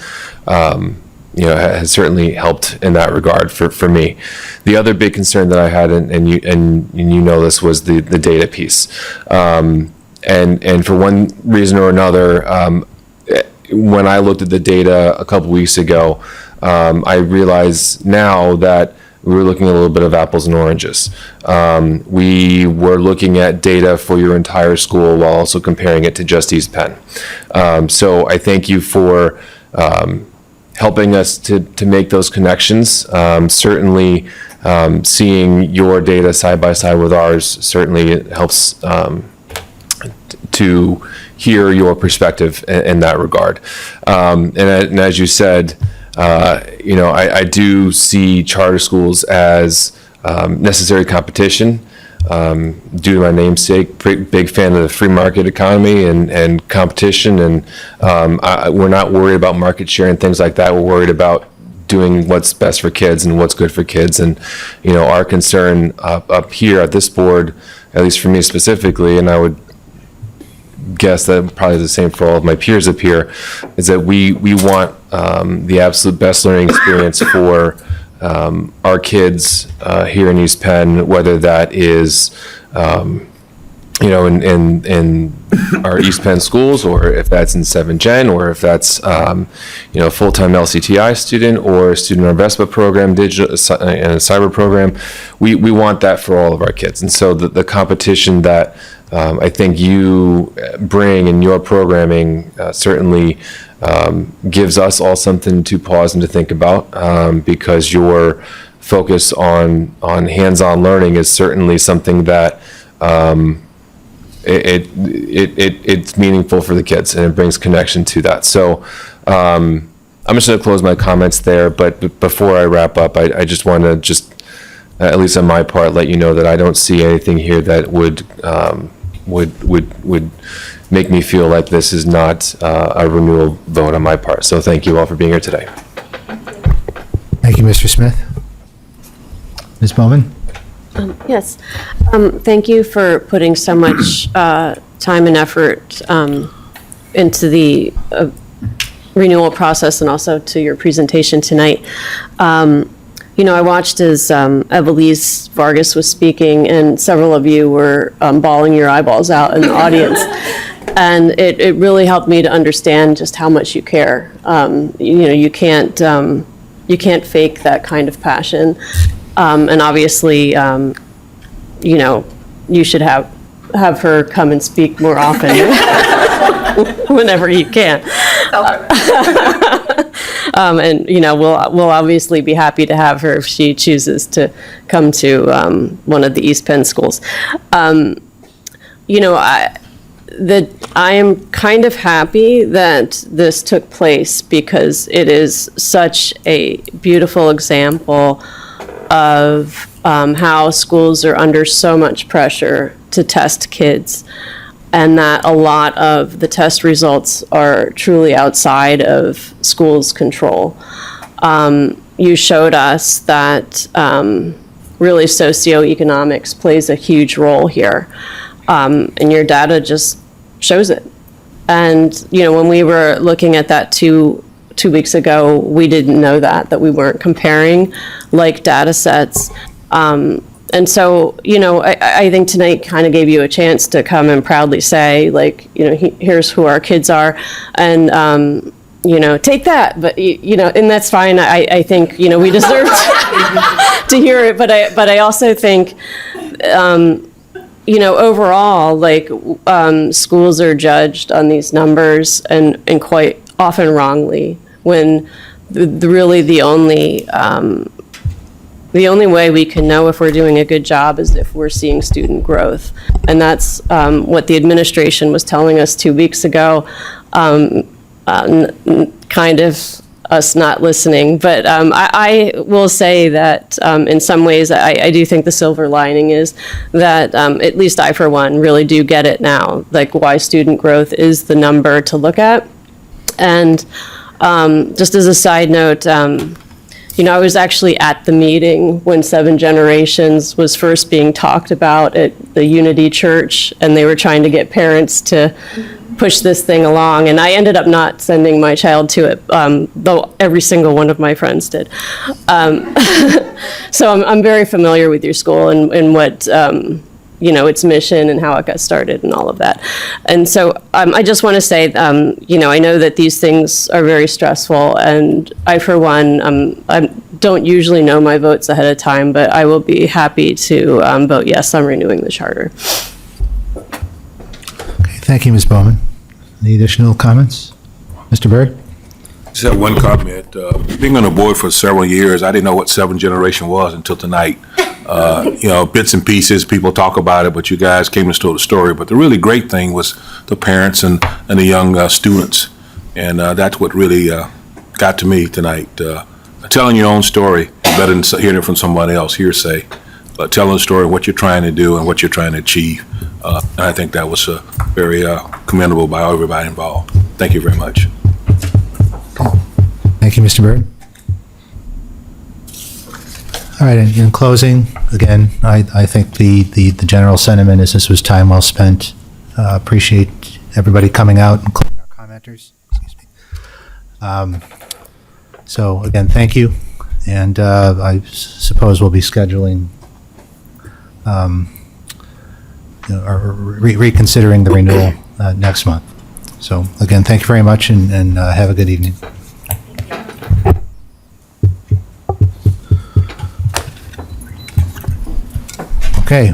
Speaker 15: has certainly helped in that regard for me. The other big concern that I had, and you know this, was the data piece. And for one reason or another, when I looked at the data a couple weeks ago, I realize now that we were looking at a little bit of apples and oranges. We were looking at data for your entire school while also comparing it to just East Penn. So I thank you for helping us to make those connections. Certainly, seeing your data side by side with ours certainly helps to hear your perspective in that regard. And as you said, I do see charter schools as necessary competition due to my namesake. Big fan of the free market economy and competition. And we're not worried about market share and things like that. We're worried about doing what's best for kids and what's good for kids. And, our concern up here at this board, at least for me specifically, and I would guess that probably the same for all of my peers up here, is that we want the absolute best learning experience for our kids here in East Penn, whether that is in our East Penn schools, or if that's in 7 Gen, or if that's full-time LCTI student or a student investment program, digital and a cyber program. We want that for all of our kids. And so the competition that I think you bring in your programming certainly gives us all something to pause and to think about, because your focus on hands-on learning is certainly something that it's meaningful for the kids, and it brings connection to that. So I'm just going to close my comments there, but before I wrap up, I just want to at least on my part, let you know that I don't see anything here that would make me feel like this is not a renewal vote on my part. So thank you all for being here today.
Speaker 1: Thank you, Mr. Smith. Ms. Bowman?
Speaker 16: Yes. Thank you for putting so much time and effort into the renewal process, and also to your presentation tonight. I watched as Evelise Vargas was speaking, and several of you were bawling your eyeballs out in the audience. And it really helped me to understand just how much you care. You can't fake that kind of passion. And obviously, you should have her come and speak more often whenever you can. And, we'll obviously be happy to have her if she chooses to come to one of the East Penn schools. I am kind of happy that this took place because it is such a beautiful example of how schools are under so much pressure to test kids, and that a lot of the test results are truly outside of schools' control. You showed us that really socioeconomics plays a huge role here, and your data just shows it. And, when we were looking at that two weeks ago, we didn't know that we weren't comparing like data sets. And so, I think tonight kind of gave you a chance to come and proudly say, here's who our kids are, and, take that. But, and that's fine. I think, we deserve to hear it. But I also think, overall, schools are judged on these numbers and quite often wrongly, when really the only way we can know if we're doing a good job is if we're seeing student growth. And that's what the administration was telling us 2 weeks ago, kind of us not listening. But I will say that in some ways, I do think the silver lining is that at least I, for one, really do get it now, why student growth is the number to look at. And just as a side note, I was actually at the meeting when 7 Generations was first being talked about at the Unity Church, and they were trying to get parents to push this thing along, and I ended up not sending my child to it, though every single one of my friends did. So I'm very familiar with your school and what, its mission and how it got started and all of that. And so I just want to say, I know that these things are very stressful, and I, for one, I don't usually know my votes ahead of time, but I will be happy to vote yes on renewing the charter.
Speaker 1: Okay, thank you, Ms. Bowman. Any additional comments? Mr. Byrd?
Speaker 21: Just have one comment. Being on the board for several years, I didn't know what 7 Generation was until tonight. Bits and pieces, people talk about it, but you guys came and told the story. But the really great thing was the parents and the young students. And that's what really got to me tonight. Telling your own story is better than hearing it from somebody else, hearsay. But telling the story of what you're trying to do and what you're trying to achieve. And I think that was very commendable by everybody involved. Thank you very much.
Speaker 1: Thank you, Mr. Byrd. All right, in closing, again, I think the general sentiment is this was time well spent. Appreciate everybody coming out, including our commenters. Excuse me. So again, thank you, and I suppose we'll be scheduling or reconsidering the renewal next month. So again, thank you very much, and have a good evening. Okay,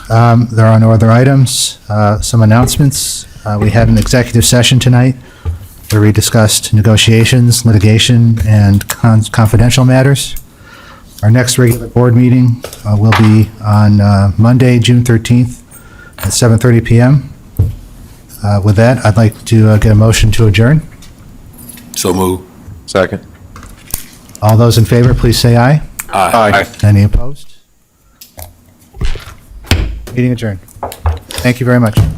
Speaker 1: there are no other items. Some announcements. We had an executive session tonight where we discussed negotiations, litigation, and confidential matters. Our next regular board meeting will be on Monday, June 13th at 7:30 p.m. With that, I'd like to get a motion to adjourn.
Speaker 21: So move.
Speaker 15: Second.
Speaker 1: All those in favor, please say aye.
Speaker 21: Aye.
Speaker 1: Any opposed? Meeting adjourned. Thank you very much.